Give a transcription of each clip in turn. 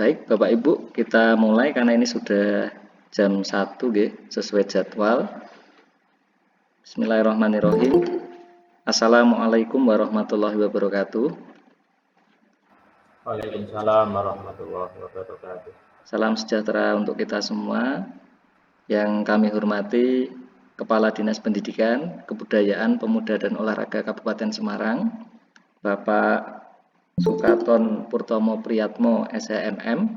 Baik, Bapak Ibu, kita mulai karena ini sudah jam 1 sesuai jadwal. Bismillahirrahmanirrahim. Assalamualaikum warahmatullahi wabarakatuh. Waalaikumsalam warahmatullahi wabarakatuh. Salam sejahtera untuk kita semua. Yang kami hormati Kepala Dinas Pendidikan, Kebudayaan, Pemuda dan Olahraga Kabupaten Semarang, Bapak Sukaton Purtomo Priyatmo SHMM.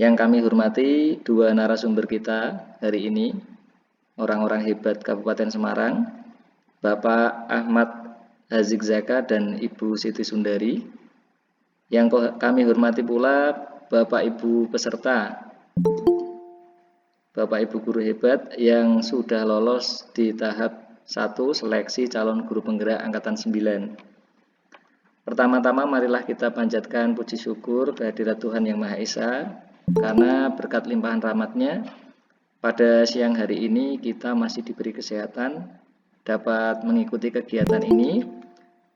Yang kami hormati dua narasumber kita hari ini, orang-orang hebat Kabupaten Semarang, Bapak Ahmad Hazik Zaka dan Ibu Siti Sundari. Yang kami hormati pula Bapak Ibu peserta, Bapak Ibu guru hebat yang sudah lolos di tahap 1 seleksi calon guru penggerak angkatan 9. Pertama-tama marilah kita panjatkan puji syukur kehadirat Tuhan Yang Maha Esa, karena berkat limpahan rahmat-Nya pada siang hari ini kita masih diberi kesehatan, dapat mengikuti kegiatan ini,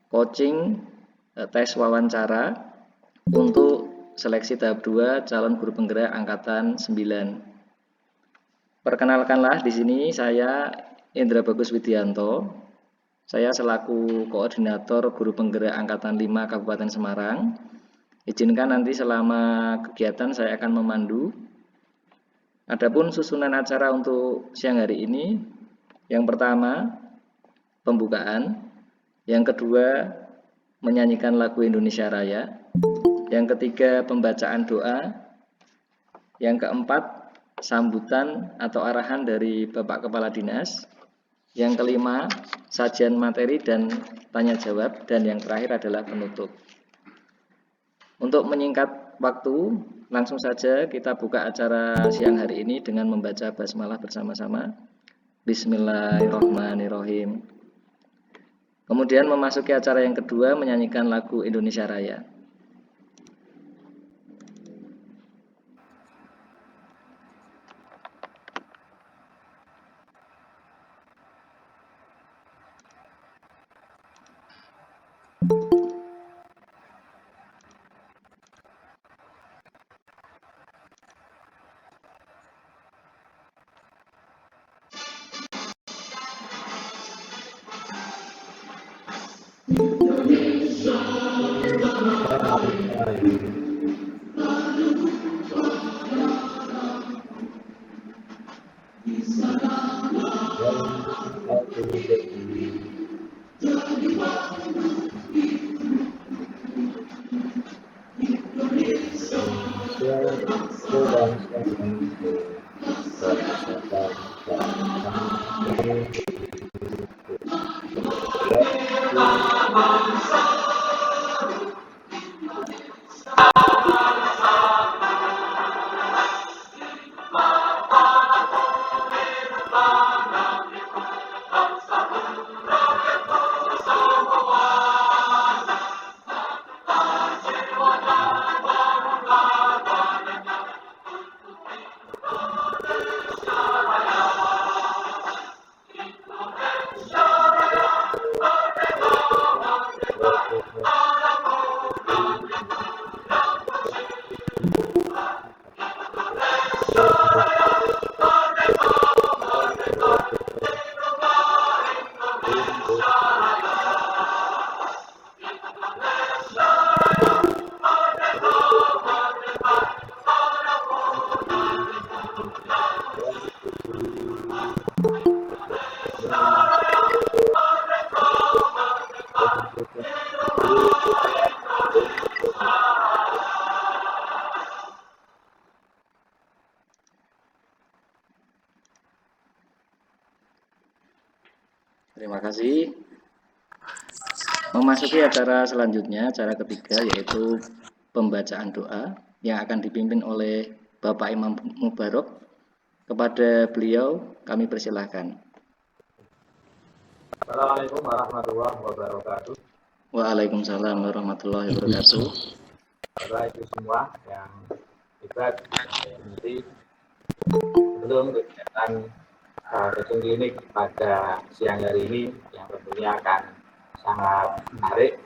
coaching, tes wawancara untuk seleksi tahap 2 calon guru penggerak angkatan 9. Perkenalkanlah, di sini saya Indra Bagus Widianto. Saya selaku koordinator guru penggerak angkatan 5 Kabupaten Semarang. Izinkan nanti selama kegiatan saya akan memandu. Adapun susunan acara untuk siang hari ini, yang pertama pembukaan, yang kedua menyanyikan lagu Indonesia Raya, yang ketiga pembacaan doa, yang keempat sambutan atau arahan dari Bapak Kepala Dinas, yang kelima sajian materi dan tanya jawab, dan yang terakhir adalah penutup. Untuk menyingkat waktu, langsung saja kita buka acara siang hari ini dengan membaca basmalah bersama-sama. Bismillahirrahmanirrahim. Kemudian memasuki acara yang kedua, menyanyikan lagu Indonesia Raya. Terima kasih. Memasuki acara selanjutnya, acara ketiga, yaitu pembacaan doa yang akan dipimpin oleh Bapak Imam Mubarok. Kepada beliau kami persilahkan. Assalamualaikum warahmatullahi wabarakatuh. Waalaikumsalam warahmatullahi wabarakatuh. Bapak Ibu semua yang hebat, nanti sebelum kegiatan coaching klinik pada siang hari ini yang tentunya akan sangat menarik,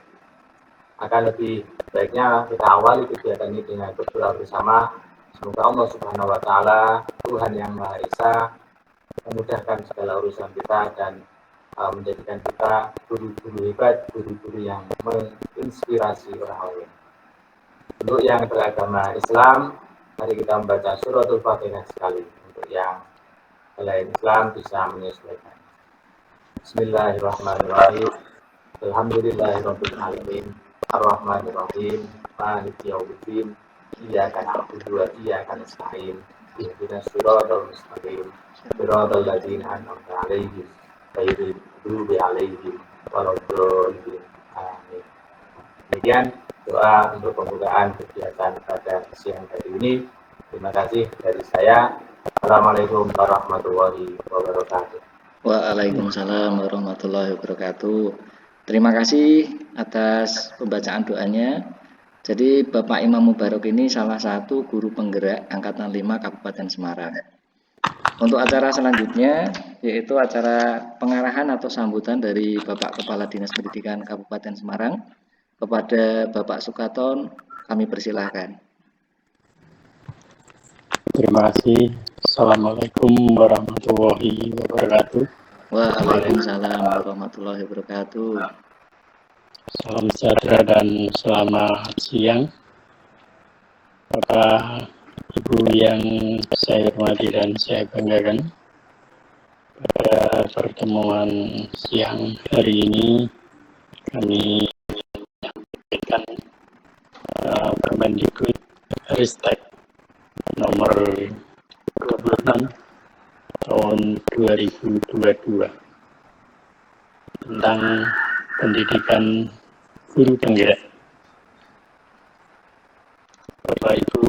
akan lebih baiknya kita awali kegiatan ini dengan berdoa bersama. Semoga Allah Subhanahu wa Ta'ala, Tuhan yang Maha Esa, memudahkan segala urusan kita dan menjadikan kita guru-guru hebat, guru-guru yang menginspirasi orang lain. Untuk yang beragama Islam, mari kita membaca suratul Fatihah sekali. Untuk yang selain Islam bisa menyesuaikan. Bismillahirrahmanirrahim. Alhamdulillahirabbil alamin. Ar-Rahmanirrahim. Maliki yaumiddin. Iyyaka na'budu wa iyyaka nasta'in. Ihdinas siratal mustaqim. Siratal ladzina an'amta 'alaihim ghairil maghdubi 'alaihim waladdallin. Amin. Demikian doa untuk pembukaan kegiatan pada siang hari ini. Terima kasih dari saya. Assalamualaikum warahmatullahi wabarakatuh. Waalaikumsalam warahmatullahi wabarakatuh. Terima kasih atas pembacaan doanya. Jadi Bapak Imam Mubarok ini salah satu guru penggerak Angkatan 5 Kabupaten Semarang. Untuk acara selanjutnya yaitu acara pengarahan atau sambutan dari Bapak Kepala Dinas Pendidikan Kabupaten Semarang. Kepada Bapak Sukaton kami persilahkan. Terima kasih. Assalamualaikum warahmatullahi wabarakatuh. Waalaikumsalam warahmatullahi wabarakatuh. Salam sejahtera dan selamat siang. Bapak, Ibu yang saya hormati dan saya banggakan, pada pertemuan siang hari ini kami menyampaikan Permendikbud Ristek nomor 26 tahun 2022 tentang pendidikan guru penggerak. Bapak Ibu,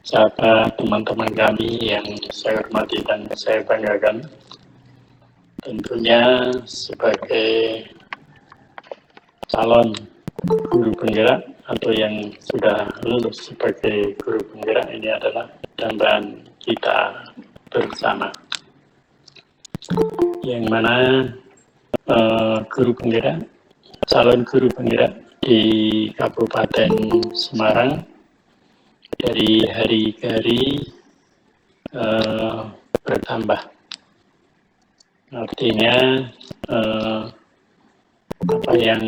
serta teman-teman kami yang saya hormati dan saya banggakan, tentunya sebagai calon guru penggerak atau yang sudah lulus sebagai guru penggerak, ini adalah dambaan kita bersama, yang mana guru penggerak, calon guru penggerak di Kabupaten Semarang dari hari ke hari bertambah. Artinya apa yang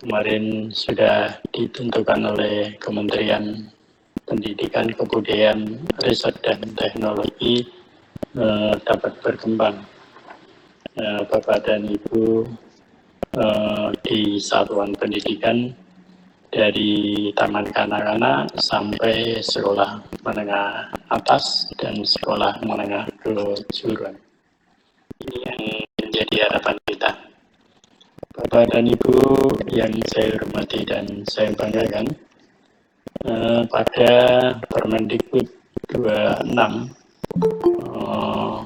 kemarin sudah ditentukan oleh Kementerian Pendidikan, Kebudayaan, Riset dan Teknologi dapat berkembang. Bapak dan Ibu di satuan pendidikan dari taman kanak-kanak sampai sekolah menengah atas dan sekolah menengah kejuruan. Ini yang menjadi harapan kita. Bapak dan Ibu yang saya hormati dan saya banggakan, pada Permendikbud 26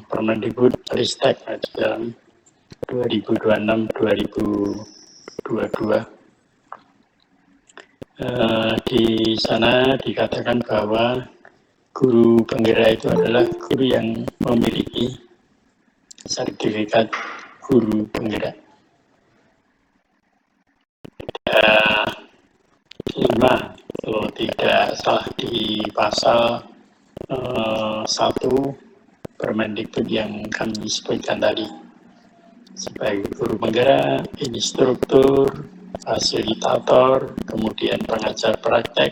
Permendikbud Ristek dalam 2026-2022 di sana dikatakan bahwa guru penggerak itu adalah guru yang memiliki sertifikat guru penggerak. Ada 5 kalau tidak salah di pasal 1 Permendikbud yang kami sebutkan tadi, sebagai guru penggerak, instruktur, fasilitator, kemudian pengajar praktek,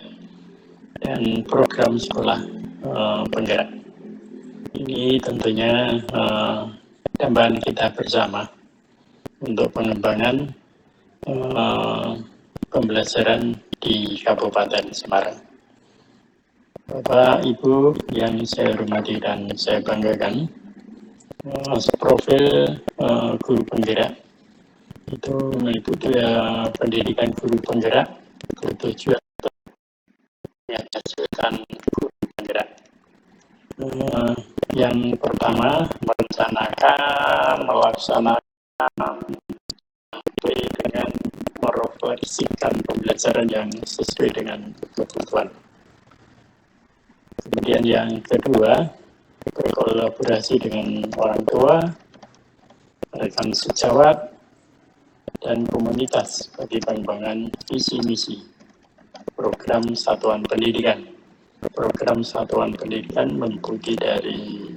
dan program sekolah penggerak. Ini tentunya dambaan kita bersama untuk pengembangan pembelajaran di Kabupaten Semarang. Bapak, Ibu yang saya hormati dan saya banggakan, profil guru penggerak itu ya pendidikan guru penggerak bertujuan yang dihasilkan guru penggerak. Yang pertama, merencanakan, melaksanakan, dengan merefleksikan pembelajaran yang sesuai dengan kebutuhan. Kemudian yang kedua, berkolaborasi dengan orang tua, rekan sejawat, dan komunitas bagi pengembangan visi misi program satuan pendidikan. Program satuan pendidikan meliputi dari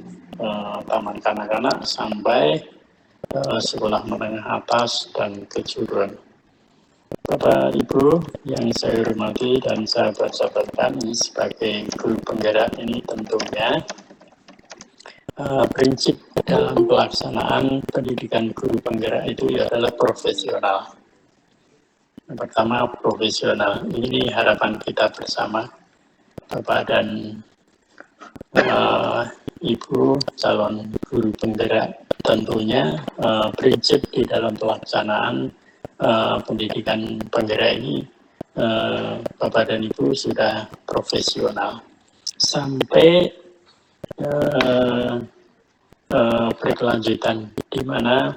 taman kanak-kanak sampai sekolah menengah atas dan kejuruan. Bapak Ibu yang saya hormati dan sahabat-sahabat kami sebagai guru penggerak ini tentunya prinsip dalam pelaksanaan pendidikan guru penggerak itu adalah profesional. Yang pertama profesional, ini harapan kita bersama Bapak dan Ibu calon guru penggerak. Tentunya prinsip di dalam pelaksanaan pendidikan penggerak ini Bapak dan Ibu sudah profesional sampai berkelanjutan, di mana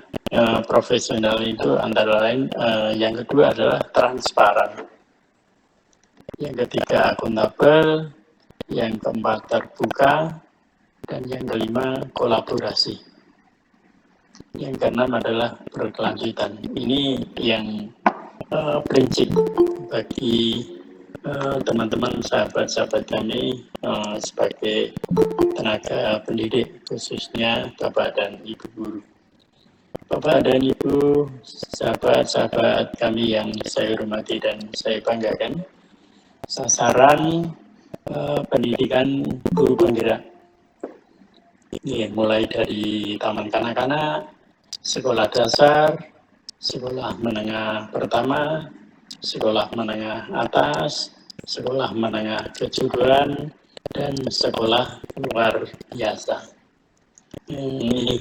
profesional itu antara lain yang kedua adalah transparan, yang ketiga akuntabel, yang keempat terbuka, dan yang kelima kolaborasi. Yang keenam adalah berkelanjutan. Ini yang prinsip bagi teman-teman sahabat-sahabat kami sebagai tenaga pendidik, khususnya Bapak dan Ibu guru. Bapak dan Ibu, sahabat-sahabat kami yang saya hormati dan saya banggakan, sasaran pendidikan guru penggerak ini mulai dari taman kanak-kanak, sekolah dasar, sekolah menengah pertama, sekolah menengah atas, sekolah menengah kejuruan, dan sekolah luar biasa. Ini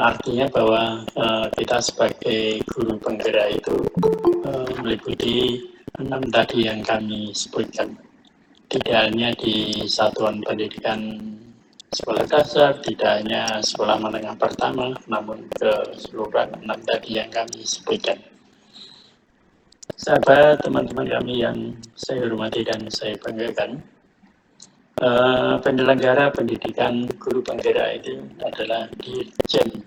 artinya bahwa kita sebagai guru penggerak itu meliputi 6 tadi yang kami sebutkan. Tidak hanya di satuan pendidikan sekolah dasar, tidak hanya sekolah menengah pertama, namun keseluruhan 6 tadi yang kami sebutkan. Sahabat, teman-teman kami yang saya hormati dan saya banggakan, penyelenggara pendidikan guru penggerak itu adalah Dirjen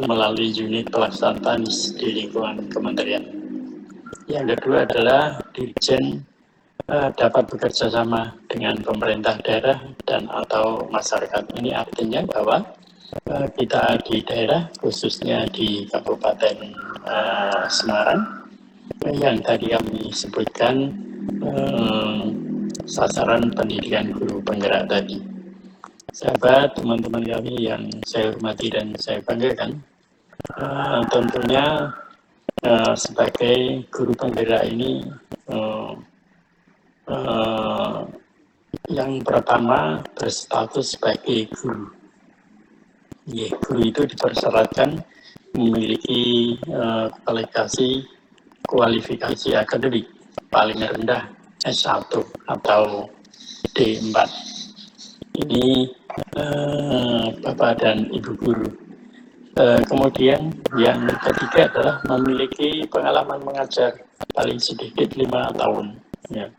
melalui unit pelaksana TANIS di lingkungan kementerian. Yang kedua adalah Dirjen dapat bekerja sama dengan pemerintah daerah dan atau masyarakat. Ini artinya bahwa kita di daerah, khususnya di Kabupaten Semarang, yang tadi kami sebutkan sasaran pendidikan guru penggerak tadi. Sahabat, teman-teman kami yang saya hormati dan saya banggakan, tentunya sebagai guru penggerak ini yang pertama berstatus sebagai guru. Guru itu dipersyaratkan memiliki kualifikasi akademik paling rendah S1 atau D4. Ini Bapak dan Ibu guru. Kemudian yang ketiga adalah memiliki pengalaman mengajar paling sedikit 5 tahun. Ya.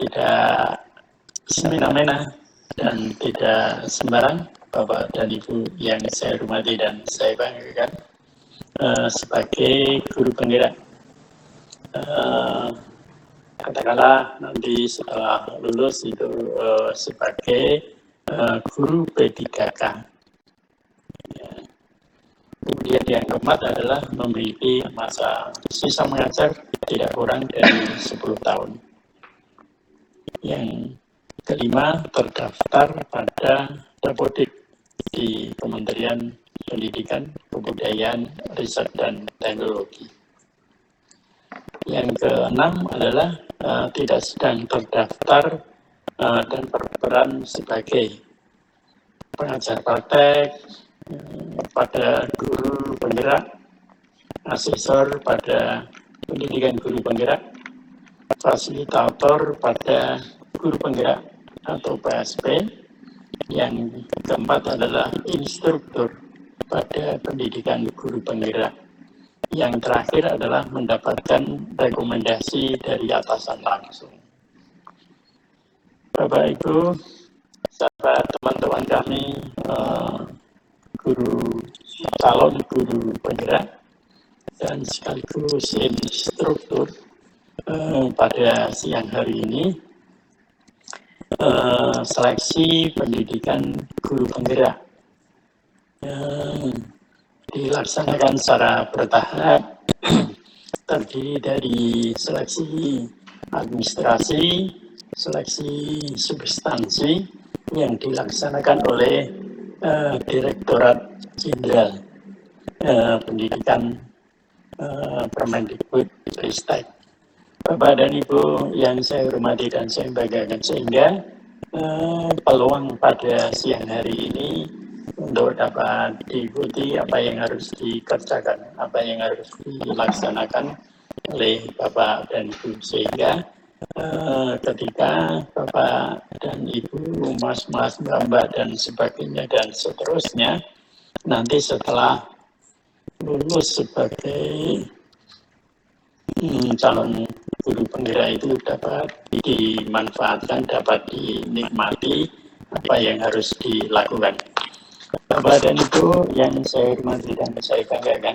Tidak semena-mena dan tidak sembarang, Bapak dan Ibu yang saya hormati dan saya banggakan, sebagai guru penggerak. Katakanlah nanti setelah lulus itu sebagai guru P3K. Ya. Kemudian yang keempat adalah memiliki masa sisa mengajar tidak kurang dari 10 tahun. Yang kelima, terdaftar pada Dapodik di Kementerian Pendidikan, Kebudayaan, Riset, dan Teknologi. Yang keenam adalah tidak sedang terdaftar dan berperan sebagai pengajar praktek pada guru penggerak, asesor pada pendidikan guru penggerak, fasilitator pada guru penggerak atau PSP. Yang keempat adalah instruktur pada pendidikan guru penggerak. Yang terakhir adalah mendapatkan rekomendasi dari atasan langsung. Bapak Ibu, sahabat teman-teman kami, calon guru penggerak dan sekaligus instruktur pada siang hari ini, seleksi pendidikan guru penggerak dilaksanakan secara bertahap, terdiri dari seleksi administrasi, seleksi substansi yang dilaksanakan oleh Direktorat Jenderal Pendidikan Permendikbud-Ristek. Bapak dan Ibu yang saya hormati dan saya banggakan, sehingga peluang pada siang hari ini untuk dapat diikuti apa yang harus dikerjakan, apa yang harus dilaksanakan oleh Bapak dan Ibu, sehingga ketika Bapak dan Ibu, Mas-mas, Mbak dan sebagainya dan seterusnya, nanti setelah lulus sebagai calon guru penggerak itu dapat dimanfaatkan, dapat dinikmati apa yang harus dilakukan. Bapak dan Ibu yang saya hormati dan saya banggakan,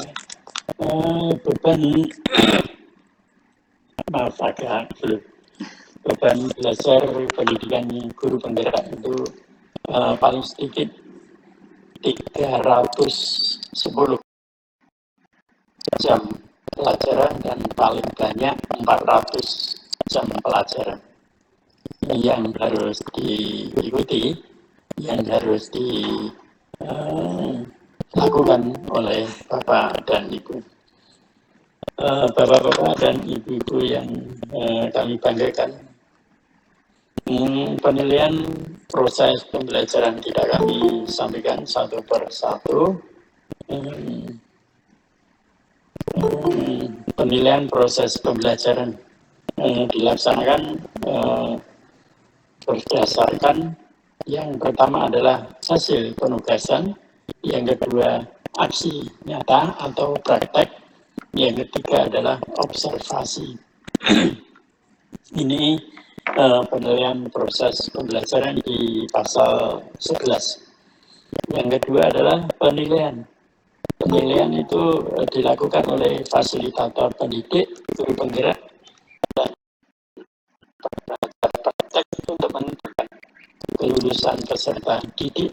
beban belajar pendidikan guru penggerak itu paling sedikit 310 jam pelajaran dan paling banyak 400 jam pelajaran yang harus diikuti, yang harus dilakukan oleh Bapak dan Ibu. Bapak-bapak dan ibu-ibu yang kami banggakan, penilaian proses pembelajaran tidak kami sampaikan satu per satu. Penilaian proses pembelajaran dilaksanakan berdasarkan yang pertama adalah hasil penugasan, yang kedua aksi nyata atau praktek, yang ketiga adalah observasi. Ini penilaian proses pembelajaran di pasal 11. Yang kedua adalah penilaian. Penilaian itu dilakukan oleh fasilitator pendidik, guru penggerak, dan praktek untuk menentukan kelulusan peserta didik,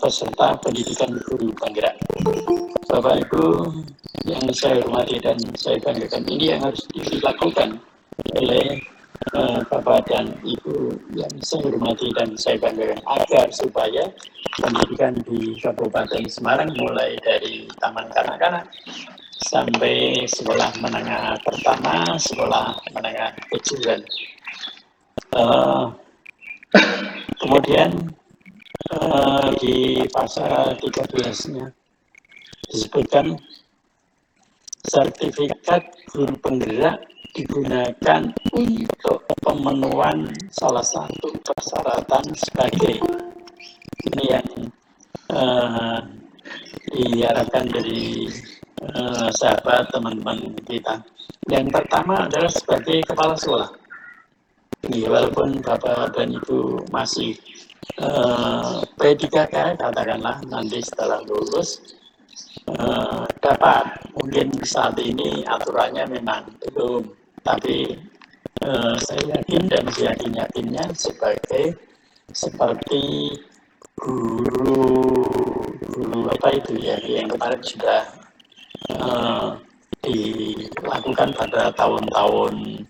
peserta pendidikan guru penggerak. Bapak Ibu yang saya hormati dan saya banggakan, ini yang harus dilakukan oleh Bapak dan Ibu yang saya hormati dan saya banggakan, agar supaya pendidikan di Kabupaten Semarang mulai dari taman kanak-kanak sampai sekolah menengah pertama, sekolah menengah kejuruan. Kemudian di pasal 13-nya disebutkan sertifikat guru penggerak digunakan untuk pemenuhan salah satu persyaratan sebagai ini yang diharapkan dari sahabat teman-teman kita. Yang pertama adalah sebagai kepala sekolah. Ini walaupun Bapak dan Ibu masih P3K katakanlah, nanti setelah lulus dapat, mungkin saat ini aturannya memang belum, tapi saya yakin dan yakinnya seperti guru apa itu ya, yang kemarin sudah dilakukan pada tahun-tahun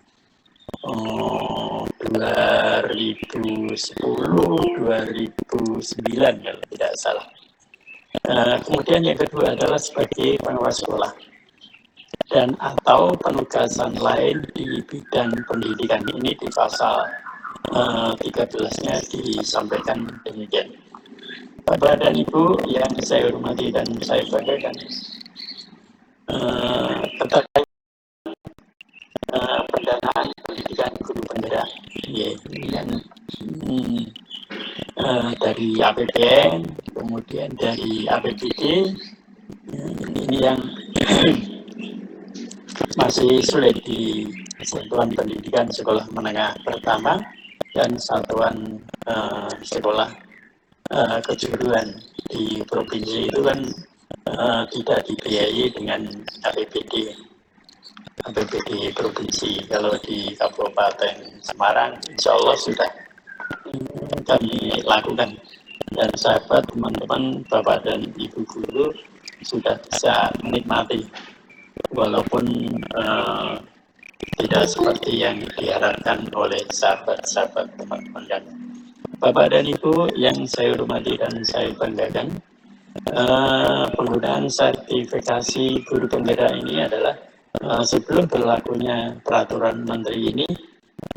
2010, 2009 kalau tidak salah. Kemudian yang kedua adalah sebagai pengawas sekolah dan atau penugasan lain di bidang pendidikan. Ini di pasal 13-nya disampaikan demikian. Bapak dan Ibu yang saya hormati dan saya banggakan, terkait guru penggerak ya, yang dari APBN, kemudian dari APBD. Ini yang masih sulit di satuan pendidikan sekolah menengah pertama dan satuan sekolah kejuruan di provinsi itu kan tidak dibiayai dengan APBD provinsi. Kalau di Kabupaten Semarang, insya Allah sudah kami lakukan, dan sahabat, teman-teman, bapak dan ibu guru sudah bisa menikmati, walaupun tidak seperti yang diharapkan oleh sahabat-sahabat teman-teman kami. Bapak dan Ibu yang saya hormati dan saya banggakan, penggunaan sertifikasi guru penggerak ini adalah sebelum berlakunya peraturan menteri ini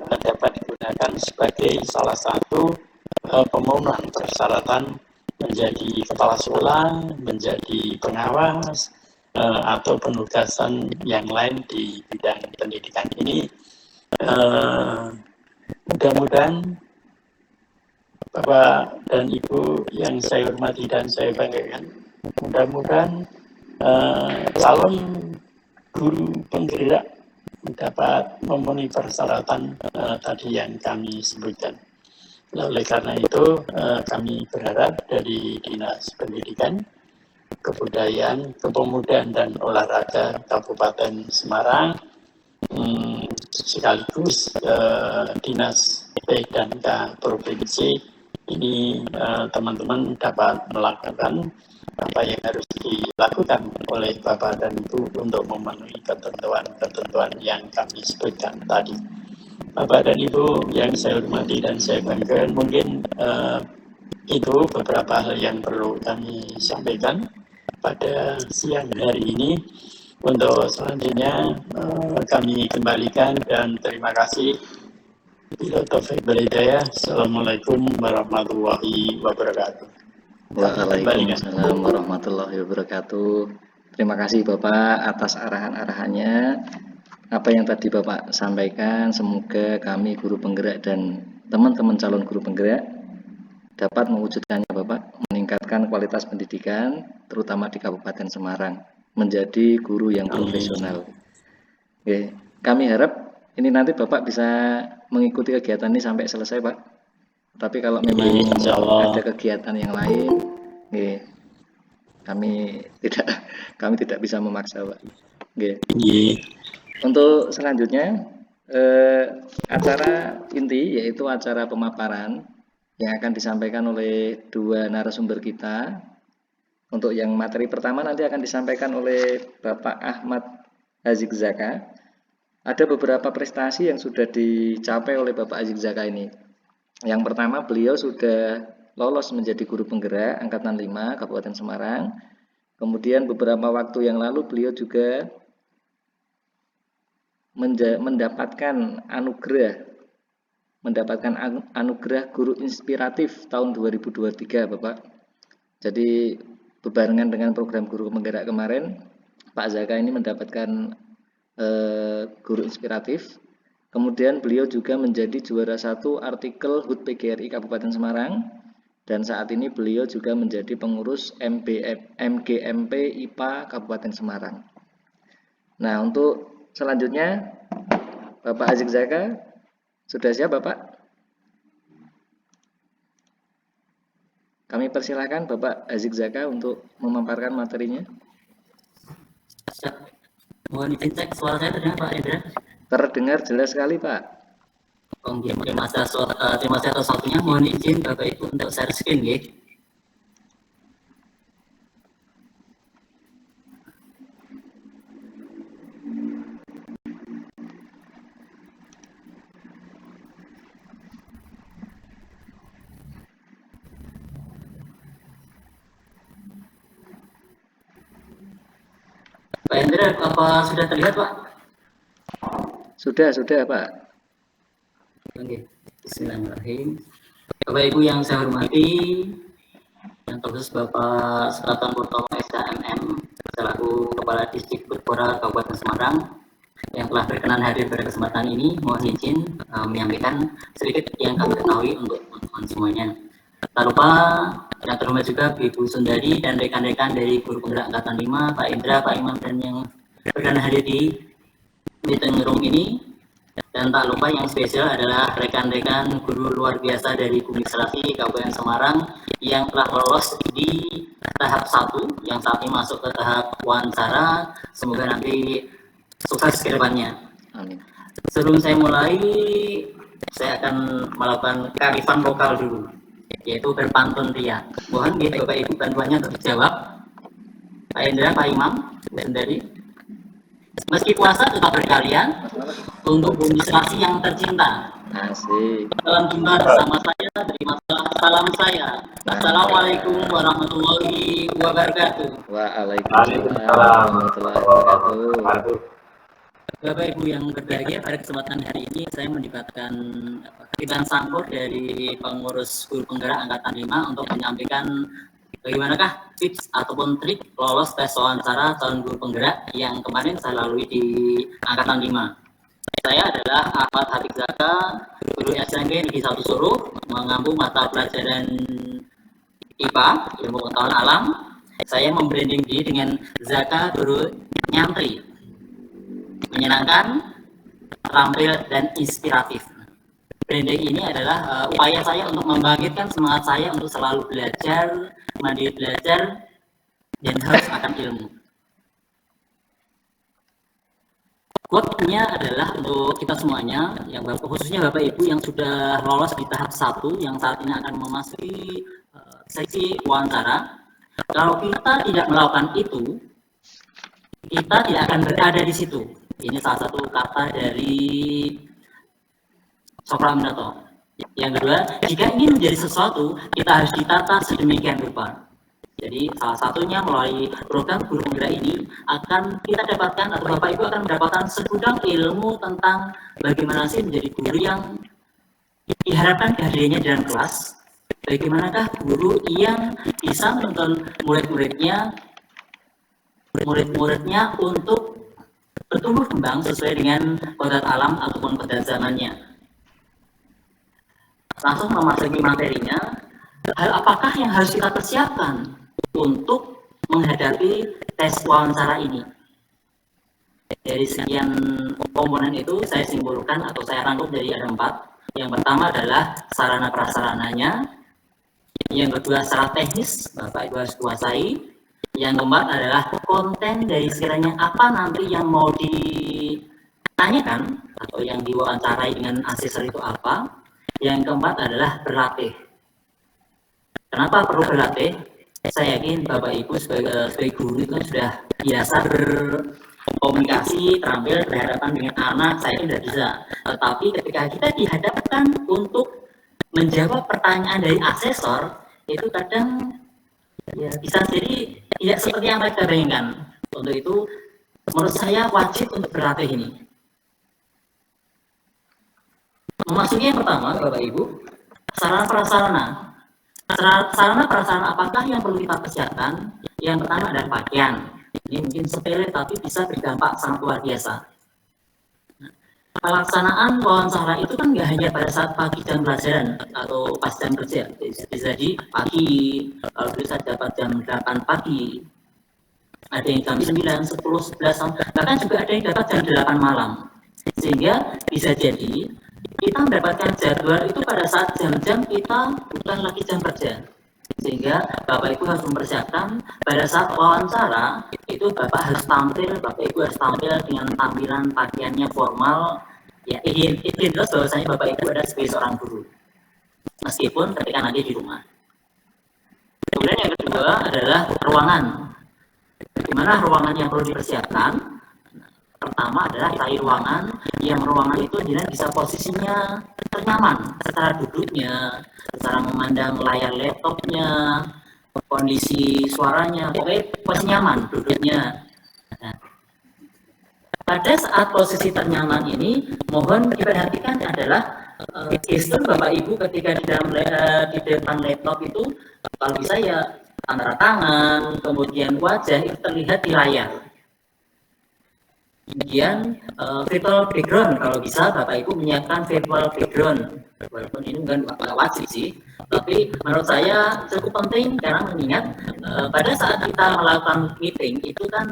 dapat digunakan sebagai salah satu pemenuhan persyaratan menjadi kepala sekolah, menjadi pengawas, atau penugasan yang lain di bidang pendidikan ini. Mudah-mudahan Bapak dan Ibu yang saya hormati dan saya banggakan, mudah-mudahan calon guru penggerak dapat memenuhi persyaratan tadi yang kami sebutkan. Oleh karena itu, kami berharap dari Dinas Pendidikan, Kebudayaan, Kepemudaan, dan Olahraga Kabupaten Semarang, sekaligus Dinas P&K Provinsi, ini teman-teman dapat melakukan apa yang harus dilakukan oleh Bapak dan Ibu untuk memenuhi ketentuan-ketentuan yang kami sebutkan tadi. Bapak dan Ibu yang saya hormati dan saya banggakan, mungkin itu beberapa hal yang perlu kami sampaikan pada siang hari ini. Untuk selanjutnya kami kembalikan dan terima kasih. Bila taufik wal hidayah. Assalamualaikum warahmatullahi wabarakatuh. Waalaikumsalam warahmatullahi wabarakatuh. Terima kasih Bapak atas arahan-arahannya. Apa yang tadi Bapak sampaikan, semoga kami guru penggerak dan teman-teman calon guru penggerak dapat mewujudkannya Bapak, meningkatkan kualitas pendidikan, terutama di Kabupaten Semarang, menjadi guru yang profesional. Oke, kami harap ini nanti Bapak bisa mengikuti kegiatan ini sampai selesai Pak. Tapi kalau memang ada kegiatan yang lain, kami tidak bisa memaksa Pak. Untuk selanjutnya acara inti yaitu acara pemaparan yang akan disampaikan oleh dua narasumber kita. Untuk yang materi pertama nanti akan disampaikan oleh Bapak Ahmad Azik Zaka. Ada beberapa prestasi yang sudah dicapai oleh Bapak Azik Zaka ini. Yang pertama, beliau sudah lolos menjadi guru penggerak Angkatan 5 Kabupaten Semarang. Kemudian beberapa waktu yang lalu beliau juga mendapatkan anugerah guru inspiratif tahun 2023 Bapak. Jadi bebarengan dengan program guru penggerak kemarin, Pak Zaka ini mendapatkan guru inspiratif. Kemudian beliau juga menjadi juara 1 artikel HUT PGRI Kabupaten Semarang, dan saat ini beliau juga menjadi pengurus MGMP IPA Kabupaten Semarang. Nah, untuk selanjutnya Bapak Azik Zaka sudah siap Bapak? Kami persilahkan Bapak Azik Zaka untuk memaparkan materinya. Mohon izin cek suara saya terdengar Pak Indra? Terdengar jelas sekali Pak. Terima kasih atas waktunya. Mohon izin Bapak Ibu untuk share screen ya. Pak Indra, apa sudah terlihat Pak? Sudah Pak. Oke, bismillahirrahmanirrahim. Bapak Ibu yang saya hormati, yang terkhusus Bapak Selatan Purtomo SKMM selaku Kepala Distrik Berpora Kabupaten Semarang, yang telah berkenan hadir pada kesempatan ini. Mohon izin menyampaikan sedikit yang kami ketahui untuk teman-teman semuanya. Tak lupa yang terhormat juga Ibu Sundari dan rekan-rekan dari Guru Penggerak Angkatan 5, Pak Indra, Pak Imam, dan yang berkenan hadir di meeting room ini. Dan tak lupa yang spesial adalah rekan-rekan guru luar biasa dari Administrasi Kabupaten Semarang yang telah lolos di tahap 1, yang saat ini masuk ke tahap wawancara. Semoga nanti sukses ke depannya. Amin. Sebelum saya mulai, saya akan melakukan kearifan lokal dulu, yaitu berpantun ria. Mohon Bapak Ibu bantuannya untuk dijawab. Pak Indra, Pak Imam, dari meski puasa tetap berkarya untuk Administrasi yang tercinta. Asik. Salam jumpa bersama saya, terima salam saya. Assalamualaikum warahmatullahi wabarakatuh. Waalaikumsalam warahmatullahi wabarakatuh. Bapak Ibu yang berbahagia, pada kesempatan hari ini saya mendapatkan titipan sangkur dari pengurus Guru Penggerak Angkatan 5 untuk menyampaikan bagaimanakah tips ataupun trik lolos tes wawancara calon guru penggerak yang kemarin saya lalui di Angkatan 5. Saya adalah Ahmad Hafiz Zaka, guru SMK Negeri 1 Solo, mengampu mata pelajaran IPA, ilmu pengetahuan alam. Saya membranding diri dengan Zaka Guru Nyantri, menyenangkan, terampil, dan inspiratif. Branding ini adalah upaya saya untuk membangkitkan semangat saya untuk selalu belajar, mandiri belajar, dan harus akan ilmu. Quote-nya adalah untuk kita semuanya, yang khususnya Bapak Ibu yang sudah lolos di tahap 1, yang saat ini akan memasuki seksi wawancara. Kalau kita tidak melakukan itu, kita tidak akan berada di situ. Ini salah satu kata dari Sopraminato. Yang kedua, jika ingin menjadi sesuatu, kita harus ditata sedemikian rupa. Jadi salah satunya melalui program Guru Penggerak ini akan kita dapatkan, atau Bapak Ibu akan mendapatkan segudang ilmu tentang bagaimana sih menjadi guru yang diharapkan kehadirannya di dalam kelas. Bagaimanakah guru yang bisa menuntun murid-muridnya untuk bertumbuh kembang sesuai dengan kodrat alam ataupun kodrat zamannya. Langsung memasuki materinya, hal apakah yang harus kita persiapkan untuk menghadapi tes wawancara ini? Dari sekian komponen itu saya simpulkan atau saya rangkum dari ada 4. Yang pertama adalah sarana prasarananya, yang kedua secara teknis Bapak Ibu harus kuasai, yang keempat adalah konten dari sekiranya apa nanti yang mau ditanyakan atau yang diwawancarai dengan asesor itu apa. Yang keempat adalah berlatih. Kenapa perlu berlatih? Saya yakin Bapak Ibu sebagai guru itu sudah biasa berkomunikasi, terampil berhadapan dengan anak, saya itu tidak bisa. Tetapi ketika kita dihadapkan untuk menjawab pertanyaan dari asesor, itu kadang ya, bisa jadi tidak seperti yang mereka bayangkan. Untuk itu, menurut saya wajib untuk berlatih ini. Memasuki yang pertama, Bapak Ibu, sarana prasarana. Sarana prasarana apakah yang perlu kita persiapkan? Yang pertama adalah pakaian. Ini mungkin sepele tapi bisa berdampak sangat luar biasa. Pelaksanaan wawancara itu kan nggak hanya pada saat pagi jam pelajaran atau pas jam kerja. Bisa di pagi, kalau bisa dapat jam 8 pagi. Ada yang jam 9, 10, 11, bahkan juga ada yang dapat jam 8 malam. Sehingga bisa jadi kita mendapatkan jadwal itu pada saat jam-jam kita bukan lagi jam kerja. Sehingga Bapak Ibu harus mempersiapkan pada saat wawancara itu Bapak harus tampil, Bapak Ibu harus tampil dengan tampilan pakaiannya formal. Ya, ini jelas bahwasanya Bapak Ibu ada sebagai seorang guru, meskipun ketika nanti di rumah. Kemudian yang kedua adalah ruangan. Bagaimana ruangan yang perlu dipersiapkan? Pertama adalah cari ruangan yang ruangan itu jelas bisa posisinya ternyaman secara duduknya, secara memandang layar laptopnya, kondisi suaranya, pokoknya posisi nyaman duduknya. Nah, pada saat posisi ternyaman ini, mohon diperhatikan adalah gestur Bapak Ibu ketika di depan laptop itu, kalau bisa ya antara tangan, kemudian wajah itu terlihat di layar. Kemudian virtual background, kalau bisa Bapak Ibu menyiapkan virtual background, walaupun ini bukan wajib sih, tapi menurut saya cukup penting karena mengingat pada saat kita melakukan meeting itu kan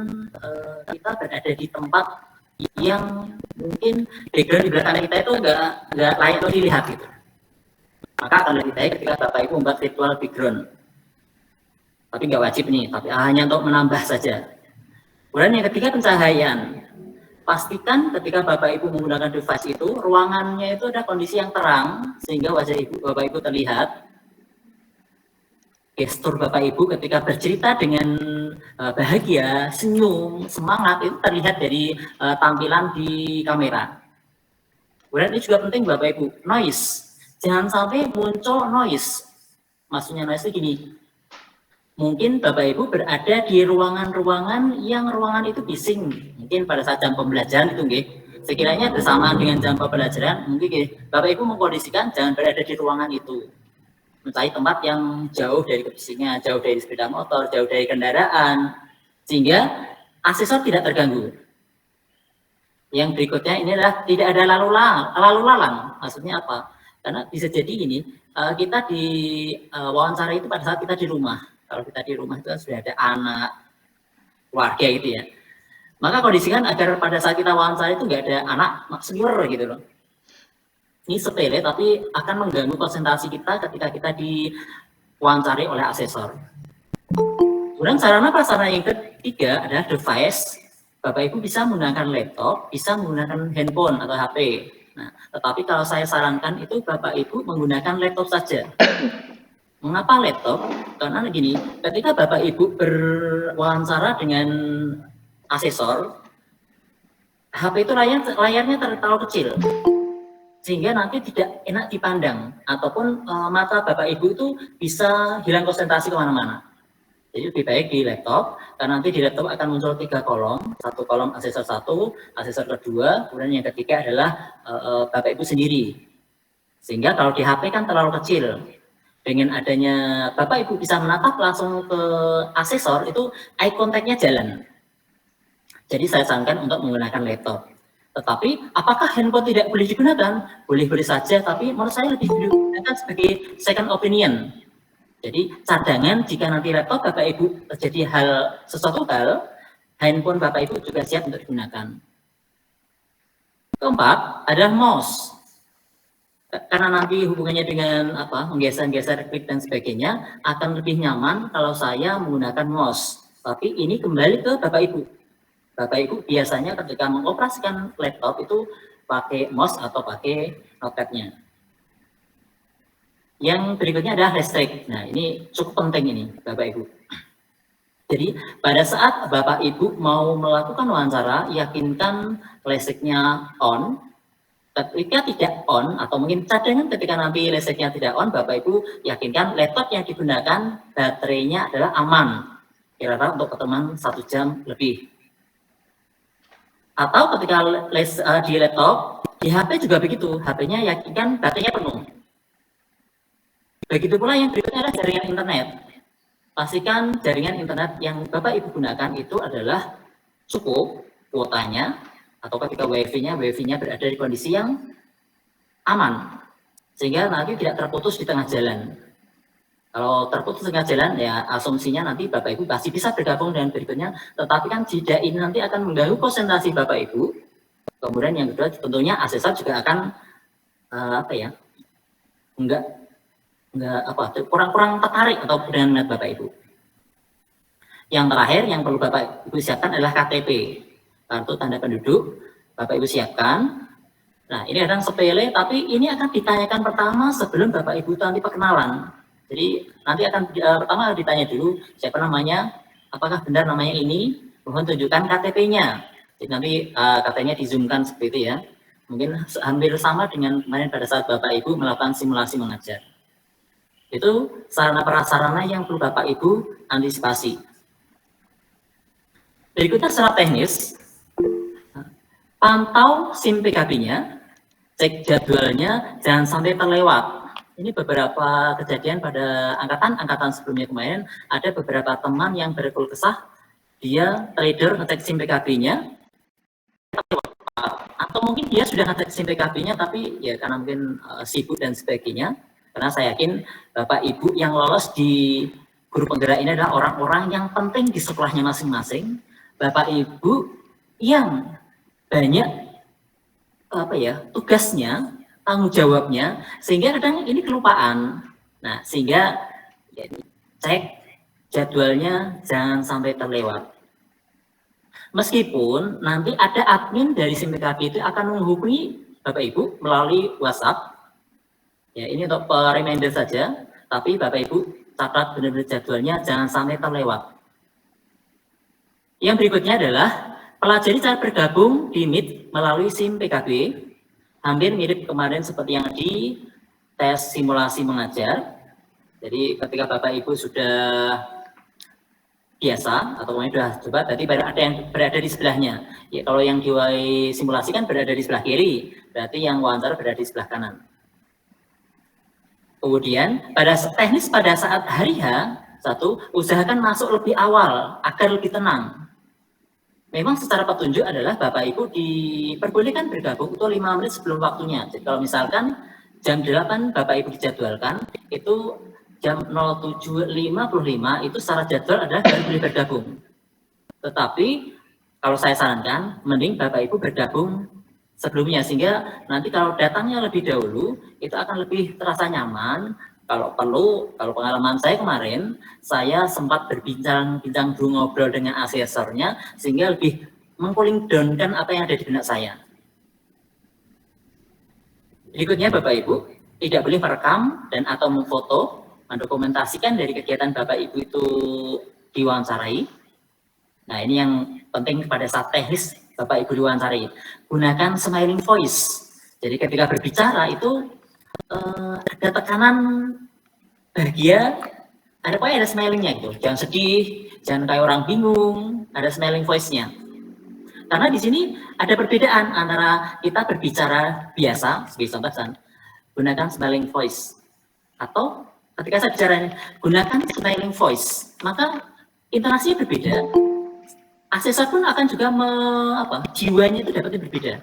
kita berada di tempat yang mungkin background di belakang kita itu nggak layak untuk dilihat gitu. Maka akan lebih baik ketika Bapak Ibu membuat virtual background. Tapi nggak wajib nih, tapi hanya untuk menambah saja. Kemudian yang ketiga, pencahayaan. Pastikan ketika Bapak Ibu menggunakan device itu, ruangannya itu ada kondisi yang terang, sehingga wajah Bapak Ibu terlihat. Gestur Bapak Ibu ketika bercerita dengan bahagia, senyum, semangat, itu terlihat dari tampilan di kamera. Kemudian ini juga penting Bapak Ibu, noise. Jangan sampai muncul noise. Maksudnya noise itu gini, mungkin Bapak Ibu berada di ruangan-ruangan yang ruangan itu bising. Mungkin pada saat jam pembelajaran itu nggih. Sekiranya bersamaan dengan jam pembelajaran, mungkin nggih, Bapak Ibu mengkondisikan jangan berada di ruangan itu. Mencari tempat yang jauh dari kebisingan, jauh dari sepeda motor, jauh dari kendaraan, sehingga asesor tidak terganggu. Yang berikutnya ini adalah tidak ada lalu lalang. Maksudnya apa? Karena bisa jadi ini, kita di wawancara itu pada saat kita di rumah. Kalau kita di rumah itu sudah ada anak, keluarga gitu ya. Maka kondisikan agar pada saat kita wawancara itu nggak ada anak senior gitu loh. Ini sepele tapi akan mengganggu konsentrasi kita ketika kita diwawancari oleh asesor. Kemudian sarana prasarana yang ketiga adalah device. Bapak Ibu bisa menggunakan laptop, bisa menggunakan handphone atau HP. Nah, tetapi kalau saya sarankan itu Bapak Ibu menggunakan laptop saja. Mengapa laptop? Karena gini, ketika Bapak Ibu berwawancara dengan asesor, HP itu layarnya terlalu kecil, sehingga nanti tidak enak dipandang, ataupun mata Bapak Ibu itu bisa hilang konsentrasi kemana-mana. Jadi lebih baik di laptop, karena nanti di laptop akan muncul 3 kolom, satu kolom asesor 1, asesor kedua, kemudian yang ketiga adalah Bapak Ibu sendiri. Sehingga kalau di HP kan terlalu kecil. Dengan adanya Bapak Ibu bisa menatap langsung ke asesor, itu eye contact-nya jalan. Jadi saya sarankan untuk menggunakan laptop. Tetapi apakah handphone tidak boleh digunakan? Boleh-boleh saja, tapi menurut saya lebih digunakan sebagai second opinion. Jadi cadangan jika nanti laptop Bapak Ibu terjadi sesuatu hal, handphone Bapak Ibu juga siap untuk digunakan. Keempat adalah mouse. Karena nanti hubungannya dengan menggeser-geser klik dan sebagainya, akan lebih nyaman kalau saya menggunakan mouse. Tapi ini kembali ke Bapak Ibu. Bapak Ibu biasanya ketika mengoperasikan laptop itu pakai mouse atau pakai notepad-nya. Yang berikutnya adalah listrik. Nah, ini cukup penting ini, Bapak Ibu. Jadi, pada saat Bapak Ibu mau melakukan wawancara, yakinkan listriknya on. Ketika tidak on, atau mungkin cadangan ketika nanti listriknya tidak on, Bapak Ibu yakinkan laptop yang digunakan, baterainya adalah aman. Kira-kira untuk pertemuan 1 jam lebih. Atau ketika di laptop, di HP juga begitu. HP-nya yakinkan baterainya penuh. Begitu pula yang berikutnya adalah jaringan internet. Pastikan jaringan internet yang Bapak Ibu gunakan itu adalah cukup kuotanya, atau ketika wifi-nya berada di kondisi yang aman, sehingga nanti tidak terputus di tengah jalan. Kalau terputus di tengah jalan, ya asumsinya nanti Bapak Ibu pasti bisa bergabung dengan berikutnya, tetapi kan jeda ini nanti akan mengganggu konsentrasi Bapak Ibu. Kemudian yang kedua tentunya asesor juga akan kurang tertarik atau dengan minat Bapak Ibu. Yang terakhir yang perlu Bapak Ibu siapkan adalah KTP, kartu tanda penduduk. Bapak Ibu siapkan. Nah, ini kadang sepele, tapi ini akan ditanyakan pertama sebelum Bapak Ibu nanti perkenalan. Jadi nanti akan pertama ditanya dulu siapa namanya, apakah benar namanya ini, mohon tunjukkan KTP-nya. Jadi nanti katanya di-zoom-kan seperti itu ya. Mungkin hampir sama dengan kemarin pada saat Bapak Ibu melakukan simulasi mengajar. Itu sarana prasarana yang perlu Bapak Ibu antisipasi. Berikutnya secara teknis, pantau SIM PKB-nya, cek jadwalnya, jangan sampai terlewat. Ini beberapa kejadian pada angkatan sebelumnya kemarin, ada beberapa teman yang berkeluh kesah, dia trader ngecek SIM PKB-nya, atau mungkin dia sudah ada SIM PKB-nya tapi ya karena mungkin sibuk dan sebagainya. Karena saya yakin Bapak Ibu yang lolos di guru penggerak ini adalah orang-orang yang penting di sekolahnya masing-masing. Bapak Ibu yang banyak tugasnya, tanggung jawabnya, sehingga kadang ini kelupaan. Nah, sehingga ya, cek jadwalnya jangan sampai terlewat. Meskipun nanti ada admin dari SIM PKB itu akan menghubungi Bapak Ibu melalui WhatsApp. Ya, ini untuk reminder saja, tapi Bapak Ibu catat benar-benar jadwalnya jangan sampai terlewat. Yang berikutnya adalah pelajari cara bergabung di Meet melalui SIM PKB. Hampir mirip kemarin seperti yang di tes simulasi mengajar. Jadi ketika Bapak Ibu sudah biasa atau sudah coba, tadi ada yang berada di sebelahnya. Ya, kalau yang disimulasikan berada di sebelah kiri, berarti yang wawancara berada di sebelah kanan. Kemudian pada teknis pada saat hari H, usahakan masuk lebih awal agar lebih tenang. Memang secara petunjuk adalah Bapak Ibu diperbolehkan bergabung itu 5 menit sebelum waktunya. Jadi kalau misalkan jam 8 Bapak Ibu dijadwalkan, itu jam 07.55 itu secara jadwal adalah baru boleh bergabung. Tetapi kalau saya sarankan, mending Bapak Ibu bergabung sebelumnya, sehingga nanti kalau datangnya lebih dahulu itu akan lebih terasa nyaman. Kalau perlu, kalau pengalaman saya kemarin, saya sempat berbincang-bincang dulu, ngobrol dengan asesornya sehingga lebih meng-cooling down-kan apa yang ada di benak saya. Berikutnya Bapak Ibu tidak boleh merekam dan atau memfoto, mendokumentasikan dari kegiatan Bapak Ibu itu diwawancarai. Nah, ini yang penting pada saat teknis Bapak Ibu diwawancarai. Gunakan smiling voice. Jadi ketika berbicara itu ada tekanan bahagia, ada smilingnya gitu. Jangan sedih, jangan kayak orang bingung, ada smiling voice-nya. Karena di sini ada perbedaan antara kita berbicara biasa, sebagai contoh, gunakan smiling voice. Atau ketika saya bicara gunakan smiling voice, maka intonasinya berbeda. Asesor pun akan juga jiwanya itu dapatnya berbeda.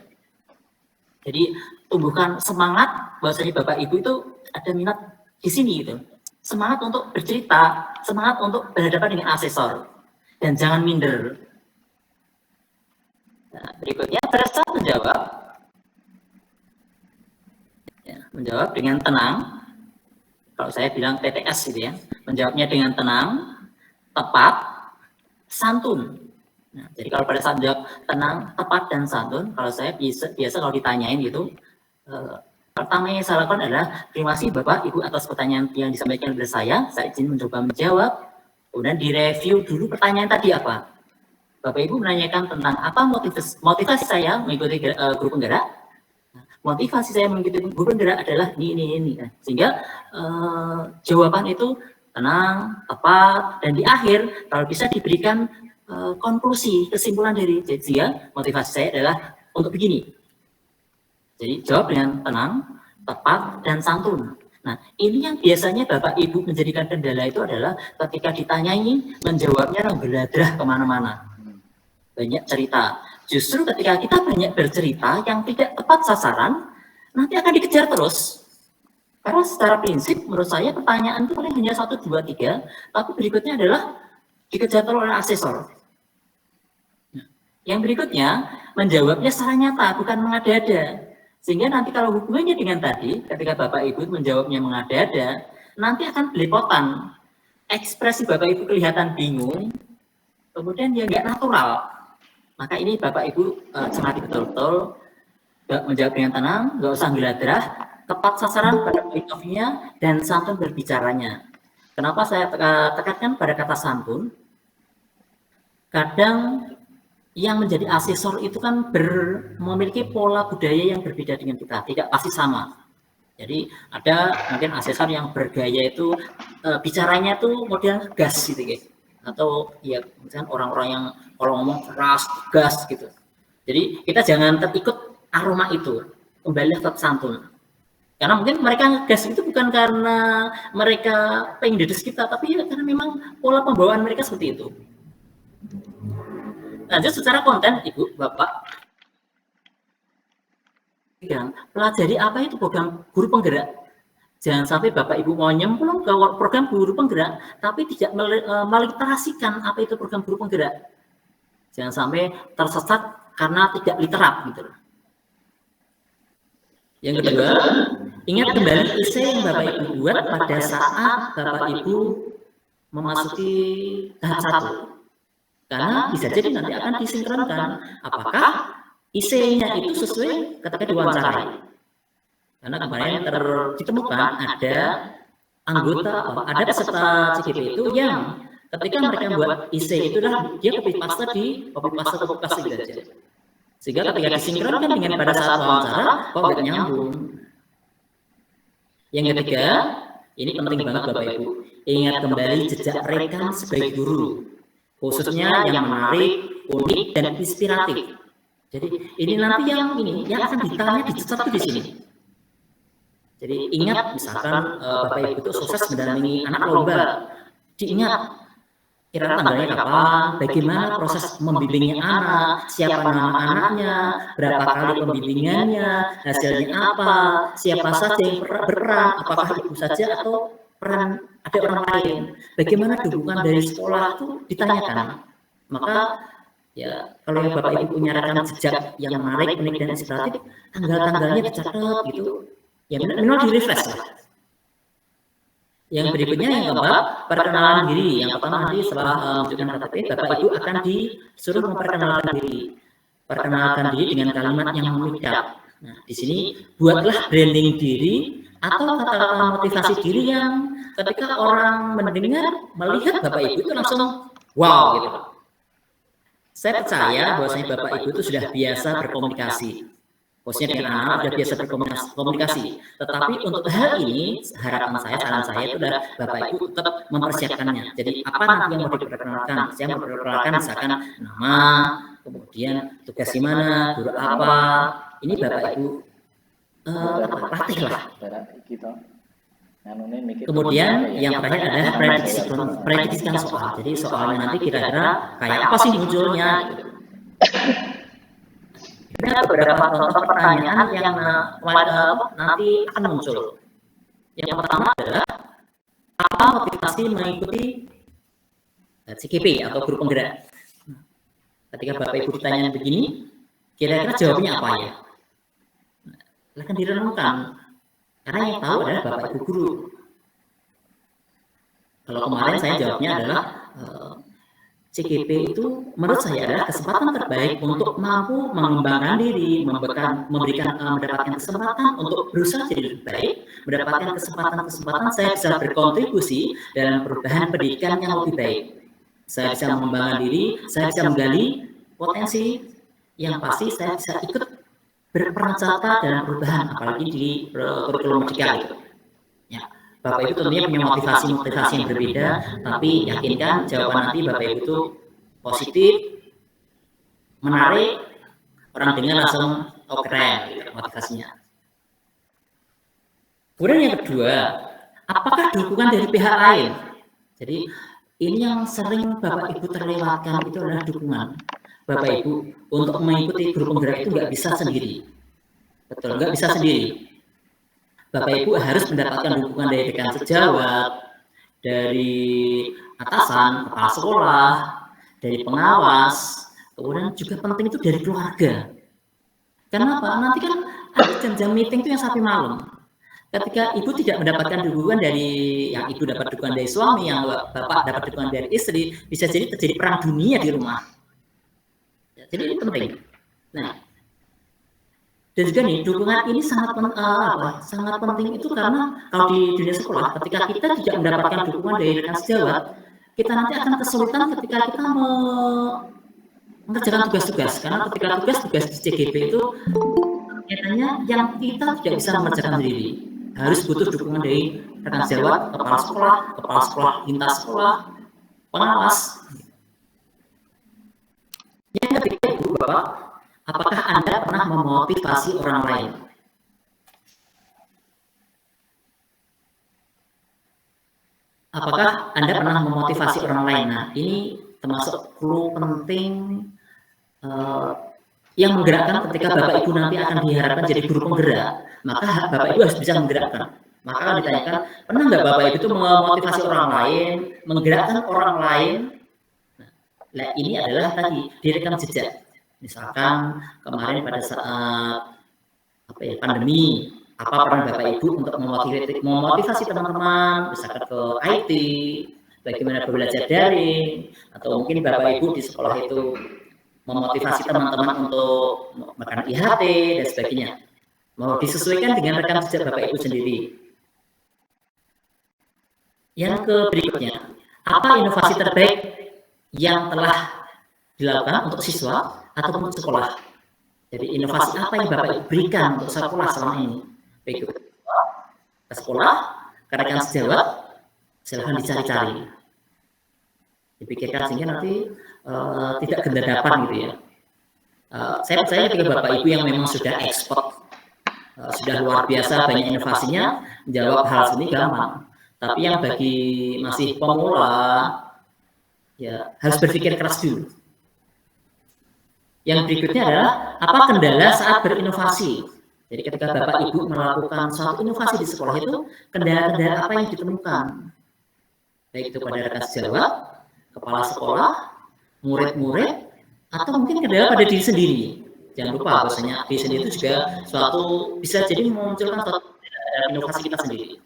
Jadi tumbuhkan semangat bahwasanya Bapak Ibu itu ada minat di sini gitu. Semangat untuk bercerita, semangat untuk berhadapan dengan asesor, dan jangan minder. Nah, berikutnya pada saat menjawab, ya, menjawab dengan tenang. Kalau saya bilang TTS gitu ya, menjawabnya dengan tenang, tepat, santun. Nah, jadi kalau pada saat jawab tenang, tepat, dan santun, kalau saya biasa kalau ditanyain gitu, pertama yang saya lakukan adalah terima kasih Bapak Ibu atas pertanyaan yang disampaikan oleh saya izin mencoba menjawab, kemudian direview dulu pertanyaan tadi apa. Bapak Ibu menanyakan tentang apa motivasi saya mengikuti guru penggerak. Motivasi saya mengikuti guru penggerak adalah ini. Sehingga jawaban itu tenang, tepat, dan di akhir kalau bisa diberikan konklusi, kesimpulan dari sehingga motivasi saya adalah untuk begini. Jadi jawab dengan tenang, tepat, dan santun. Nah, ini yang biasanya Bapak Ibu menjadikan kendala itu adalah ketika ditanyai, menjawabnya beladrah kemana-mana. Banyak cerita. Justru ketika kita banyak bercerita yang tidak tepat sasaran, nanti akan dikejar terus. Karena secara prinsip, menurut saya pertanyaan itu paling hanya 1, 2, 3, tapi berikutnya adalah dikejar terus oleh asesor. Yang berikutnya, menjawabnya secara nyata, bukan mengada-ada. Sehingga nanti kalau hubungannya dengan tadi, ketika Bapak Ibu menjawabnya mengada-ada, nanti akan belepotan. Ekspresi Bapak Ibu kelihatan bingung, kemudian dia nggak natural. Maka ini Bapak Ibu cermati betul-betul, menjawab dengan tenang, nggak usah geladrah, tepat sasaran pada point of view-nya, dan santun berbicaranya. Kenapa saya tekankan pada kata santun? Kadang yang menjadi asesor itu kan memiliki pola budaya yang berbeda dengan kita, tidak pasti sama. Jadi ada mungkin asesor yang bergaya itu bicaranya tuh model gas gitu guys, atau ya misalkan orang-orang yang kalau ngomong keras, gas gitu. Jadi kita jangan terikut aroma itu, kembali ke santun. Karena mungkin mereka gas itu bukan karena mereka pengen dedes kita, tapi ya karena memang pola pembawaan mereka seperti itu. Lanjut secara konten, Ibu, Bapak. pelajari apa itu program guru penggerak. Jangan sampai Bapak Ibu mau nyemplung ke program guru penggerak, tapi tidak meliterasikan apa itu program guru penggerak. Jangan sampai tersesat karena tidak literat gitu. Yang kedua, ingat kembali isi yang Bapak Ibu buat pada saat Bapak Ibu memasuki tahap 1. Karena bisa jadi nanti akan disinkronkan apakah IC-nya itu sesuai ketika diwawancarai. Karena kemarin ditemukan ada anggota, ada peserta CGP itu yang ketika mereka buat IC itu dia copy paste gitu aja. Sehingga ketika disinkronkan dengan pada saat wawancara, kok nggak nyambung. Yang ketiga, ini penting banget Bapak Ibu, ingat kembali jejak rekam sebagai guru, khususnya yang menarik, unik, dan inspiratif. Jadi ini nanti yang akan ditanya dicetak di sini. Jadi ingat misalkan Bapak Ibu itu sukses mendampingi anak lomba, diingat kira-kira tanggalnya kapan, bagaimana proses membimbingnya anak, siapa nama anaknya, berapa kali pembimbingannya, hasilnya apa, siapa saja yang berperan, apakah ibu saja atau peran ada orang lain, bagaimana dukungan dari sekolah itu ditanyakan. Maka ya kalau yang Bapak Ibu punya rekam jejak yang menarik, unik dan inspiratif, tanggal-tanggalnya dicatat gitu, ya minimal di refresh lah. Yang berikutnya yang keempat, perkenalan diri. Yang pertama nanti setelah menunjukkan KTP, Bapak Ibu akan disuruh memperkenalkan diri. Perkenalkan diri dengan kalimat yang memikat. Nah, di sini buatlah branding diri atau kata-kata motivasi diri yang ketika orang mendengar, melihat Bapak Ibu itu langsung wow gitu. Saya percaya bahwasanya Bapak Ibu itu sudah biasa berkomunikasi. Khususnya dengan anak sudah biasa berkomunikasi. Tetapi untuk hal ini, harapan saya, saran saya itu adalah Bapak Ibu tetap mempersiapkannya. Jadi apa nanti yang mau diperkenalkan? Saya mau diperkenalkan misalkan nama, kemudian tugas di mana, guru apa. Ini Bapak Ibu latih lah. Kemudian yang terakhir adalah prediksikan soal. Jadi soalnya nanti kira-kira kayak apa sih munculnya? Ada beberapa contoh pertanyaan yang nanti akan muncul. Yang pertama adalah apa motivasi mengikuti CGP atau guru penggerak. Ketika Bapak Ibu ditanya begini, kira-kira jawabnya apa ya? Silahkan direnungkan. Karena yang tahu adalah Bapak Ibu guru. Kalau kemarin saya jawabnya adalah CGP itu menurut saya adalah kesempatan terbaik untuk mampu mengembangkan diri, mendapatkan kesempatan untuk berusaha jadi lebih baik, mendapatkan kesempatan saya bisa berkontribusi dalam perubahan pendidikan yang lebih baik. Saya bisa mengembangkan diri, saya bisa menggali potensi, yang pasti saya bisa ikut berperan serta dalam perubahan, apalagi di kurikulum merdeka gitu. Ya. Bapak Ibu tentunya punya motivasi yang berbeda, tapi yakinkan jawaban nanti Bapak Ibu itu positif, menarik, orang dengar langsung oh keren gitu, motivasinya. Kemudian yang kedua, apakah dukungan dari pihak lain? Jadi ini yang sering Bapak Ibu terlewatkan itu adalah dukungan. Bapak Ibu untuk mengikuti guru penggerak itu nggak bisa sendiri, betul, nggak bisa sendiri. Bapak Ibu harus mendapatkan dukungan dari rekan sejawat, dari atasan, kepala sekolah, dari pengawas, kemudian juga penting itu dari keluarga. Kenapa? Nanti kan ada jam-jam meeting itu yang sampai malam. Ketika ibu tidak mendapatkan dukungan dari, yang ibu dapat dukungan dari suami, yang bapak dapat dukungan dari istri, bisa jadi terjadi perang dunia di rumah. Jadi ini penting. Nah, dan juga nih dukungan ini sangat penting itu karena kalau di dunia sekolah ketika kita tidak mendapatkan dukungan dari rekan sejawat, kita nanti akan kesulitan ketika kita mengerjakan tugas-tugas, karena ketika tugas-tugas di CGP itu kelihatannya yang kita tidak bisa mengerjakan sendiri, harus butuh dukungan dari rekan sejawat, kepala sekolah lintas sekolah, pengawas. Yang ketiga, Ibu Bapak, apakah Anda pernah memotivasi orang lain? Apakah Anda pernah memotivasi orang lain? Nah, ini termasuk clue penting yang menggerakkan ketika Bapak Ibu nanti akan diharapkan jadi guru penggerak, maka Bapak Ibu harus bisa menggerakkan. Maka akan ditanyakan, pernah nggak Bapak Ibu itu memotivasi orang lain, menggerakkan orang lain? Nah, ini adalah tadi direkam jejak. Misalkan kemarin pada saat pandemi, apa peran Bapak Ibu untuk memotivasi teman-teman, misalkan ke IT, bagaimana belajar daring, atau mungkin Bapak Ibu di sekolah itu memotivasi teman-teman untuk makan IHT dan sebagainya. Mau disesuaikan dengan rekam jejak Bapak Ibu sendiri. Yang berikutnya, apa inovasi terbaik yang telah dilakukan untuk siswa ataupun sekolah? Jadi inovasi apa yang Bapak Ibu berikan untuk sekolah selama ini? Baik ke sekolah, ke rekan sejawat, silahkan dicari-cari, dipikirkan sehingga nanti tidak gendadapan gitu ya. Saya percaya ketika Bapak Ibu yang memang sudah ekspor, sudah luar biasa banyak inovasinya, menjawab hal sini gampang. Tapi yang bagi masih pemula, ya harus berpikir keras dulu. Yang berikutnya adalah apa kendala saat berinovasi. Jadi ketika Bapak Ibu melakukan suatu inovasi di sekolah itu, kendala-kendala apa yang ditemukan? Baik itu pada rekan sejawat, kepala sekolah, murid-murid, atau mungkin kendala pada diri sendiri. Jangan lupa bahwasanya diri sendiri itu juga suatu bisa jadi memunculkan suatu inovasi kita sendiri.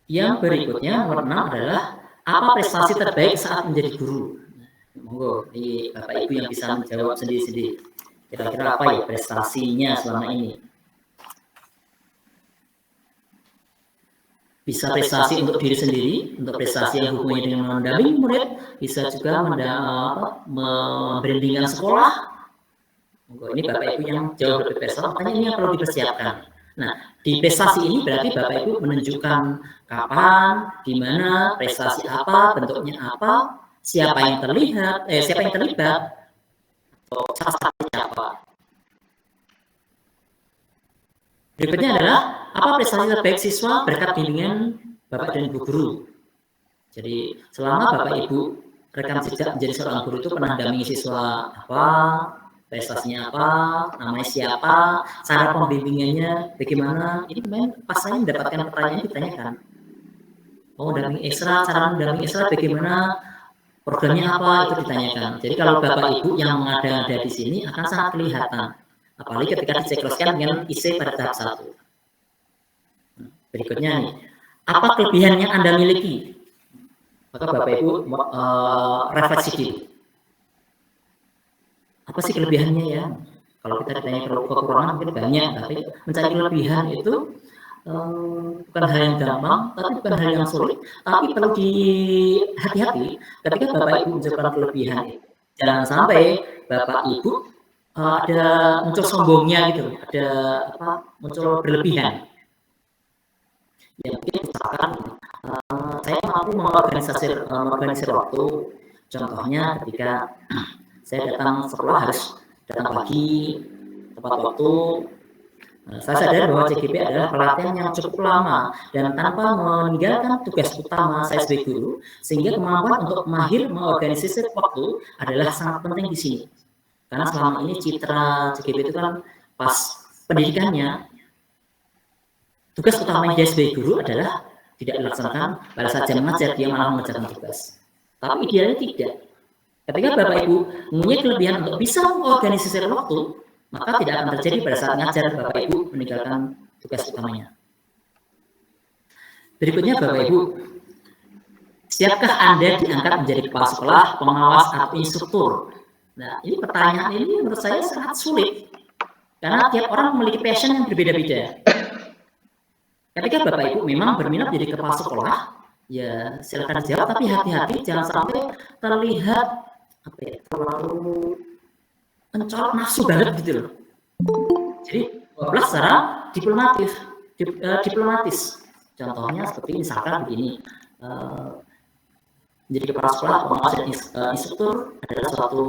Yang berikutnya nomor 6 adalah apa prestasi terbaik saat menjadi guru. Monggo, ini Bapak Ibu yang bisa menjawab sendiri-sendiri. Kira-kira apa ya prestasinya selama ini? Bisa prestasi untuk diri sendiri, untuk prestasi yang hubungannya dengan mendampingi murid, bisa juga membrandingkan sekolah. Ini Bapak Ibu yang jauh lebih prestasi, makanya ini yang perlu dipersiapkan. Nah, di prestasi ini berarti Bapak Ibu menunjukkan kapan, di mana, prestasi apa, bentuknya apa, siapa yang terlihat, siapa yang terlibat, atau sasarannya apa. Berikutnya adalah apa prestasi terbaik siswa berkat bimbingan Bapak dan Ibu guru. Jadi selama Bapak Ibu rekam jejak menjadi seorang guru itu pernah mendampingi siswa apa, prestasinya apa, namanya siapa, cara pembimbingannya bagaimana. Ini kemarin pas saya mendapatkan pertanyaan ditanyakan, oh mendampingi ekstra, cara mendampingi ekstra bagaimana, programnya apa, itu ditanyakan. Jadi kalau Bapak Ibu yang ada di sini akan sangat kelihatan. Apalagi ketika dicekloskan dengan IC pada tahap 1. Berikutnya nih, apa kelebihan yang Anda miliki? Maka Bapak Ibu refleksi diri. Apa sih kelebihannya ya? Kalau kita ditanya kekurangan mungkin banyak, tapi mencari kelebihan itu bukan hal yang gampang, tapi bukan hal yang sulit, tapi perlu hati-hati ketika Bapak Ibu menunjukkan kelebihan. Jangan sampai Bapak Ibu ada muncul sombongnya gitu, ada muncul berlebihan. Ya mungkin misalkan saya mampu mengorganisir waktu. Contohnya ketika saya datang sekolah harus datang pagi, tepat waktu. Saya sadar bahwa CGP adalah pelatihan yang cukup lama dan tanpa meninggalkan tugas utama saya sebagai guru, sehingga kemampuan untuk mahir mengorganisir waktu adalah sangat penting di sini. Karena selama ini citra CGP itu kan pas pendidikannya, tugas utama dia sebagai guru adalah tidak dilaksanakan pada saat jam mengajar, dia malah mengerjakan tugas. Tapi idealnya tidak. Ketika Bapak Ibu mempunyai kelebihan untuk bisa mengorganisir waktu, maka tidak akan terjadi pada saat ngajar Bapak Ibu meninggalkan tugas utamanya. Berikutnya Bapak Ibu, siapkah Anda diangkat menjadi kepala sekolah, pengawas, atau instruktur? Nah, ini pertanyaan ini menurut saya sangat sulit. Karena tiap orang memiliki passion yang berbeda-beda. Ketika Bapak Ibu memang berminat jadi kepala sekolah, ya silakan jawab, tapi hati-hati jangan sampai terlihat terlalu mencolok nafsu banget gitu loh. Jadi jawablah secara diplomatis. Contohnya seperti misalkan begini, menjadi kepala sekolah, pengawas dan instruktur adalah suatu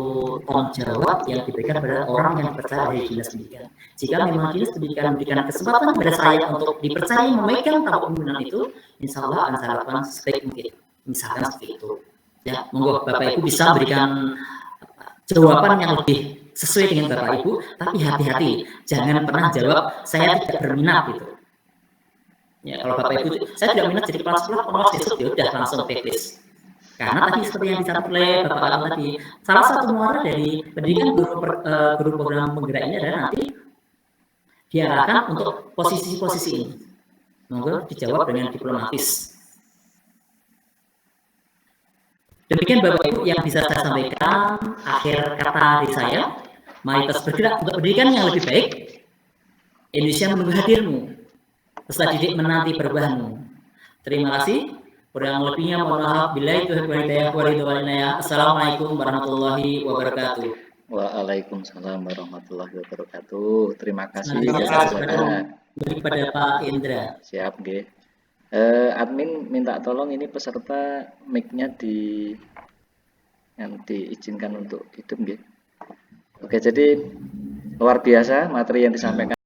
tanggung jawab yang diberikan pada orang yang dipercaya oleh dinas pendidikan. Jika memang dinas pendidikan memberikan kesempatan kepada saya untuk dipercaya memegang tampuk pimpinan itu, insya Allah akan saya lakukan sebaik mungkin. Misalkan seperti itu. Ya, monggo Bapak Ibu bisa berikan jawaban yang lebih sesuai dengan Bapak Ibu, tapi hati-hati, jangan pernah jawab saya tidak berminat gitu. Ya, kalau Bapak Ibu, saya tidak minat jadi kepala sekolah, pengawas besok ya udah langsung backlist. Karena tadi seperti yang dicatat oleh Bapak Al tadi, salah satu muara dari pendidikan guru program penggerak ini adalah nanti diarahkan untuk posisi-posisi ini. Monggo dijawab dengan diplomatis. Demikian Bapak Ibu yang bisa saya sampaikan. Akhir kata dari saya, mari terus bergerak untuk pendidikan yang lebih baik. Indonesia menunggu hadirmu. Peserta didik menanti perubahanmu. Terima kasih. Kurang lebihnya mohon maaf. Billahi taufiq wal hidayah. Assalamualaikum warahmatullahi wabarakatuh. Waalaikumsalam warahmatullahi wabarakatuh. Terima kasih. Kepada Pak Indra. Siap, G. Admin minta tolong ini peserta mic-nya diizinkan untuk hidup, G. Oke, jadi luar biasa materi yang disampaikan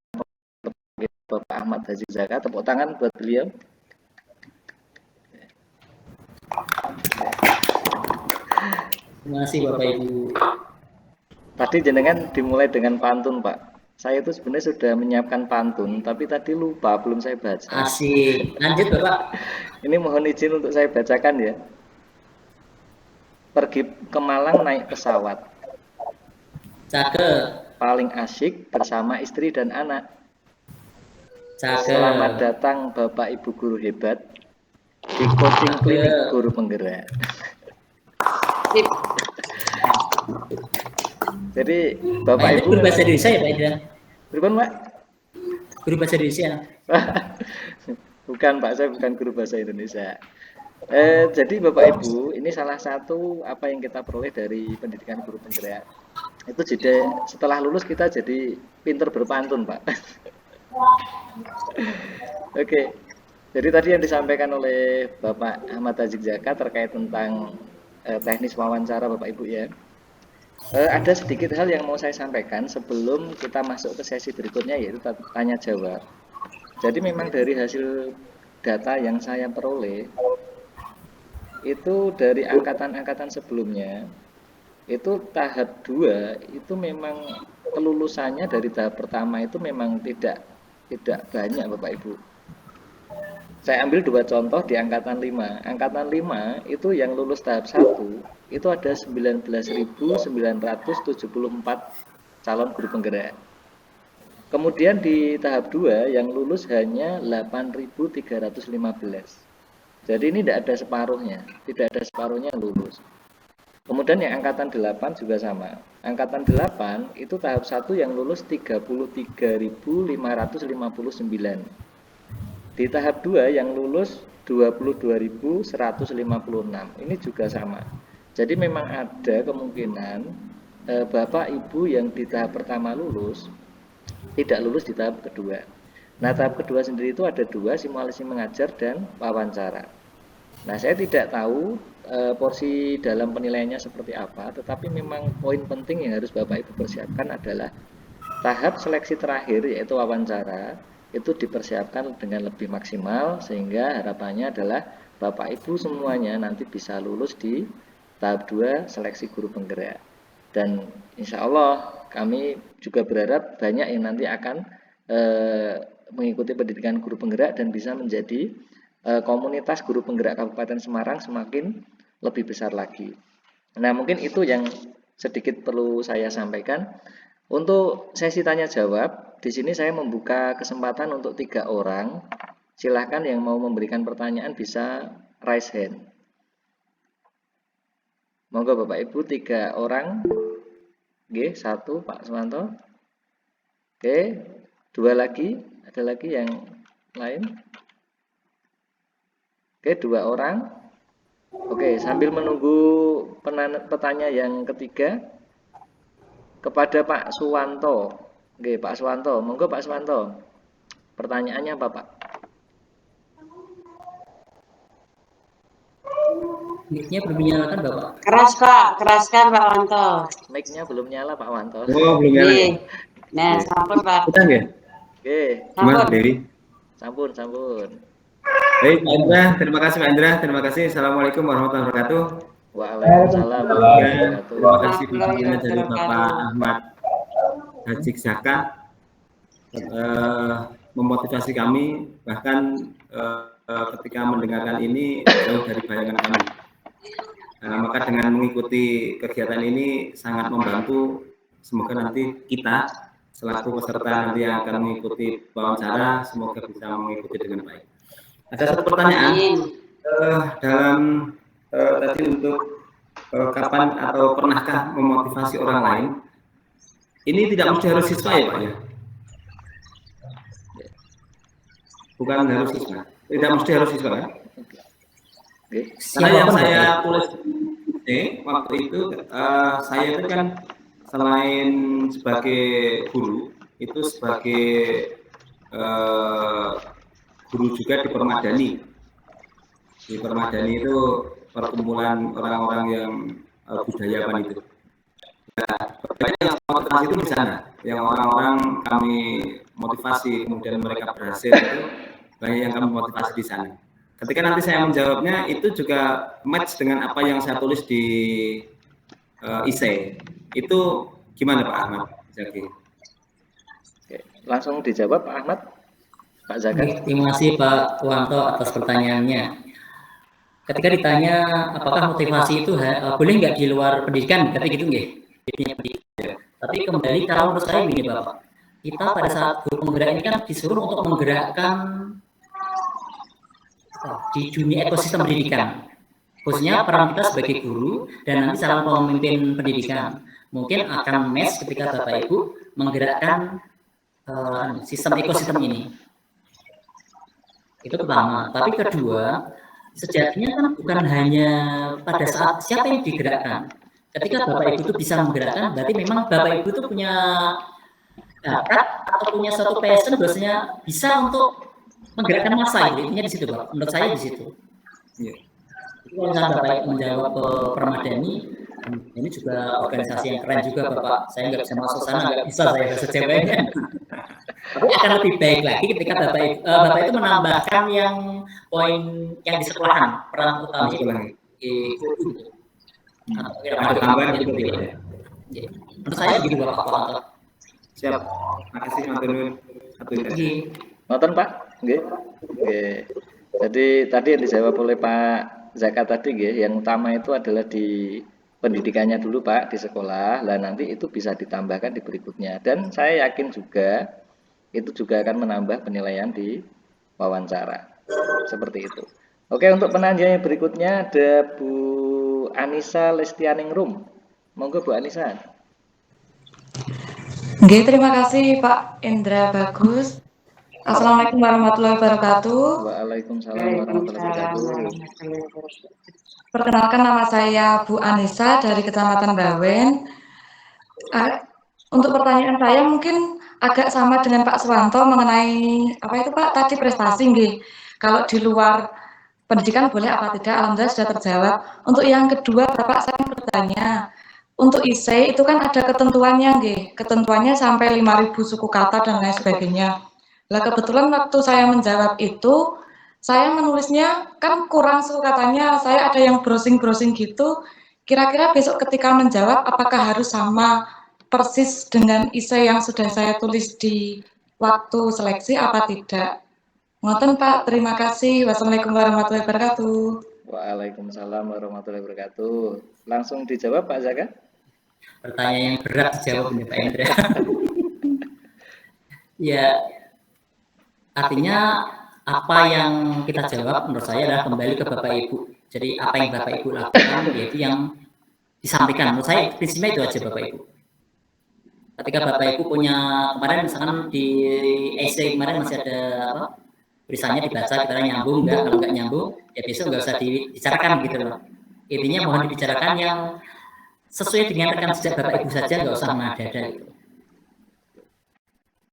Bapak Ahmad Haji Zaka. Tepuk tangan buat beliau. Terima kasih Bapak Ibu. Tadi jenengan dimulai dengan pantun, Pak. Saya itu sebenarnya sudah menyiapkan pantun, tapi tadi lupa, belum saya baca. Asik. Lanjut Bapak. Ini mohon izin untuk saya bacakan ya. Pergi ke Malang naik pesawat. Cakep. Paling asyik bersama istri dan anak. Cakep. Selamat datang Bapak Ibu guru hebat di coaching klinik guru penggerak. Jadi Bapak Ibu guru bahasa Indonesia ya Pak Indra? Bagaimana Pak? Guru bahasa Indonesia? Bukan Pak, saya bukan guru bahasa Indonesia. Jadi Bapak Ibu, ini salah satu apa yang kita peroleh dari pendidikan guru penggerak. Itu jadi setelah lulus kita jadi pinter berpantun Pak. Oke. Jadi tadi yang disampaikan oleh Bapak Ahmad Haji Zaka terkait tentang teknis wawancara Bapak Ibu ya. Ada sedikit hal yang mau saya sampaikan sebelum kita masuk ke sesi berikutnya, yaitu tanya jawab. Jadi memang dari hasil data yang saya peroleh itu dari angkatan-angkatan sebelumnya itu tahap 2 itu memang kelulusannya dari tahap pertama itu memang tidak banyak Bapak Ibu. Saya ambil 2 contoh di angkatan 5. Angkatan 5 itu yang lulus tahap 1 itu ada 19.974 calon guru penggerak. Kemudian di tahap 2 yang lulus hanya 8.315. Jadi ini tidak ada separuhnya lulus. Kemudian yang angkatan 8 juga sama. Angkatan 8 itu tahap 1 yang lulus 33.559. Di tahap 2 yang lulus 22.156. Ini juga sama. Jadi memang ada kemungkinan Bapak Ibu yang di tahap pertama lulus tidak lulus di tahap kedua. Nah, tahap kedua sendiri itu ada 2, simulasi mengajar dan wawancara. Nah, saya tidak tahu porsi dalam penilaiannya seperti apa, tetapi memang poin penting yang harus Bapak Ibu persiapkan adalah tahap seleksi terakhir yaitu wawancara itu dipersiapkan dengan lebih maksimal sehingga harapannya adalah Bapak Ibu semuanya nanti bisa lulus di tahap 2 seleksi guru penggerak. Dan insya Allah kami juga berharap banyak yang nanti akan mengikuti pendidikan guru penggerak dan bisa menjadi komunitas guru penggerak Kabupaten Semarang semakin lebih besar lagi. Nah, mungkin itu yang sedikit perlu saya sampaikan. Untuk sesi tanya jawab, di sini saya membuka kesempatan untuk 3 orang. Silahkan yang mau memberikan pertanyaan bisa raise hand. Monggo Bapak Ibu 3 orang. Oke, 1 Pak Suwanto. Oke, 2 lagi. Ada lagi yang lain? Oke, 2 orang. Oke, sambil menunggu petanya yang ketiga, kepada Pak Suwanto. Oke, Pak Suwanto. Monggo Pak Suwanto. Pertanyaannya apa, Pak? Mic-nya belum dinyalakan, Bapak. Keras, Pak. Keraskan, Pak Wanto. Mic-nya belum nyala, Pak Wanto. Oh, belum nyala. Nah, sampun, Pak. Kita nggak? Oke. Gimana, Dewi? Sampun. Baik, Pak Indra. Terima kasih, Pak Indra. Terima kasih. Assalamualaikum warahmatullahi wabarakatuh. Waalaikumsalam warahmatullahi wabarakatuh. Terima kasih bimbingan dari Bapak Ahmad Haji Zaka, memotivasi kami, bahkan ketika mendengarkan ini jauh dari bayangan kami. Maka dengan mengikuti kegiatan ini sangat membantu. Semoga nanti kita selaku peserta nanti yang akan mengikuti wawancara, semoga bisa mengikuti dengan baik. Ada satu pertanyaan dalam tadi untuk kapan atau pernahkah memotivasi orang lain? Ini tidak mesti harus siswa ya Pak ya? Bukan harus siswa, tidak mesti harus siswa kan? Karena yang saya tulis waktu itu, saya itu kan selain sebagai guru, itu sebagai guru juga di Permadani. Di Permadani itu perkumpulan orang-orang yang budayawan itu. Nah, banyak yang motivasi itu di sana, yang orang-orang kami motivasi, kemudian mereka berhasil itu banyak yang kami motivasi di sana. Ketika nanti saya menjawabnya itu juga match dengan apa yang saya tulis di ISE. Itu gimana Pak Ahmad Zaki? Oke, langsung dijawab Pak Ahmad. Pak Zaka. Terima kasih Pak Wanto atas pertanyaannya. Ketika ditanya apakah motivasi itu boleh nggak di luar pendidikan, tapi gitu nggih. Tapi kembali kalau menurut saya begini Bapak, kita pada saat guru penggerak ini kan disuruh untuk menggerakkan di dunia ekosistem pendidikan, khususnya peran kita sebagai guru dan nanti calon pemimpin pendidikan. Mungkin akan match ketika Bapak Ibu menggerakkan sistem ekosistem ini. Itu pertama. Tapi kedua, sejatinya kan bukan hanya pada saat siapa yang digerakkan. Ketika Bapak Ibu itu bisa menggerakkan, berarti memang Bapak Ibu itu punya bakat atau punya suatu passion bahwasanya bisa untuk menggerakkan massa. Intinya di situ, Pak. Menurut saya di situ. Iya. Kalau misalnya Bapak menjawab ke Permadani, ini juga organisasi yang keren juga Bapak. Saya nggak bisa masuk sana, nggak bisa saya bahasa Jawanya. Tapi akan lebih baik lagi ketika Bapak itu menambahkan yang poin yang di sekolahan, peran utamanya di guru. Ada tambahan gitu ya. Menurut saya begitu Bapak. Siap. Makasih Mas Nur. Satu lagi. Nonton Pak? Nggih. Nggih. Jadi tadi yang dijawab oleh Pak Zaka tadi nggih, yang utama itu adalah di pendidikannya dulu Pak, di sekolah. Lah nanti itu bisa ditambahkan di berikutnya. Dan saya yakin juga itu juga akan menambah penilaian di wawancara. Seperti itu. Oke, untuk penanya berikutnya ada Bu Anissa Lestianingrum. Monggo Bu Anissa. Oke, terima kasih Pak Indra Bagus. Assalamualaikum warahmatullahi wabarakatuh. Waalaikumsalam warahmatullahi wabarakatuh. Perkenalkan nama saya Bu Anissa dari Kecamatan Bawen. Untuk pertanyaan saya mungkin agak sama dengan Pak Swanto mengenai apa itu Pak tadi prestasi nggih. Kalau di luar pendidikan boleh apa tidak? Alhamdulillah sudah terjawab. Untuk yang kedua Bapak saya bertanya, untuk ISE itu kan ada ketentuannya nggih. Ketentuannya sampai 5.000 suku kata dan lain sebagainya. Lah kebetulan waktu saya menjawab itu, saya menulisnya kan kurang suku katanya, saya ada yang browsing-browsing gitu. Kira-kira besok ketika menjawab apakah harus sama persis dengan ISE yang sudah saya tulis di waktu seleksi apa tidak? Ngoten Pak, terima kasih. Wassalamualaikum warahmatullahi wabarakatuh. Waalaikumsalam warahmatullahi wabarakatuh. Langsung dijawab Pak Zaka. Pertanyaan yang berat dijawab Pak Indra. Ya, artinya apa yang kita jawab menurut saya adalah kembali ke Bapak Ibu. Jadi apa yang Bapak Ibu lakukan yaitu yang disampaikan. Menurut saya prinsipnya itu aja Bapak Ibu. Ketika Bapak Ibu punya kemarin misalkan di essay kemarin masih ada apa? Tulisannya dibaca kita nyambung enggak, kalau enggak nyambung ya besok enggak usah dibicarakan gitu loh. Intinya mohon dibicarakan yang sesuai dengan rekan sejak Bapak Ibu saja, enggak usah mengada-ada gitu.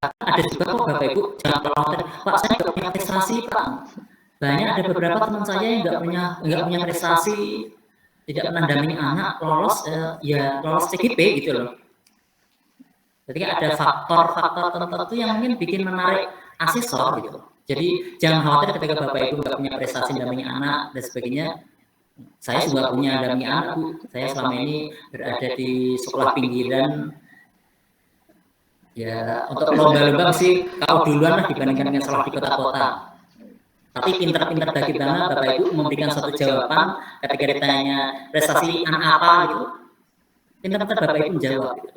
Ada juga kok Bapak Ibu jangan khawatir, Pak saya enggak punya prestasi Pak. Banyak ada beberapa teman saya yang enggak punya prestasi, tidak mendampingi anak lolos ya lolos CGP gitu loh. Jadi ada faktor-faktor tertentu yang mungkin bikin menarik asesor gitu. Jadi jangan khawatir ketika Bapak Ibu nggak punya prestasi mendampingi anak dan sebagainya. Saya juga punya dampingi anak, Bu. Saya selama ini berada di sekolah pinggiran. Ya, untuk lomba-lomba sih kalau duluan lah dibandingkan dengan sekolah di kota-kota. Tapi pintar-pintar bagaimana Bapak Ibu memberikan suatu jawaban ketika ditanya prestasi anak apa gitu. Pintar-pintar Bapak Ibu menjawab gitu.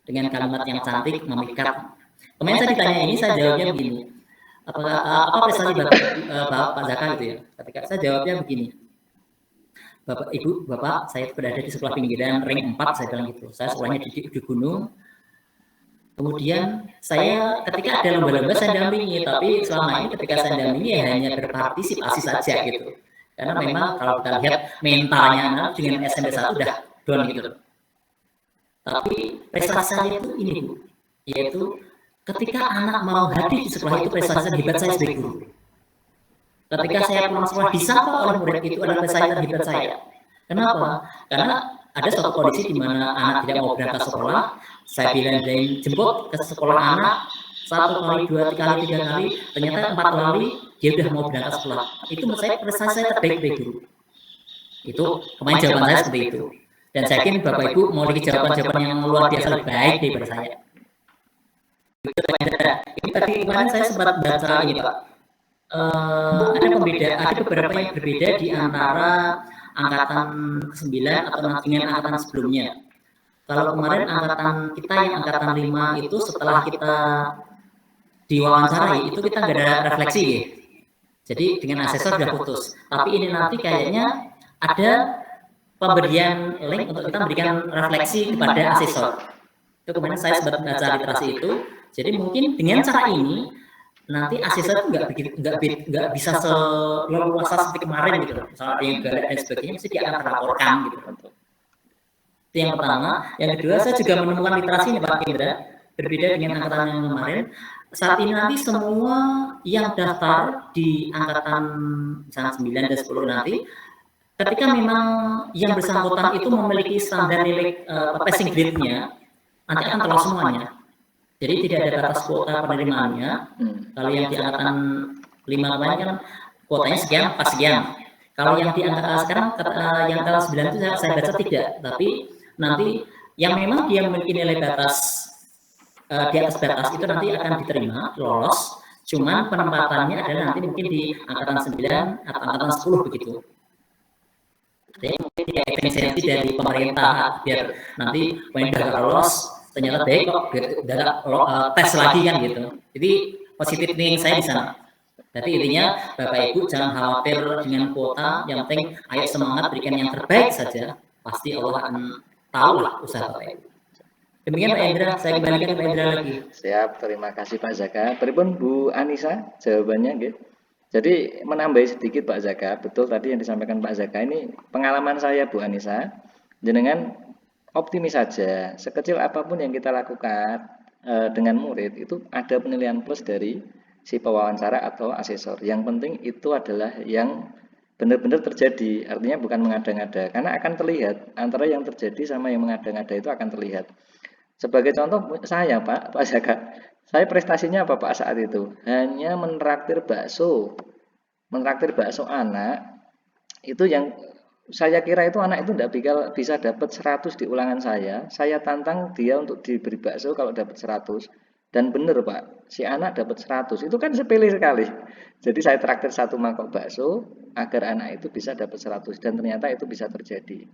Dengan kalimat yang cantik, memikat. Kemarin saya ditanya ini, saya jawabnya begini. Apa prestasi Pak Zaka gitu ya? Ketika saya jawabnya begini. Bapak Ibu, Bapak, saya berada di sekolah pinggiran ring 4, saya bilang gitu. Saya sekolahnya di gunung. Kemudian saya ketika ada lomba-lomba saya dampingi, tapi selama ini ketika saya dampingi ya hanya berpartisipasi saja gitu. Karena memang kalau kita lihat mentalnya anak dengan SMP 1 udah down gitu. Tapi prestasi saya itu ini Bu, yaitu ketika anak mau hadir di sekolah itu prestasi hebat saya sebagai guru. Ketika saya pulang sekolah disapa oleh murid itu adalah prestasi terhebat saya. Kenapa? Karena ada suatu kondisi di mana anak tidak mau berangkat sekolah, saya bilang jemput ke sekolah anak 1 kali, 2 kali, 3 kali, ternyata 4 kali dia sudah mau berangkat sekolah. Itu menurut saya prestasi saya terbaik sebagai guru. Itu kemarin jawaban saya seperti itu. Dan saya yakin Bapak Ibu memiliki jawaban-jawaban yang luar biasa lebih baik daripada saya. Ini tadi kemarin saya sempat baca ini Pak. Ada beberapa yang berbeda di antara angkatan 9 atau dengan angkatan sebelumnya. Kalau kemarin angkatan kita yang angkatan 5 itu setelah kita diwawancarai itu kita nggak ada refleksi ya. Jadi dengan asesor sudah putus. Tapi ini nanti kayaknya ada pemberian link untuk kita memberikan refleksi kepada asesor. Itu kemarin saya sempat baca literasi itu. Jadi mungkin dengan cara ini nanti asesor nggak bisa seleluasa seperti kemarin gitu. Misalnya ada yang galak dan sebagainya, mesti dia akan terlaporkan gitu. Itu yang pertama. Yang kedua, saya juga menemukan literasi nih Pak Indra, berbeda dengan angkatan yang kemarin. Saat ini nanti semua yang daftar di angkatan misalnya 9 dan 10 nanti, ketika memang yang bersangkutan itu memiliki standar nilai passing grade-nya, nanti akan terlalu semuanya. Jadi tidak ada batas kuota penerimaannya. Kalau yang di angkatan 5 kemarin kan kuotanya sekian, pas sekian. Kalau yang di angkatan sekarang yang angkatan 9 itu saya baca tidak, tapi nanti yang memang dia memiliki nilai batas di atas batas itu nanti akan diterima, lolos. Cuman penempatannya adalah nanti mungkin di angkatan 9 atau angkatan 10 begitu. Jadi mungkin dia efisiensi dari pemerintah biar nanti when udah lolos ternyata baik kok udah tes lagi kan gitu. Jadi positif thinking saya di sana. Jadi intinya Bapak Ibu jangan khawatir dengan kuota, yang penting ayo semangat berikan yang terbaik saja. Pasti Allah akan tahu lah usaha Bapak Ibu. Demikian Pak Indra, saya kembalikan ke Pak Indra lagi. Siap, terima kasih Pak Zaka. Pripun Bu Anissa jawabannya nggih. Jadi menambah sedikit Pak Zaka, betul tadi yang disampaikan Pak Zaka ini pengalaman saya Bu Anissa. Jenengan optimis saja, sekecil apapun yang kita lakukan dengan murid itu ada penilaian plus dari si pewawancara atau asesor. Yang penting itu adalah yang benar-benar terjadi, artinya bukan mengada-ngada, karena akan terlihat antara yang terjadi sama yang mengada-ngada itu akan terlihat. Sebagai contoh saya Pak Zaka, saya prestasinya apa Pak saat itu? Hanya menraktir bakso anak, itu yang saya kira itu anak itu tidak bisa dapat 100 di ulangan saya tantang dia untuk diberi bakso kalau dapat 100, dan benar Pak, si anak dapat 100, itu kan sepele sekali. Jadi saya traktir 1 mangkok bakso agar anak itu bisa dapat 100, dan ternyata itu bisa terjadi.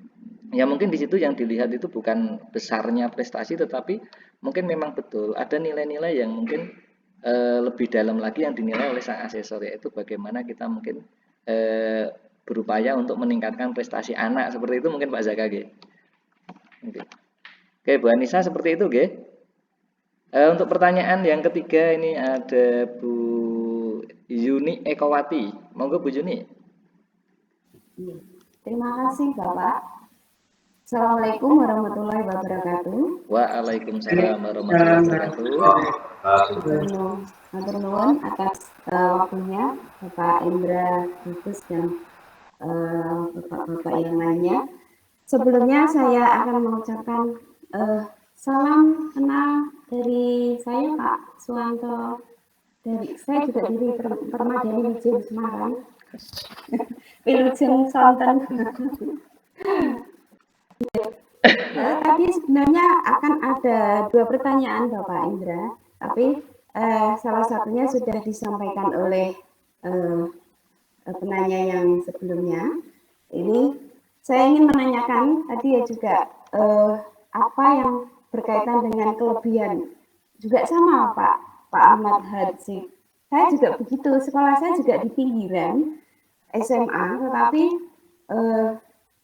Ya mungkin di situ yang dilihat itu bukan besarnya prestasi, tetapi mungkin memang betul ada nilai-nilai yang mungkin lebih dalam lagi yang dinilai oleh sang asesor, yaitu bagaimana kita mungkin berupaya untuk meningkatkan prestasi anak, seperti itu mungkin Pak Zaka G. Oke Bu Anissa seperti itu G. Untuk pertanyaan yang ketiga ini ada Bu Yuni Ekowati, monggo Bu Yuni. Terima kasih Bapak. Assalamualaikum warahmatullahi wabarakatuh. Waalaikumsalam warahmatullahi wabarakatuh. Matur nuwun atas waktunya Bapak Indra Bagus dan Bapak-bapak yang lainnya. Sebelumnya saya akan mengucapkan salam kenal dari saya Pak Suwanto. Saya juga dari Permadani Wijaya Semarang. Wilujeng sonten. Tadi sebenarnya akan ada 2 pertanyaan Bapak Indra, tapi salah satunya sudah disampaikan oleh penanya yang sebelumnya. Ini saya ingin menanyakan tadi ya juga apa yang berkaitan dengan kelebihan. Juga sama Pak Ahmad Hadsik. Saya juga begitu, sekolah saya juga di pinggiran SMA, tetapi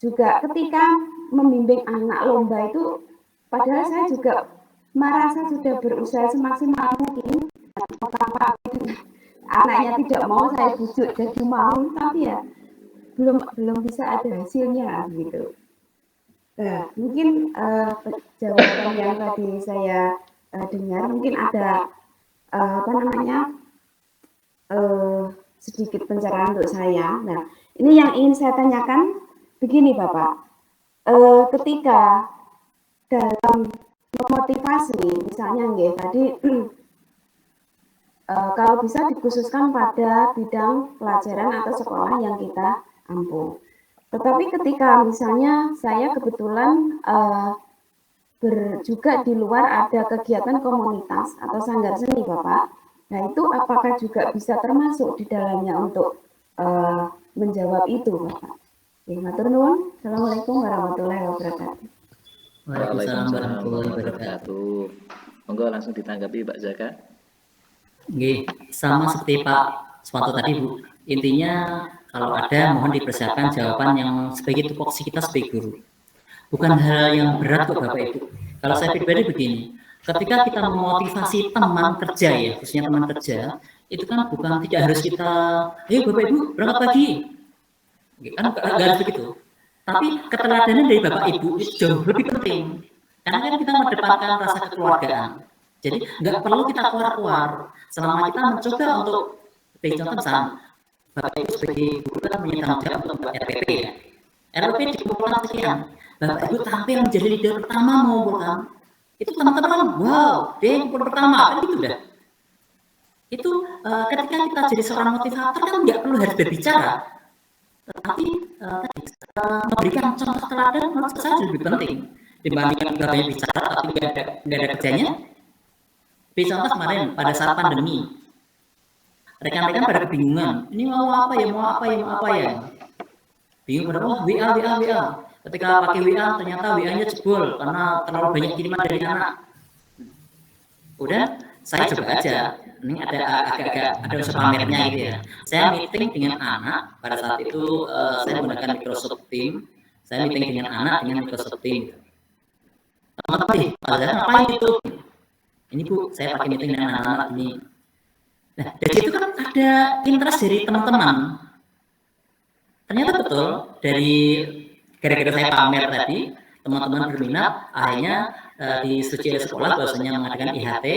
juga ketika membimbing anak lomba itu, padahal saya juga merasa sudah berusaha semaksimal mungkin, anaknya tidak mau saya bujuk jadi mau, tapi ya belum bisa ada hasilnya gitu. Nah, mungkin jawaban yang tadi saya dengar mungkin ada sedikit pencerahan untuk saya. Nah, ini yang ingin saya tanyakan begini Bapak, ketika dalam memotivasi misalnya tadi kalau bisa dikhususkan pada bidang pelajaran atau sekolah yang kita ampuh. Tetapi ketika misalnya saya kebetulan juga di luar ada kegiatan komunitas atau sanggar seni Bapak, nah itu apakah juga bisa termasuk di dalamnya untuk menjawab itu Bapak? Matur nuwun. Assalamualaikum warahmatullahi wabarakatuh. Waalaikumsalam warahmatullahi wabarakatuh. Monggo langsung ditanggapi Mbak Zaka. Nggih, sama seperti Pak Swanto tadi Bu. Intinya kalau ada mohon dipersiapkan jawaban yang sebagai tupoksi kita sebagai guru. Bukan hal yang berat kok Bapak Ibu. Kalau saya pribadi begini, ketika kita memotivasi teman kerja ya, khususnya teman kerja, itu kan bukan tidak harus kita, ayo Bapak Ibu berangkat pagi. Kan nggak harus begitu. Tapi keteladanan dari Bapak Ibu itu jauh lebih penting. Karena kan kita mengedepankan rasa kekeluargaan. Jadi nggak perlu kita keluar-keluar. Selama kita mencoba untuk, sebagai contoh misalnya, Bapak Ibu sebagai guru kan punya tanggung jawab untuk membuat RPP ya. RPP dikumpulkan sekian. Bapak Ibu tampil menjadi leader pertama mengumpulkan. Itu teman-teman, wow, dia kumpul pertama, kan gitu dah. Itu ketika kita jadi seorang motivator kan nggak perlu harus berbicara. Tetapi memberikan contoh teladan menurut saya lebih penting dibandingkan kita banyak bicara tapi nggak ada kerjanya. Contoh kemarin pada saat pandemi, rekan-rekan pada kebingungan, ini mau apa ya, bingung pada WA. Ketika pakai WA ternyata WA-nya jebol karena terlalu banyak kiriman dari anak. Udah, saya coba aja. Ini ada usaha pamernya gitu ya. Saya meeting dengan anak pada saat itu saya menggunakan Microsoft Teams. Saya meeting dengan anak dengan Microsoft Teams. Teman-teman, pada ngapain itu? Ini Bu, saya pakai meeting dengan anak-anak ini. Nah, dari situ kan ada interest dari teman-teman. Ternyata betul dari gara-gara saya pamer tadi, teman-teman berminat, akhirnya disetujui oleh sekolah bahwasanya mengadakan IHT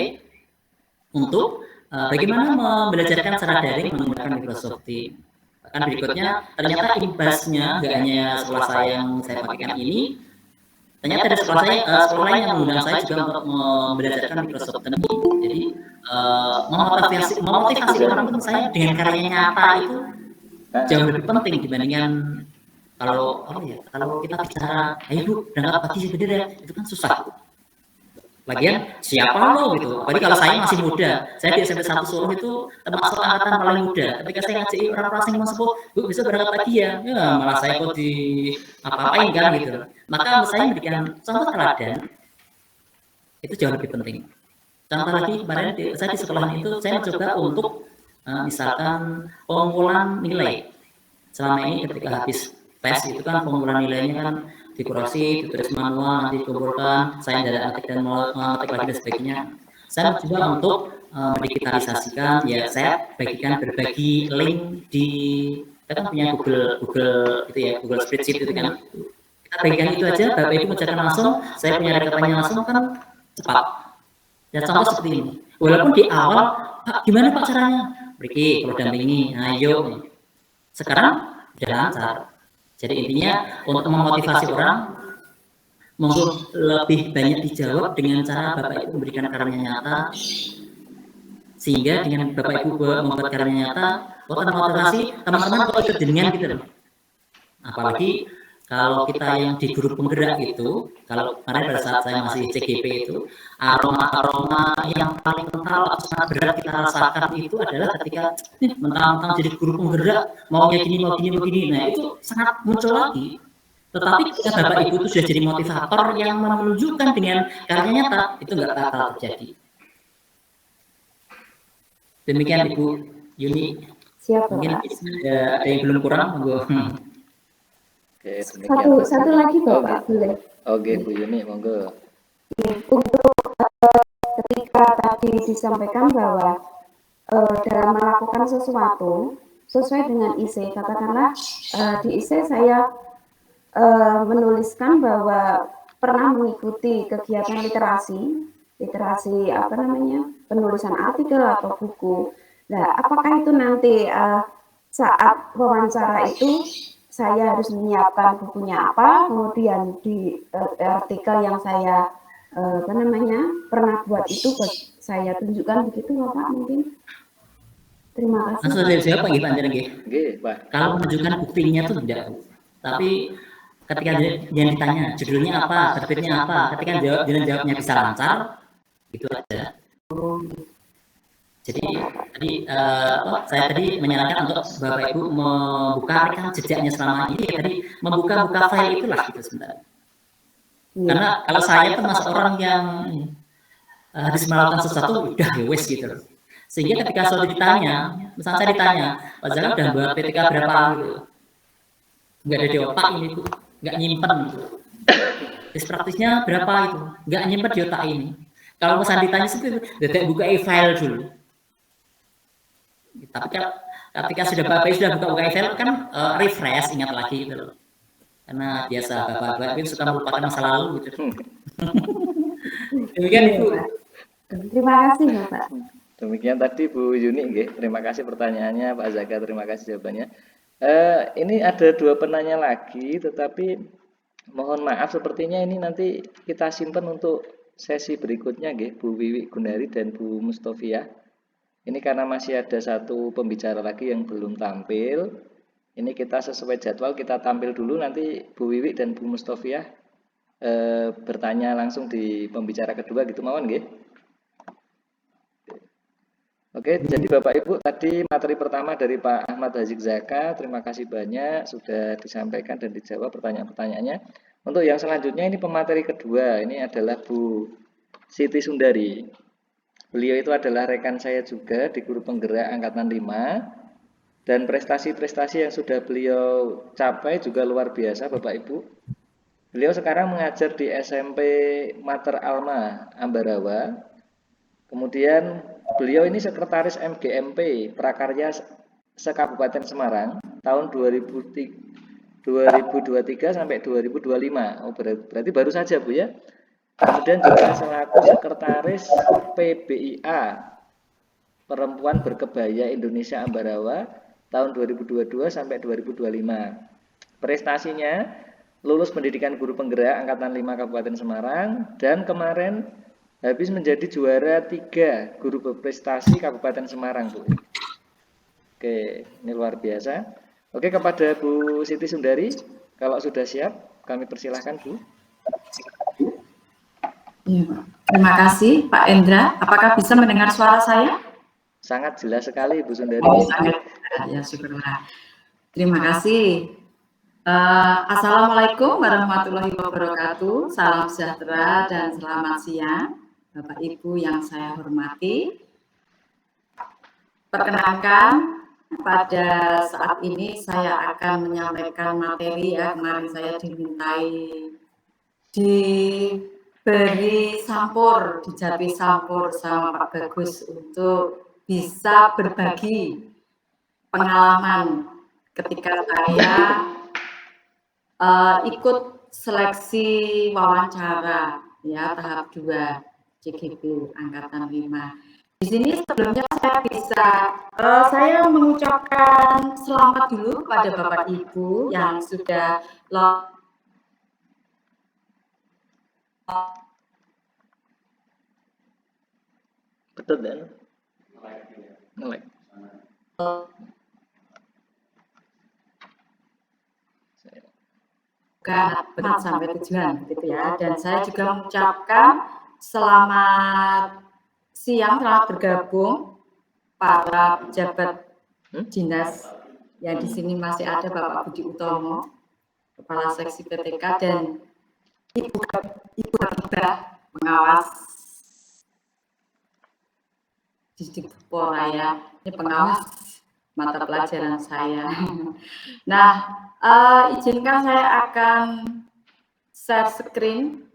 untuk bagaimana membelajarkan secara daring menggunakan Microsoft Teams. Bahkan berikutnya ternyata imbasnya nggak hanya sekolah saya yang saya pakaikan ini, ternyata ada sekolah lain yang mengundang saya juga untuk membelajarkan Microsoft Teams. Jadi memotivasi orang saya dengan karya nyata itu jauh lebih penting dibandingkan kalau kita bicara, ayo Bu, berangkat pagi sebenarnya itu kan susah. Lagian siapa lo gitu. Apalagi kalau saya masih muda, saya di SMP 1 Solo itu termasuk angkatan paling muda. Ketika saya ngajak orang-orang yang mau sepuh, Bu bisa berangkat pagi ya, malah saya kok di apa-apain kan gitu. Maka saya memberikan contoh teladan itu jauh lebih penting. Contoh lagi kemarin saya di sekolahan itu saya mencoba untuk misalkan pengumpulan nilai. Selama ini ketika habis tes itu kan pengumpulan nilainya kan dikurasi, ditulis manual, nanti dikumpulkan, saya ngetik dan mengetik lagi dan sebagainya. Saya mencoba untuk mendigitalisasikan, ya saya berbagi link di, kita kan punya Google itu ya, Google Spreadsheet itu kan. Kita bagikan itu aja, Bapak Ibu menceritakan langsung, saya punya rekapannya langsung kan cepat. Ya contoh seperti ini. Walaupun di awal, Pak gimana Pak caranya? Beri, kalau dampingi, ayo. Sekarang sudah lancar. Jadi intinya untuk memotivasi orang lebih banyak dijawab dengan cara Bapak Ibu memberikan karya nyata Sehingga dengan Bapak Ibu membuat karya nyata, termotivasi teman-teman kok ikut jenengan gitu loh. Apalagi kalau kita yang di grup penggerak itu, kalau kemarin pada saat saya masih CGP itu, aroma-aroma yang paling kental atau sangat berat kita rasakan itu adalah ketika mentang-mentang jadi grup penggerak, maunya gini, mau gini. Nah itu sangat muncul lagi. Tetapi ketika Bapak Ibu itu sudah jadi motivator yang menunjukkan dengan karya nyata, itu nggak bakal terjadi. Demikian Ibu Yuni. Siap, Mungkin Bapak. ada yang belum kurang, monggo. Oke, demikian. Satu lagi Bapak, boleh. Oke, Bu Yuni, monggo. Untuk ketika tadi disampaikan bahwa dalam melakukan sesuatu sesuai dengan IC, katakanlah di IC saya menuliskan bahwa pernah mengikuti kegiatan literasi apa namanya, penulisan artikel atau buku. Nah, apakah itu nanti saat wawancara itu saya harus menyiapkan bukunya apa, kemudian di artikel yang saya apa namanya pernah buat itu saya tunjukkan begitu Bapak mungkin. Terima kasih. Langsung dari siapa Pak Panjenengan nggih? Nggih, Pak. Kalau menunjukkan buktinya itu tidak, tapi ketika yang ditanya judulnya apa, terbitnya apa, ketika jawabnya bisa lancar, itu aja. Jadi tadi saya tadi menyarankan untuk Bapak Ibu membuka rekam jejaknya selama ini, tadi membuka file itulah gitu sebentar. Karena kalau saya termasuk orang yang habis melakukan sesuatu udah wes gitu. Sehingga ketika suatu ditanya, misalnya saya ditanya, Pak Zaka udah buat PTK berapa gitu, nggak ada di otak ini tuh, nggak nyimpen gitu. Tes praktisnya berapa itu, nggak nyimpen di otak ini. Kalau misalnya ditanya sih, tidak buka e-file dulu. Tapi ketika sudah Bapak sudah buka e-file kan refresh, ingat lagi gitu loh. Karena biasa Bapak itu suka melupakan masa lalu gitu. Demikian Ibu. Terima kasih Bapak. Demikian tadi Bu Yuni, nggih. Terima kasih pertanyaannya, Pak Zaka. Terima kasih jawabannya. Ini ada 2 penanya lagi, tetapi mohon maaf sepertinya ini nanti kita simpan untuk sesi berikutnya, nggih, Bu Wiwi Gunari dan Bu Mustofiah. Ini karena masih ada 1 pembicara lagi yang belum tampil. Ini kita sesuai jadwal kita tampil dulu, nanti Bu Wiwi dan Bu Mustofiah bertanya langsung di pembicara kedua gitu mawon, nggih. Oke, jadi Bapak Ibu tadi materi pertama dari Pak Ahmad Hazik Zaka, terima kasih banyak sudah disampaikan dan dijawab pertanyaan-pertanyaannya. Untuk yang selanjutnya ini pemateri kedua, ini adalah Bu Siti Sundari. Beliau itu adalah rekan saya juga di Guru Penggerak Angkatan 5 dan prestasi-prestasi yang sudah beliau capai juga luar biasa Bapak Ibu. Beliau sekarang mengajar di SMP Mater Alma Ambarawa. Kemudian beliau ini sekretaris MGMP Prakarya se-Kabupaten Semarang tahun 2023 sampai 2025. Oh, berarti baru saja Bu ya. Kemudian juga selaku sekretaris PBIA Perempuan Berkebaya Indonesia Ambarawa tahun 2022 sampai 2025. Prestasinya lulus pendidikan guru penggerak Angkatan 5 Kabupaten Semarang dan kemarin habis menjadi juara 3 guru berprestasi Kabupaten Semarang, Bu. Oke, ini luar biasa. Oke, kepada Bu Siti Sundari, kalau sudah siap, kami persilahkan, Bu. Ya, terima kasih, Pak Endra. Apakah bisa mendengar suara saya? Sangat jelas sekali, Bu Sundari. Oh, sangat. Ya, syukurlah. Terima kasih. Assalamualaikum warahmatullahi wabarakatuh. Salam sejahtera dan selamat siang. Bapak Ibu yang saya hormati, perkenalkan pada saat ini saya akan menyampaikan materi ya. Kemarin saya diberi sampur, dijabi sampur sama Pak Bagus untuk bisa berbagi pengalaman ketika saya ikut seleksi wawancara ya tahap 2 CGP Angkatan 5. Di sini sebelumnya saya mengucapkan selamat dulu kepada Bapak Ibu yang sudah Betul, Dan? Nge-lag. Benar sampai tujuan gitu ya. Dan saya juga mengucapkan selamat siang, selamat bergabung para pejabat dinas yang di sini masih ada Bapak Budi Utomo, Kepala Seksi PTK, dan Ibu Habibah, pengawas di Dikpora ya. Ini pengawas mata pelajaran saya. Nah, izinkan saya akan share screen.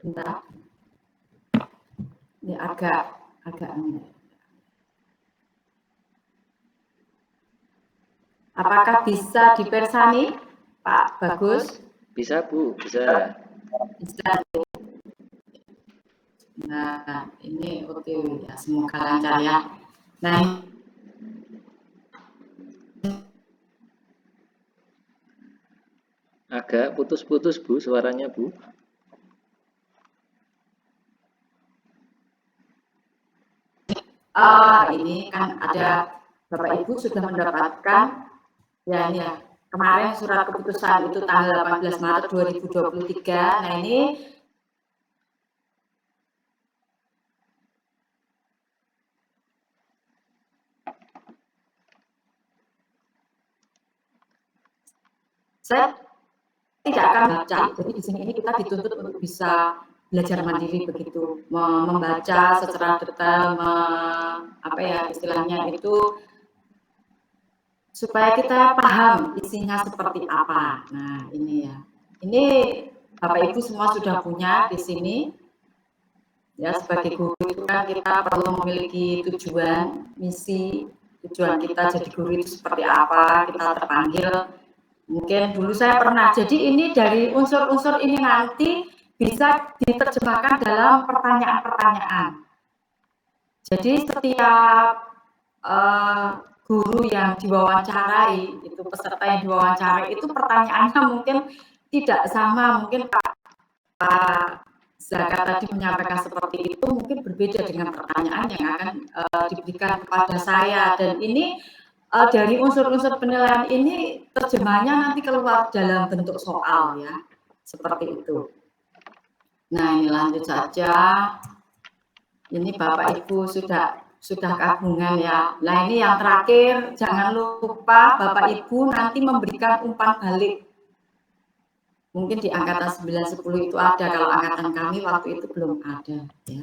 Bentar. Ini agak apakah bisa dipersani, Pak Bagus? Bisa, Bu, bisa. Bisa. Nah, ini OTW ya, semoga lancar ya. Nah, agak putus-putus, Bu, suaranya, Bu. Ini kan ada Bapak Ibu sudah mendapatkan ya ini ya, kemarin surat keputusan itu tanggal 18 Maret 2023. Nah, ini saya tidak akan baca. Jadi di sini ini kita dituntut untuk bisa belajar mandiri begitu, membaca secara detail, apa ya istilahnya itu, supaya kita paham isinya seperti apa. Nah, ini ya. Ini Bapak Ibu semua sudah punya di sini. Ya, sebagai guru itu kan kita perlu memiliki tujuan, misi, tujuan kita jadi guru itu seperti apa, kita terpanggil. Mungkin dulu saya pernah. Jadi ini dari unsur-unsur ini nanti bisa diterjemahkan dalam pertanyaan-pertanyaan. Jadi setiap guru yang diwawancarai, itu peserta yang diwawancarai itu pertanyaannya mungkin tidak sama, mungkin Pak Zaka tadi menyampaikan seperti itu, mungkin berbeda dengan pertanyaan yang akan diberikan kepada saya. Dan ini dari unsur-unsur penilaian ini terjemahannya nanti keluar dalam bentuk soal ya, seperti itu. Nah, ini lanjut saja. Ini Bapak Ibu sudah kabungan ya. Nah, ini yang terakhir, jangan lupa Bapak Ibu nanti memberikan umpan balik. Mungkin di angkatan 9-10 itu ada, kalau angkatan kami waktu itu belum ada ya.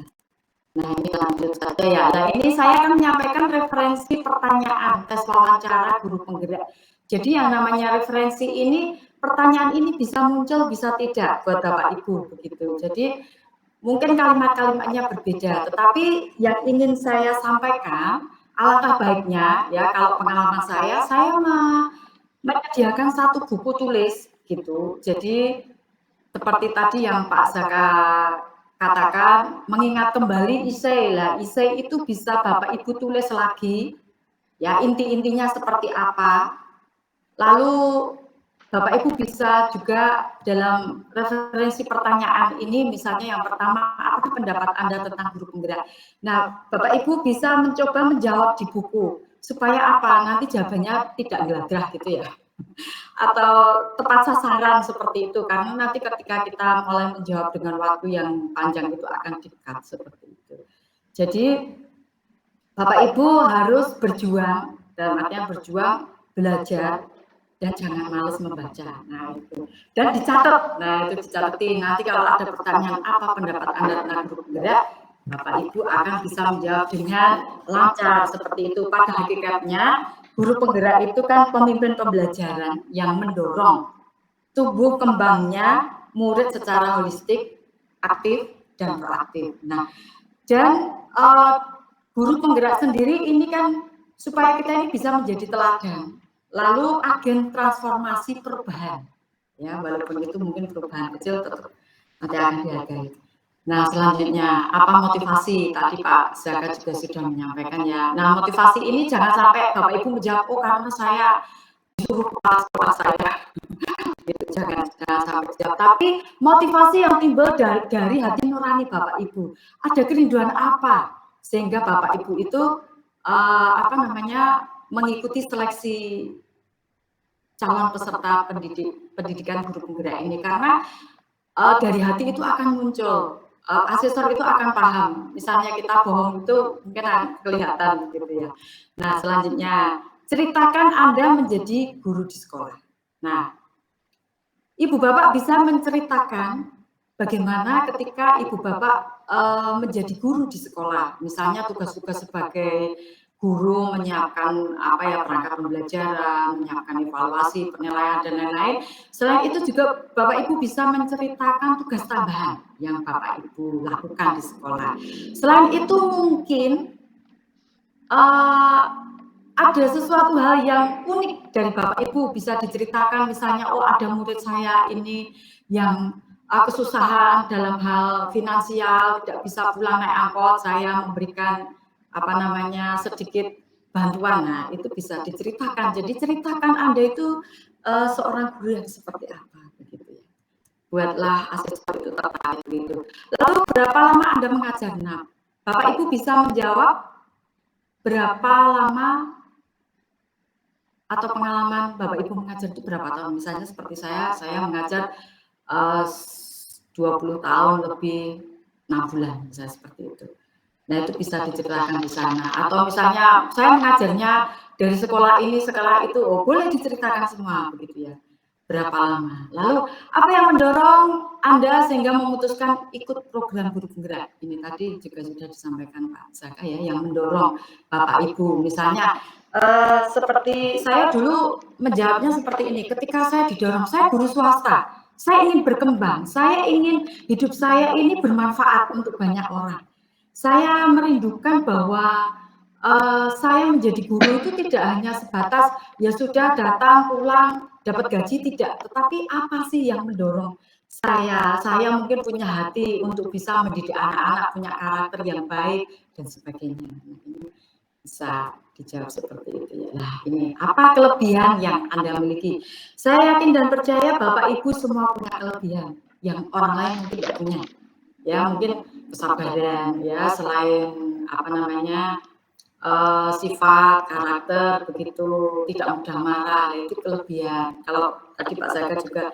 Nah, ini lanjut saja ya. Nah, ini saya akan menyampaikan referensi pertanyaan tes wawancara guru penggerak. Jadi yang namanya referensi ini, pertanyaan ini bisa muncul, bisa tidak buat Bapak Ibu begitu. Jadi mungkin kalimat-kalimatnya berbeda, tetapi yang ingin saya sampaikan, alangkah baiknya ya kalau pengalaman saya menyediakan satu buku tulis gitu. Jadi seperti tadi yang Pak Zaka katakan, mengingat kembali isai lah, isai itu bisa Bapak Ibu tulis lagi ya, inti-intinya seperti apa. Lalu Bapak Ibu bisa juga dalam referensi pertanyaan ini, misalnya yang pertama, apa pendapat Anda tentang guru penggerak? Nah, Bapak Ibu bisa mencoba menjawab di buku, supaya apa? Nanti jawabannya tidak gelagrah gitu ya. Atau tepat sasaran seperti itu, karena nanti ketika kita mulai menjawab dengan waktu yang panjang itu akan di-cut seperti itu. Jadi, Bapak Ibu harus berjuang, dalam artian berjuang, belajar, dan jangan malas membaca. Nah, itu. Dan dicatat. Nah, itu dicatat. Nanti kalau ada pertanyaan apa pendapat Anda tentang guru penggerak, Bapak Ibu akan bisa menjawab dengan lancar seperti itu. Pada hakikatnya, guru penggerak itu kan pemimpin pembelajaran yang mendorong tumbuh kembangnya murid secara holistik, aktif, dan proaktif. Nah, dan guru penggerak sendiri ini kan supaya kita ini bisa menjadi teladan. Lalu agen transformasi perubahan, ya walaupun itu mungkin perubahan kecil tetap nanti akan dihargai. Nah, selanjutnya, apa motivasi? Tadi Pak Zaka juga sudah menyampaikan ya. Nah, motivasi ini jangan sampai Bapak Ibu menjawab, oh karena saya disuruh kepala sekolah saya. Gitu, jangan sampai jawab. Tapi motivasi yang timbul dari hati nurani Bapak Ibu. Ada kerinduan apa? Sehingga Bapak Ibu itu, mengikuti seleksi calon peserta pendidikan guru penggerak ini. Karena dari hati itu akan muncul. Asesor itu akan paham. Misalnya kita bohong itu mungkin kelihatan gitu ya. Nah, selanjutnya ceritakan Anda menjadi guru di sekolah. Nah, Ibu Bapak bisa menceritakan bagaimana ketika Ibu Bapak menjadi guru di sekolah. Misalnya tugas-tugas sebagai guru menyiapkan perangkat pembelajaran, menyiapkan evaluasi, penilaian dan lain-lain. Selain itu juga Bapak Ibu bisa menceritakan tugas tambahan yang Bapak Ibu lakukan di sekolah. Selain itu mungkin ada sesuatu hal yang unik dari Bapak Ibu bisa diceritakan, misalnya oh ada murid saya ini yang kesusahan dalam hal finansial, tidak bisa pulang naik angkot, saya memberikan sedikit bantuan. Nah, itu bisa diceritakan. Jadi ceritakan Anda itu seorang guru yang seperti apa begitu ya. Buatlah asesor itu tertarik gitu. Lalu berapa lama Anda mengajar? Nah, Bapak Ibu bisa menjawab berapa lama atau pengalaman Bapak Ibu mengajar itu berapa tahun. Misalnya seperti saya mengajar 20 tahun lebih 6 bulan, misalnya seperti itu. Nah, itu bisa diceritakan di sana. Atau misalnya saya mengajarnya dari sekolah ini, sekolah itu, boleh diceritakan semua begitu ya. Berapa lama. Lalu apa yang mendorong Anda sehingga memutuskan ikut program guru penggerak? Ini tadi juga sudah disampaikan Pak Zaka ya, yang mendorong Bapak Ibu. Misalnya seperti saya dulu menjawabnya seperti ini, ketika saya didorong, saya guru swasta, saya ingin berkembang, saya ingin hidup saya ini bermanfaat untuk banyak orang. Saya merindukan bahwa saya menjadi guru itu tidak hanya sebatas ya sudah datang pulang dapat gaji, tidak, tetapi apa sih yang mendorong saya mungkin punya hati untuk bisa mendidik anak-anak punya karakter yang baik dan sebagainya. Bisa dijawab seperti itu ya. Nah, ini apa kelebihan yang Anda miliki? Saya yakin dan percaya Bapak Ibu semua punya kelebihan yang orang lain mungkin tidak punya. Ya, mungkin kesabaran ya, selain sifat karakter begitu, tidak mudah marah, itu kelebihan. Kalau tadi Pak Zaka juga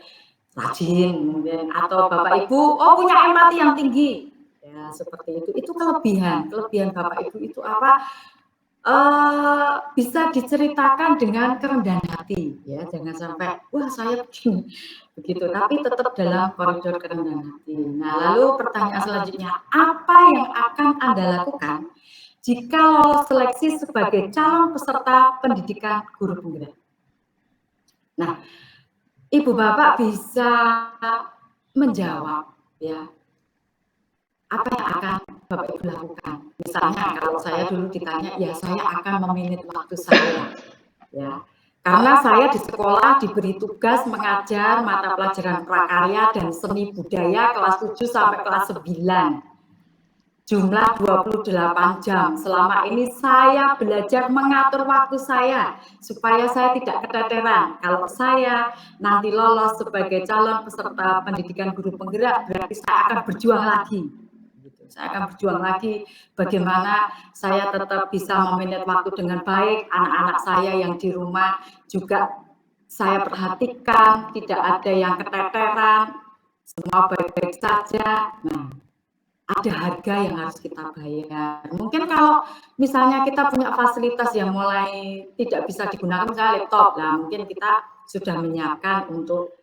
rajin mungkin, atau Bapak Ibu punya empati yang tinggi ya, seperti itu kelebihan Bapak Ibu itu apa, bisa diceritakan dengan kerendahan hati ya, jangan sampai wah saya begini begitu, tapi tetap dalam koridor kerendahan hati. Nah, lalu pertanyaan selanjutnya, apa yang akan Anda lakukan jika lolos seleksi sebagai calon peserta pendidikan guru penggerak? Nah, Ibu Bapak bisa menjawab ya, apa yang akan Bapak Ibu lakukan. Misalnya kalau saya dulu ditanya, ya saya akan meminit waktu saya ya. Karena saya di sekolah diberi tugas mengajar mata pelajaran prakarya dan seni budaya kelas 7 sampai kelas 9. Jumlah 28 jam. Selama ini saya belajar mengatur waktu saya supaya saya tidak keteteran. Kalau saya nanti lolos sebagai calon peserta pendidikan guru penggerak, berarti saya akan berjuang lagi. Saya akan berjuang lagi bagaimana saya tetap bisa memanage waktu dengan baik, anak-anak saya yang di rumah juga saya perhatikan, tidak ada yang keteteran, semua baik-baik saja. Nah, ada harga yang harus kita bayar. Mungkin kalau misalnya kita punya fasilitas yang mulai tidak bisa digunakan, misalnya laptop, nah mungkin kita sudah menyiapkan untuk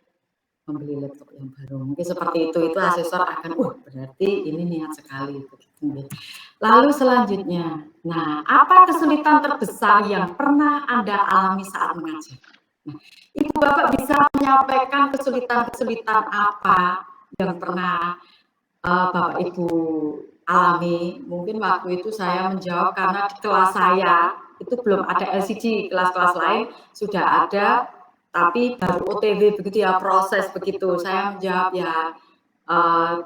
membeli laptop yang baru. Mungkin seperti itu asesor akan, berarti ini niat sekali. Lalu selanjutnya, nah apa kesulitan terbesar yang pernah Anda alami saat mengajar? Nah, Ibu Bapak bisa menyampaikan kesulitan-kesulitan apa yang pernah Bapak Ibu alami. Mungkin waktu itu saya menjawab karena di kelas saya itu belum ada LCD, kelas-kelas lain sudah ada, tapi baru OTW begitu ya, proses begitu. Saya menjawab ya,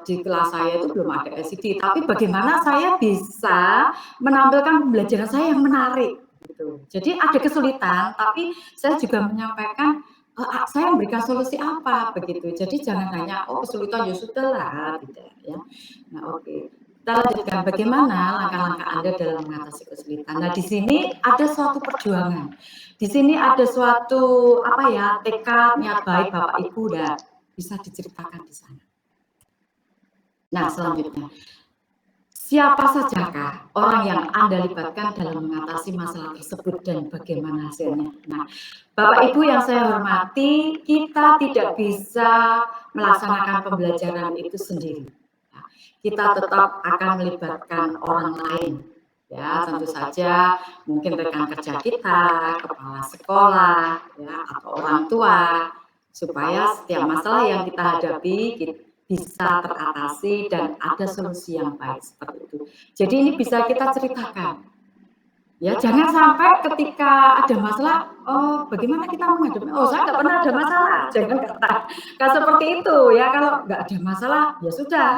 di kelas saya itu belum ada LCD, tapi bagaimana saya bisa menampilkan pembelajaran saya yang menarik gitu. Jadi ada kesulitan, tapi saya juga menyampaikan saya memberikan solusi apa begitu. Jadi jangan hanya kesulitan ya sudahlah, tidak ya. Nah oke. Kita lanjutkan bagaimana langkah-langkah Anda dalam mengatasi kesulitan. Nah di sini ada suatu perjuangan, di sini ada suatu tekad niat baik Bapak Ibu dan bisa diceritakan di sana. Nah selanjutnya, siapa sajakah orang yang Anda libatkan dalam mengatasi masalah tersebut dan bagaimana hasilnya? Nah, Bapak Ibu yang saya hormati, kita tidak bisa melaksanakan pembelajaran itu sendiri. Kita tetap akan melibatkan orang lain. Ya, tentu saja mungkin rekan kerja kita, kepala sekolah, ya, atau orang tua, supaya setiap masalah yang kita hadapi bisa teratasi dan ada solusi yang baik seperti itu. Jadi ini bisa kita ceritakan. Ya, jangan sampai ketika ada masalah, bagaimana kita menghadapi? Saya nggak pernah ada masalah. Jangan kata seperti itu ya. Kalau nggak ada masalah, ya sudah.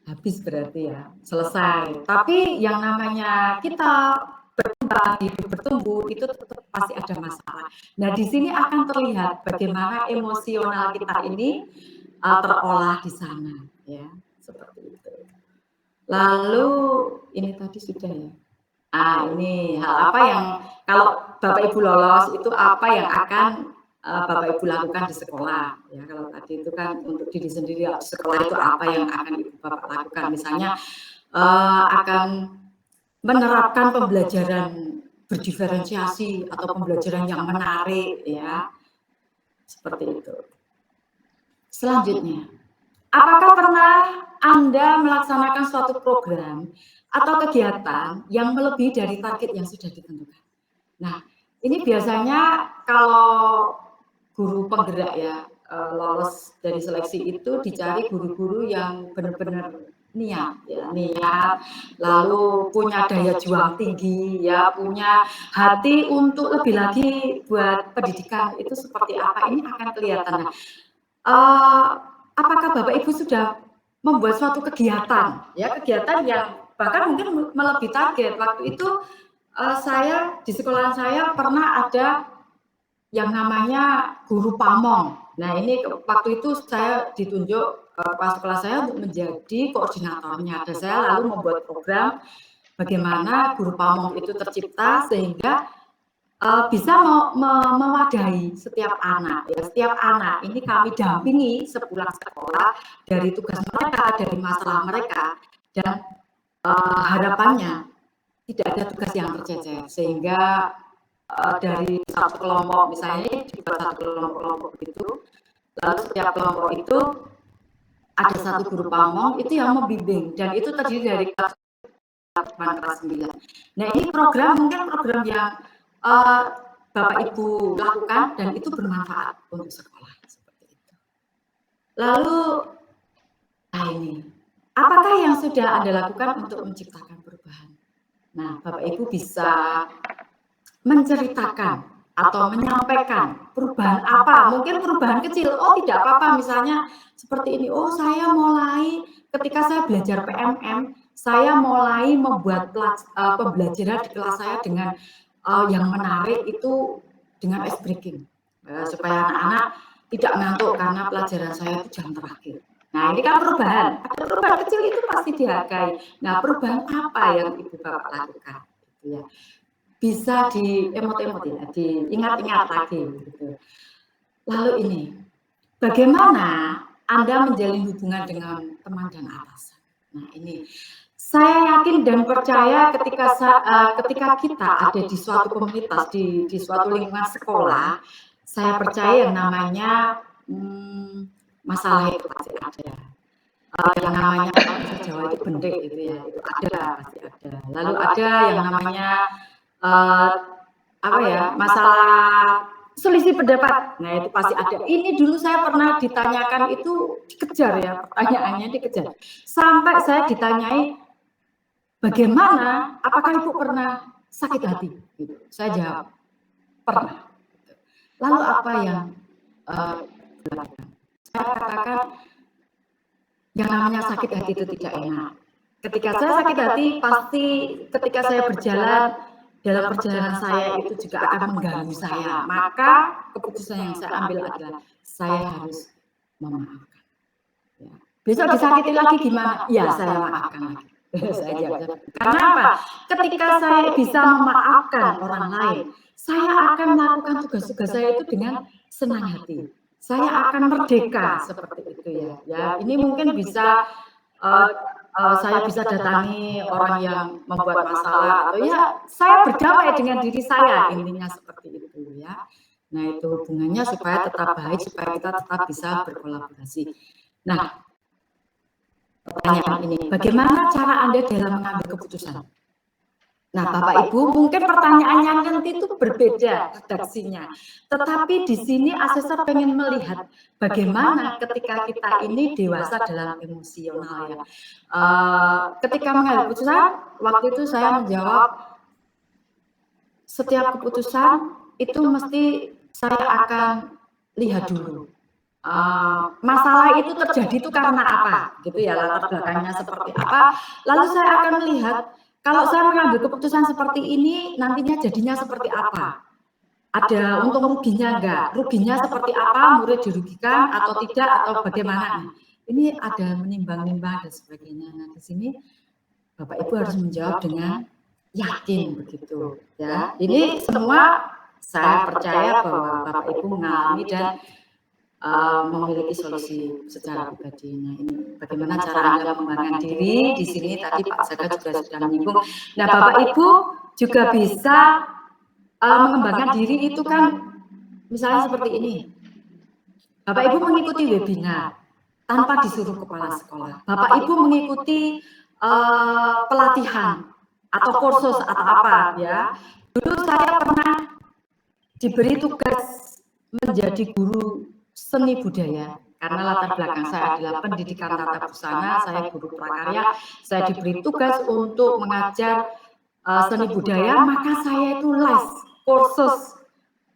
Habis berarti ya, selesai. Tapi yang namanya kita berkembang, hidup bertumbuh, itu tetap pasti ada masalah. Nah, di sini akan terlihat bagaimana emosional kita ini terolah di sana, ya, seperti itu. Lalu ini tadi sudah ya. Ini hal apa yang kalau Bapak Ibu lolos itu apa yang akan Bapak Ibu lakukan di sekolah, ya. Kalau tadi itu kan untuk diri sendiri, sekolah itu apa yang akan Ibu Bapak lakukan, misalnya akan menerapkan pembelajaran berdiferensiasi atau pembelajaran yang menarik, ya, seperti itu. Selanjutnya, apakah pernah Anda melaksanakan suatu program atau kegiatan yang melebihi dari target yang sudah ditentukan? Nah, ini biasanya kalau guru penggerak ya lolos dari seleksi itu dicari guru-guru yang benar-benar niat, ya, niat, lalu punya daya juang tinggi, ya, punya hati untuk lebih lagi buat pendidikan itu seperti apa, ini akan kelihatan. Apakah Bapak Ibu sudah membuat suatu kegiatan, ya, kegiatan yang bahkan mungkin melebihi target? Waktu itu saya di sekolah saya pernah ada yang namanya guru pamong. Nah ini waktu itu saya ditunjuk kepala sekolah saya untuk menjadi koordinatornya. Dan saya lalu membuat program bagaimana guru pamong itu tercipta sehingga bisa mewadahi setiap anak. Ya, setiap anak ini kami dampingi sepulang sekolah dari tugas mereka, dari masalah mereka, dan harapannya tidak ada tugas yang tercecer sehingga dari satu kelompok misalnya juga satu kelompok itu, lalu setiap kelompok itu ada satu guru pamong itu yang membimbing dan itu terdiri dari kelas 9. Nah ini program mungkin program yang Bapak Ibu lakukan dan itu bermanfaat untuk sekolah seperti itu. Lalu ini apakah yang sudah Anda lakukan untuk menciptakan perubahan? Nah Bapak Ibu bisa menceritakan atau menyampaikan perubahan apa, mungkin perubahan kecil, tidak apa-apa misalnya seperti ini, saya mulai ketika saya belajar PMM, saya mulai membuat pembelajaran di kelas saya dengan yang menarik itu dengan ice breaking, supaya anak-anak tidak ngantuk karena pelajaran saya itu jam terakhir. Nah ini kan perubahan, ada perubahan kecil itu pasti dihargai. Nah perubahan apa yang Ibu Bapak lakukan? Gitu ya. Bisa diemot-emot ya, diingat-ingat lagi. Gitu. Lalu ini, bagaimana Anda menjalin hubungan dengan teman dan atasan? Nah ini, saya yakin dan percaya ketika kita ada di suatu komunitas, di suatu lingkungan sekolah, saya percaya yang namanya masalah itu pasti ada. Yang namanya bahasa Jawa itu bendek gitu ya, itu ada, pasti ada. Lalu ada yang namanya masalah selisih pendapat. Nah itu pasti ada. Ini dulu saya pernah ditanyakan itu dikejar ya, pertanyaannya dikejar. Sampai saya ditanyai, bagaimana? Apakah Ibu pernah sakit hati? Gitu. Saya jawab, pernah. Lalu apa yang dilakukan? saya katakan yang namanya sakit hati itu tidak enak. Ketika saya sakit hati, pasti ketika saya berjalan, dalam perjalanan saya itu juga akan mengganggu saya. Maka keputusan yang saya ambil adalah saya harus memaafkan. Ya. Besok disakiti lagi gimana? Ya, saya maafkan lagi. Saya jawab. Karena apa? Ketika saya bisa memaafkan orang lain, saya akan melakukan tugas-tugas saya itu dengan senang hati. Saya akan merdeka seperti itu ya. Ya, ini mungkin bisa saya bisa datangi orang yang membuat masalah atau ya saya berdamai dengan diri saya, intinya seperti itu ya. Nah, itu hubungannya supaya tetap baik, supaya kita tetap bisa berkolaborasi. Nah, pertanyaan ini, bagaimana cara Anda dalam mengambil keputusan? Nah, Bapak Ibu, mungkin pertanyaannya nanti itu berbeda redaksinya. Tetapi di sini asesor pengen melihat bagaimana ketika kita ini dewasa dalam emosional ya. Ketika mengambil keputusan, waktu itu saya menjawab setiap keputusan itu mesti saya akan lihat dulu. Masalah itu terjadi itu karena apa, gitu ya, latar belakangnya seperti apa. Lalu saya akan melihat kalau saya mengambil keputusan seperti ini, nantinya jadinya seperti apa? Ada untung ruginya enggak? Ruginya seperti apa? Murid dirugikan atau tidak atau bagaimana? Ini ada menimbang-nimbang dan sebagainya. Nah, di sini Bapak Ibu harus menjawab dengan yakin begitu, ya. Ini semua saya percaya bahwa Bapak Ibu mengalami dan memiliki solusi secara pribadi. Nah, ini bagaimana cara Anda mengembangkan diri di sini tadi Pak Zaga juga sudah menyinggung. Nah, Bapak Ibu juga bisa mengembangkan diri itu kan misalnya seperti ini. Bapak Ibu mengikuti webinar tanpa disuruh kepala sekolah. Bapak Ibu mengikuti pelatihan atau kursus atau apa ya. Dulu saya pernah diberi tugas menjadi guru seni budaya karena latar belakang saya adalah pendidikan tata busana, saya guru prakarya, saya diberi tugas untuk mengajar seni budaya, maka saya itu les kursus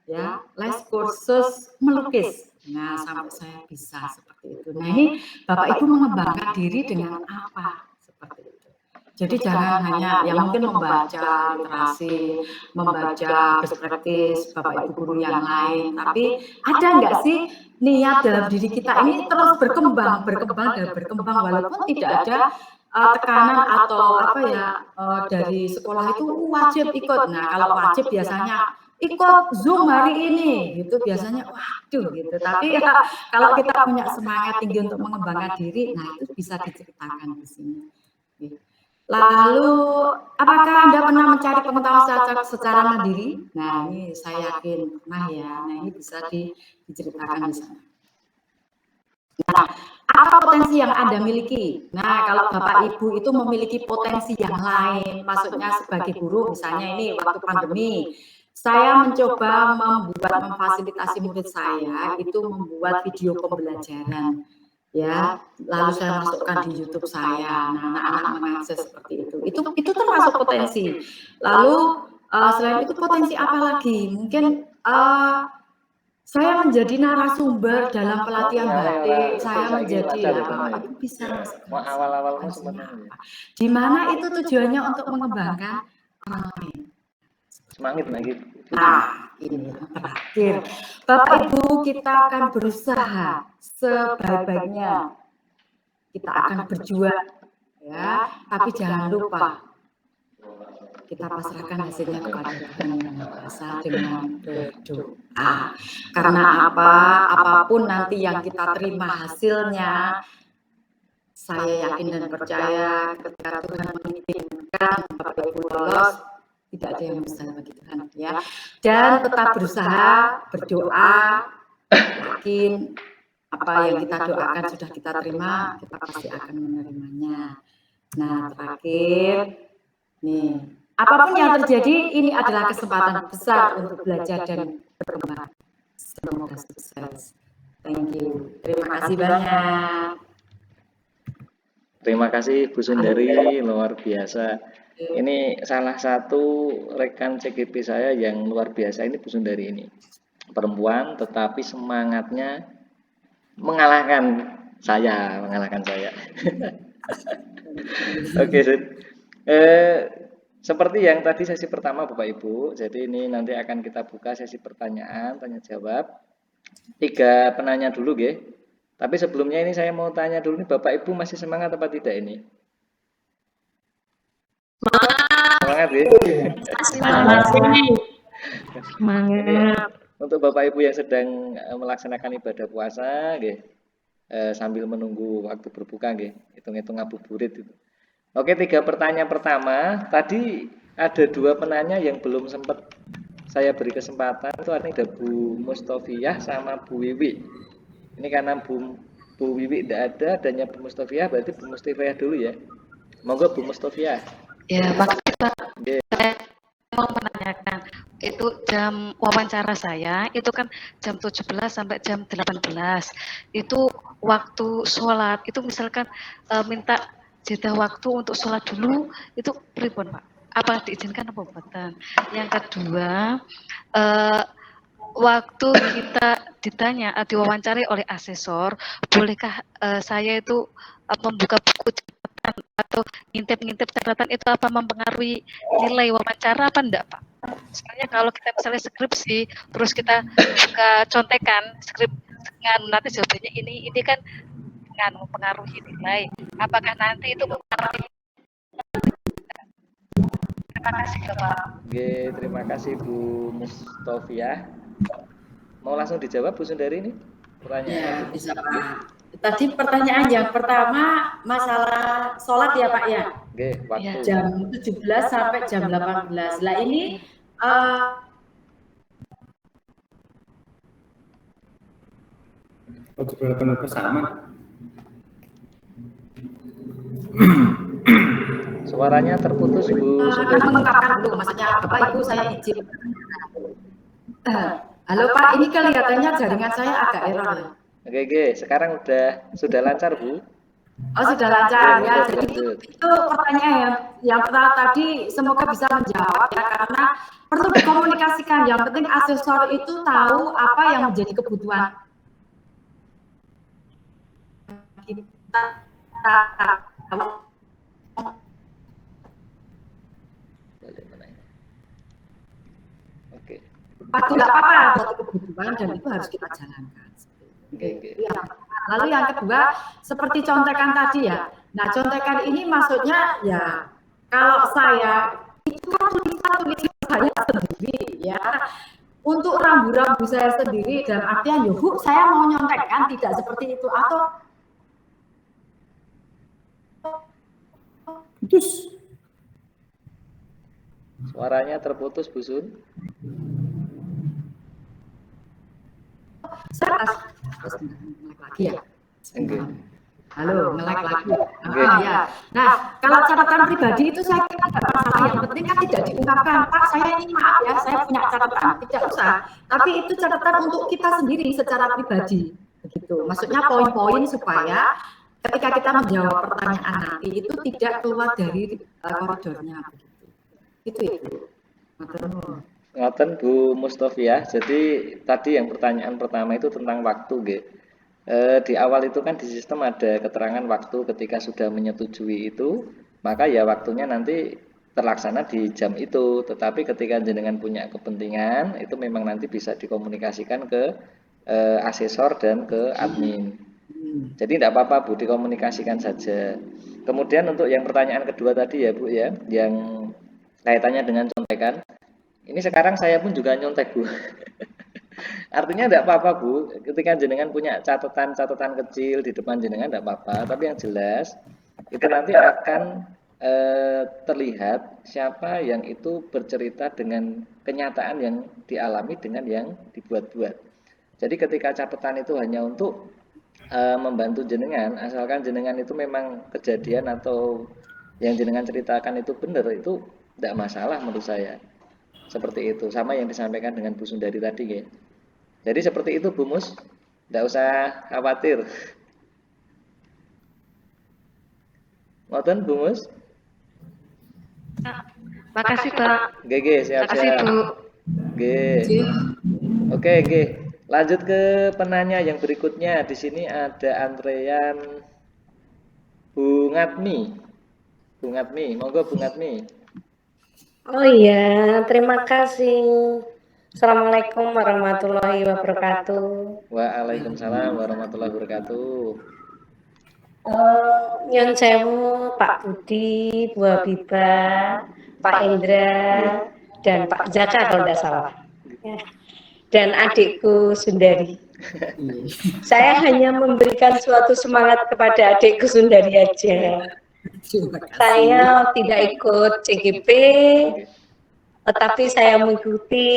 ya, les kursus melukis. Nah, sampai saya bisa seperti itu. Nah, ini Bapak Ibu mengembangkan diri dengan apa seperti itu. Jadi jangan hanya yang mungkin membaca literasi, membaca best practice Bapak Ibu guru yang lain, tapi ada nggak sih niat dalam diri kita ini terus berkembang walaupun tidak ada tekanan atau apa ya dari sekolah itu wajib ikut. Nah, kalau wajib biasanya ikut Zoom hari ini gitu biasanya waduh gitu. Tapi ya, kalau kita punya semangat tinggi untuk mengembangkan diri, nah itu bisa diceritakan di sini. Lalu, apakah Anda pernah mencari pengetahuan secara mandiri? Nah, ini saya yakin pernah ya. Nah, ini bisa diceritakan di sana. Nah, apa potensi yang Anda miliki? Nah, kalau Bapak Ibu itu memiliki potensi yang lain, maksudnya sebagai guru, misalnya ini waktu pandemi, saya mencoba memfasilitasi murid saya itu membuat video pembelajaran. Ya, lalu saya masukkan di YouTube saya. Nah, anak-anak mengakses seperti itu. Itu termasuk potensi. Lalu selain itu potensi apa lagi? Mungkin saya menjadi narasumber dalam pelatihan batik. Saya menjadi ya, Bapak Ibu bisa masukkan awal-awalnya sebenarnya. Di mana itu tujuannya untuk mengembangkan orang lain. Semangat lagi. Nah, ini yang terakhir. Bapak Ibu, kita akan berusaha sebaik-baiknya. Kita akan berjuang, ya. Tapi jangan lupa kita pasrahkan hasilnya kepada Tuhan Yang Maha Kuasa dengan berdoa. Karena apa? Apapun nanti yang kita terima hasilnya, saya yakin dan percaya ketika Tuhan mengizinkan Bapak Ibu lolos, tidak ada yang mustahil bagi Tuhan ya. Dan tetap berusaha, berdoa, yakin apa yang kita doakan sudah kita terima, kita pasti akan menerimanya. Nah, terakhir nih, apapun yang terjadi, ini adalah kesempatan besar untuk belajar dan berkembang. Semoga sukses. Thank you. Terima kasih banyak. Terima kasih Bu Sundari, luar biasa. Ini salah satu rekan CGP saya yang luar biasa ini Bu Sundari ini. Perempuan tetapi semangatnya mengalahkan saya. Oke, seperti yang tadi sesi pertama Bapak Ibu, jadi ini nanti akan kita buka sesi pertanyaan, tanya jawab. 3 penanya dulu, nggih. Tapi sebelumnya ini saya mau tanya dulu nih, Bapak Ibu masih semangat apa tidak ini? Semangat, nggih. Semangat. Untuk Bapak Ibu yang sedang melaksanakan ibadah puasa, nggih, sambil menunggu waktu berbuka, nggih, hitung-hitung ngabuburit itu. Oke, 3 pertanyaan pertama. Tadi ada 2 penanya yang belum sempat saya beri kesempatan. Itu ada Bu Mustofiah sama Bu Wiwi. Ini karena Bu Wiwi tidak ada, adanya Bu Mustofiah, berarti Bu Mustofiah dulu ya. Monggo Bu Mustofiah. Ya, makasih Pak. Nggih. Saya mau menanyakan, itu jam wawancara saya, itu kan jam 17 sampai jam 18. Itu waktu sholat, itu misalkan minta jeda waktu untuk sholat dulu, itu pripun Pak? Apa diizinkan apa buatan? Yang kedua, waktu kita ditanya, diwawancari oleh asesor, bolehkah saya itu membuka buku catatan atau ngintip-ngintip catatan, itu apa mempengaruhi nilai wawancara apa enggak Pak? Soalnya kalau kita misalnya skripsi, terus kita buka contekan skrip, nanti jawabannya ini kan mempengaruhi nilai. Apakah nanti itu mempengaruhi? Terima kasih Bapak. Oke, terima kasih Bu Mustofiah. Mau langsung dijawab Bu Sundari ini? Pertanyaan. Ya, bisa Pak. Tadi pertanyaan yang pertama masalah sholat ya Pak ya? Oke, waktu. Jam 17 sampai jam 18. Lah ini sama. Suaranya terputus Bu Sundari. Mengungkapkan dulu, maksudnya Bapak Ibu saya izin. Halo Pak, ini kelihatannya jaringan saya agak error ya. Oke, sekarang sudah lancar Bu. Oh sudah lancar ya, jadi itu pertanyaan yang pertama tadi semoga bisa menjawab ya, karena perlu dikomunikasikan. Yang penting asesor itu tahu apa yang menjadi kebutuhan kita. Oke. Pasti nggak apa-apa, suatu kebutuhan dan itu harus kita jalankan. Oke. Lalu yang kedua, seperti contekan tadi ya. Nah, contekan ini maksudnya ya, kalau saya itu kan tulisan saya sendiri ya. Untuk rambu-rambu saya sendiri dan artian yuhu saya mau nyontekkan tidak seperti itu atau putus. Suaranya terputus Bu Sun. Lagi ya. Enggak. Halo, nge-like lagi. Ya. Nah, kalau catatan pribadi itu saya kira tidak masalah. Yang penting kan tidak diungkapkan. Pak, saya ini maaf ya, saya punya catatan. Tidak usah. Tapi itu catatan untuk kita sendiri secara pribadi. Begitu. Maksudnya poin-poin supaya ketika kita menjawab pertanyaan nanti itu tidak keluar dari koridornya. Begitu. Itu. Ngoten Bu Mustofiah. Jadi tadi yang pertanyaan pertama itu tentang waktu, nggih. Di awal itu kan di sistem ada keterangan waktu ketika sudah menyetujui itu, maka ya waktunya nanti terlaksana di jam itu. Tetapi ketika jenengan punya kepentingan, itu memang nanti bisa dikomunikasikan ke asesor dan ke admin. Jadi tidak apa-apa Bu, dikomunikasikan saja. Kemudian untuk yang pertanyaan kedua tadi ya Bu ya, yang kaitannya dengan contekan. Ini sekarang saya pun juga nyontek Bu. Artinya tidak apa-apa Bu, ketika jenengan punya catatan-catatan kecil di depan jenengan tidak apa-apa, tapi yang jelas itu nanti akan terlihat siapa yang itu bercerita dengan kenyataan yang dialami dengan yang dibuat-buat. Jadi ketika catatan itu hanya untuk membantu jenengan, asalkan jenengan itu memang kejadian atau yang jenengan ceritakan itu benar, itu tidak masalah menurut saya. Seperti itu, sama yang disampaikan dengan Bu Sundari tadi ya. Jadi seperti itu Bu Mus, tidak usah khawatir. Ngoten Bu Mus? Makasih Pak. Oke, siap-siap. Makasih Bu. Oke, Lanjut ke penanya yang berikutnya. Di sini ada antrean Bu Ngatmi. Bu Ngatmi, monggo Bu Ngatmi. Oh iya, terima kasih. Assalamualaikum warahmatullahi wabarakatuh. Waalaikumsalam warahmatullahi wabarakatuh. Nyun sewu Pak Budi, Bu Habibah, Pak Indra, dan Pak Jaka kalau tidak salah. Dan adikku Sundari. Saya hanya memberikan suatu semangat kepada adikku Sundari aja. Saya tidak ikut CGP, tetapi saya mengikuti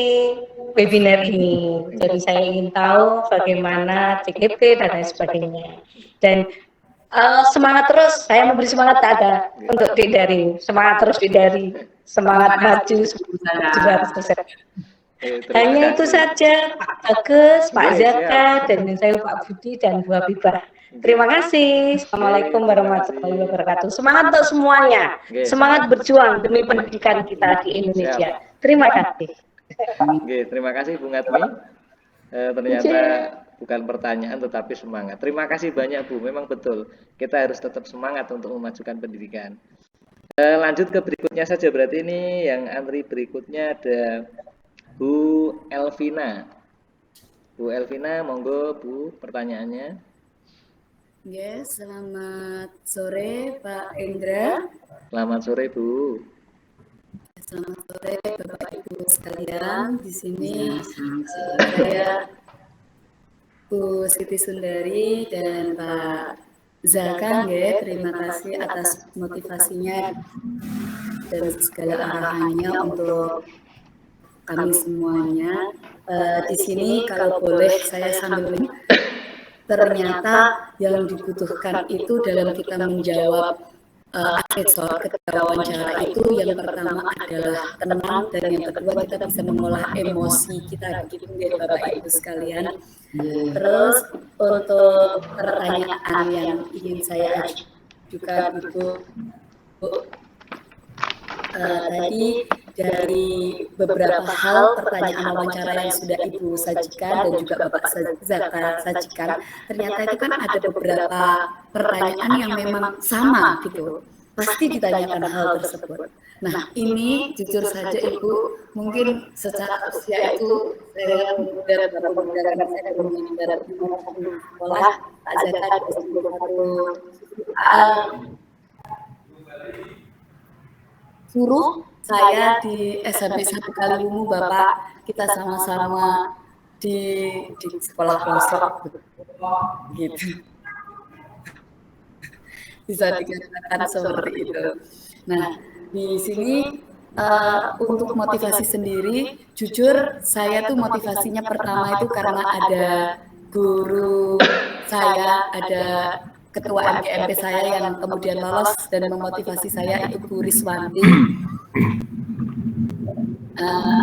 webinar ini. Jadi saya ingin tahu bagaimana CGP dan lain sebagainya. Dan semangat terus, saya memberi semangat ada untuk Dik Dari. Semangat terus Dik Dari, semangat maju, juga harus sukses. Hanya itu saja, Pak Bagus, Pak Zaka, dan saya Pak Budi dan Bu Habibah. Terima kasih. Assalamualaikum warahmatullahi wabarakatuh. Semangat untuk semuanya. Semangat berjuang demi pendidikan kita di Indonesia. Terima kasih. Oke, terima kasih Bu Ngatmi. Ternyata bukan pertanyaan tetapi semangat. Terima kasih banyak Bu. Memang betul. Kita harus tetap semangat untuk memajukan pendidikan. Lanjut ke berikutnya saja. Berarti ini yang antri berikutnya ada Bu Elvina. Bu Elvina, monggo Bu, pertanyaannya. Yes, selamat sore Pak Indra. Selamat sore Bu. Selamat sore Bapak Ibu sekalian. Di sini saya Bu Siti Sundari dan Pak Zaka. Terima kasih atas motivasinya dan segala arahannya untuk kami semuanya. Di sini kalau boleh saya sambil ternyata yang dibutuhkan itu dalam kita menjawab asesor ketika wawancara itu yang pertama adalah tenang dan yang kedua kita bisa mengolah emosi kita gitu ya Bapak Ibu sekalian. Terus untuk pertanyaan yang ingin saya ajukan itu tadi dari beberapa hal pertanyaan wawancara yang sudah Ibu sajikan dan juga Bapak Zaka sajikan, ternyata itu kan ada beberapa pertanyaan yang memang sama gitu, pasti ditanyakan hal tersebut. Nah ini jujur saja Ibu, mungkin secara usia itu saya muda karena saya belum mendarat di sekolah, Pak Zaka suruh saya di SMP 1 Kaliwungu Bapak, kita sama-sama di sekolah pelosok gitu. Bisa dikatakan seperti itu. Nah, di sini untuk motivasi sendiri, jujur saya tuh motivasinya pertama itu karena ada guru saya, ada ketua MGMP saya yang kemudian lolos dan memotivasi saya itu Bu Riswanti.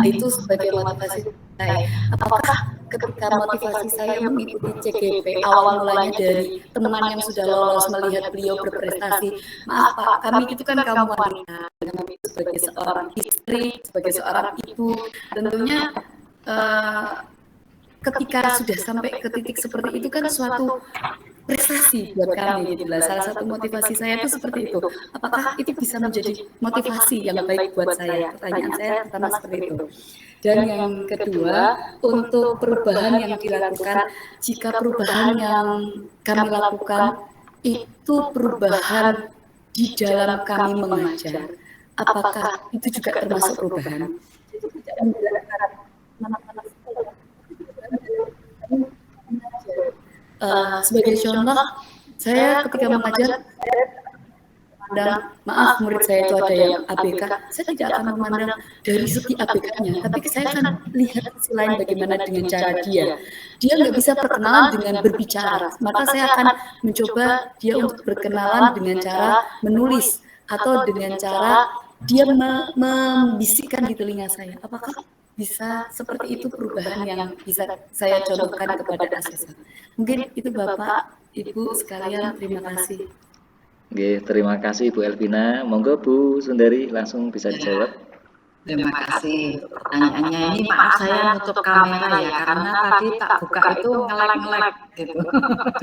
Itu sebagai motivasi saya. Apakah ketika motivasi saya mengikuti CGP awal mulanya dari teman yang sudah lolos melihat beliau berprestasi, maaf Pak, kami itu kan kaum wanita, kami sebagai seorang istri, sebagai seorang ibu, tentunya ketika sudah sampai ke titik seperti itu kan suatu prestasi buat kami gitu lah. Salah satu motivasi saya itu seperti itu. Apakah itu bisa menjadi motivasi yang baik buat saya? Pertanyaan saya pertama seperti itu. Dan yang kedua, untuk perubahan yang dilakukan, jika perubahan yang kami lakukan itu perubahan di dalam kami mengajar, apakah itu juga termasuk perubahan? Itu tidak menjelaskan sebagai contoh, saya ketika mengajar, maaf murid saya itu ada yang ABK, saya tidak akan memandang dari segi ABK-nya, tapi saya akan lihat sisi lain bagaimana dengan cara dia. Dia nggak bisa perkenalan dengan berbicara, maka saya akan mencoba dia untuk berkenalan dengan cara menulis atau dengan cara dia membisikkan di telinga saya. Apakah bisa seperti itu perubahan yang bisa saya contohkan kepada asesor? Mungkin itu Bapak, Ibu sekalian, terima kasih. Oke, terima kasih Bu Elvina. Monggo Bu Sundari langsung bisa dijawab. Terima kasih untuk pertanyaannya. Ini maaf saya nutup kamera ya, karena tadi tak buka itu ngelek-ngelek gitu.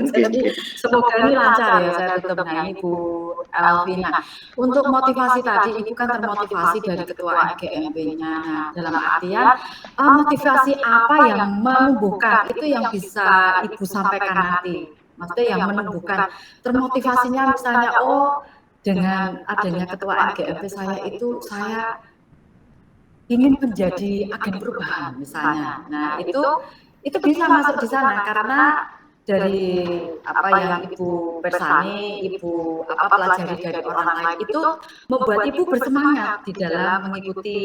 Jadi semoga ini lancar ya, saya tutup. Nah ini Bu Elvina. Untuk motivasi tadi, Ibu kan termotivasi dari Ketua IGMP-nya. Nah, dalam artian motivasi apa yang menumbuhkan, itu yang bisa Ibu sampaikan nanti. Maksudnya yang menumbuhkan, termotivasinya misalnya, oh dengan adanya Ketua IGMP saya itu, saya ingin menjadi agen perubahan misalnya. Nah itu bisa masuk di sana karena dari apa yang Ibu persani, Ibu pelajari dari orang lain itu membuat Ibu bersemangat di dalam mengikuti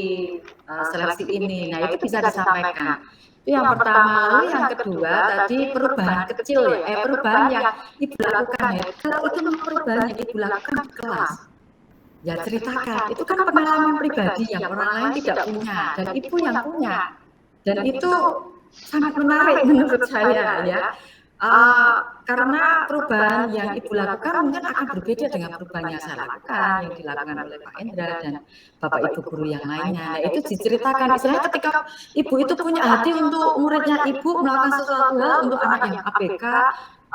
seleksi ini. Nah itu bisa disampaikan. Itu yang pertama. Lalu yang kedua tadi perubahan kecil ya, perubahan yang Ibu lakukan ya. Kalau itu perubahan yang Ibu lakukan di kelas, ya ceritakan, itu kan pengalaman pribadi yang orang lain tidak punya dan Ibu yang punya, dan itu sangat menarik menurut saya ya, karena perubahan yang Ibu lakukan mungkin akan berbeda dengan perubahan yang saya lakukan, yang dilakukan oleh Pak Endra dan Bapak Ibu guru yang lainnya. Nah itu diceritakan, istilahnya ketika Ibu itu punya hati untuk muridnya Ibu melakukan sesuatu hal untuk anak yang ABK,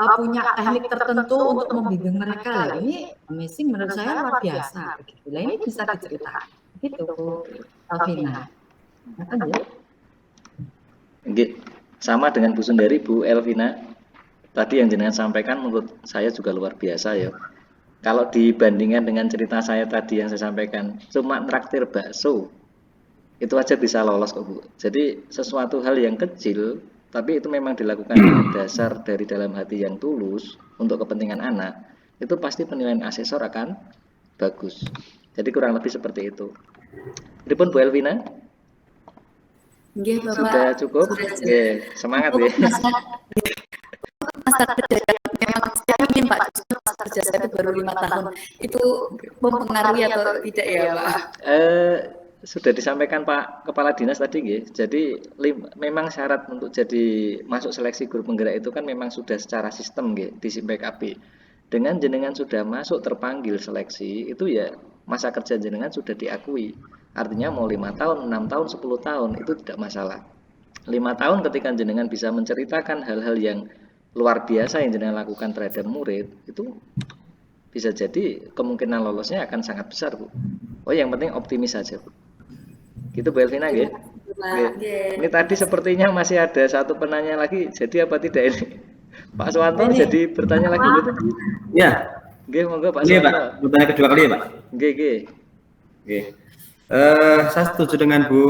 punya teknik tertentu untuk membimbing mereka lah, ini amazing menurut saya, luar biasa begitu. Lah ini bisa diceritakan gitu Bu Elvina. Sama dengan Bu Sundari, Bu Elvina tadi yang jenengan sampaikan menurut saya juga luar biasa ya. Kalau dibandingkan dengan cerita saya tadi yang saya sampaikan, cuma traktir bakso itu aja bisa lolos kok Bu. Jadi sesuatu hal yang kecil tapi itu memang dilakukan dengan dasar dari dalam hati yang tulus untuk kepentingan anak, itu pasti penilaian asesor akan bagus. Jadi kurang lebih seperti itu. Pripun Bu Elvina? Nggih, Bapak. Sudah cukup? Nggih, semangat ya. Masa kerja memang saya ingin Pak, masa kerja saya itu baru 5 tahun. Itu mempengaruhi atau tidak ya Pak? Sudah disampaikan Pak Kepala Dinas tadi nggih. Jadi memang syarat untuk jadi masuk seleksi guru penggerak itu kan memang sudah secara sistem nggih di SIMPKB. Dengan jenengan sudah masuk terpanggil seleksi itu ya masa kerja jenengan sudah diakui. Artinya mau 5 tahun, 6 tahun, 10 tahun itu tidak masalah. 5 tahun ketika jenengan bisa menceritakan hal-hal yang luar biasa yang jenengan lakukan terhadap murid, itu bisa jadi kemungkinan lolosnya akan sangat besar Bu. Oh yang penting optimis saja Bu. Gitu Bu Elvina nggih. Ini tadi sepertinya masih ada satu penanya lagi. Jadi apa tidak ini? Pak Suwanto jadi bertanya lagi gitu. Ya. Nggih, monggo Pak Ini Suwanto. Pak, bertanya kedua kali ya Pak. Nggih. Saya setuju dengan Bu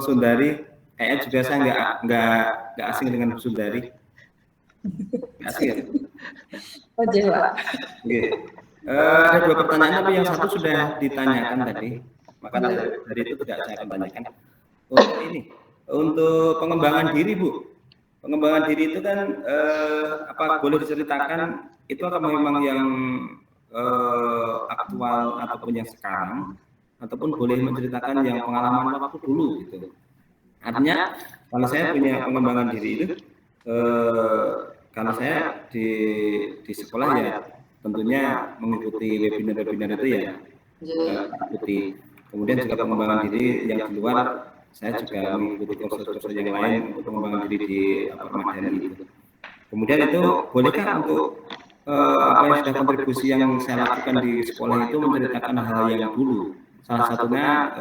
Sundari. Kayaknya juga saya nggak asing dengan Bu Sundari. Nggak asing ya? Oh Pak. Ada dua pertanyaan tapi yang satu sudah ditanyakan tadi. Maka dari itu tidak saya tanyakan. Untuk pengembangan diri Bu, pengembangan diri itu kan boleh diceritakan itu apa memang yang aktual ataupun yang sekarang, ataupun boleh menceritakan yang pengalaman waktu dulu gitu. Artinya kalau saya punya pengembangan diri itu, kalau saya di sekolah ya tentunya mengikuti webinar-webinar itu ya ikuti. Kemudian juga pengembangan diri yang di luar, saya juga mengikuti kursus-kursus yang lain untuk pengembangan diri di Ramadhani itu. Kemudian itu bolehkah untuk apa yang sudah kontribusi yang saya lakukan di sekolah itu menceritakan hal yang dulu. Salah satunya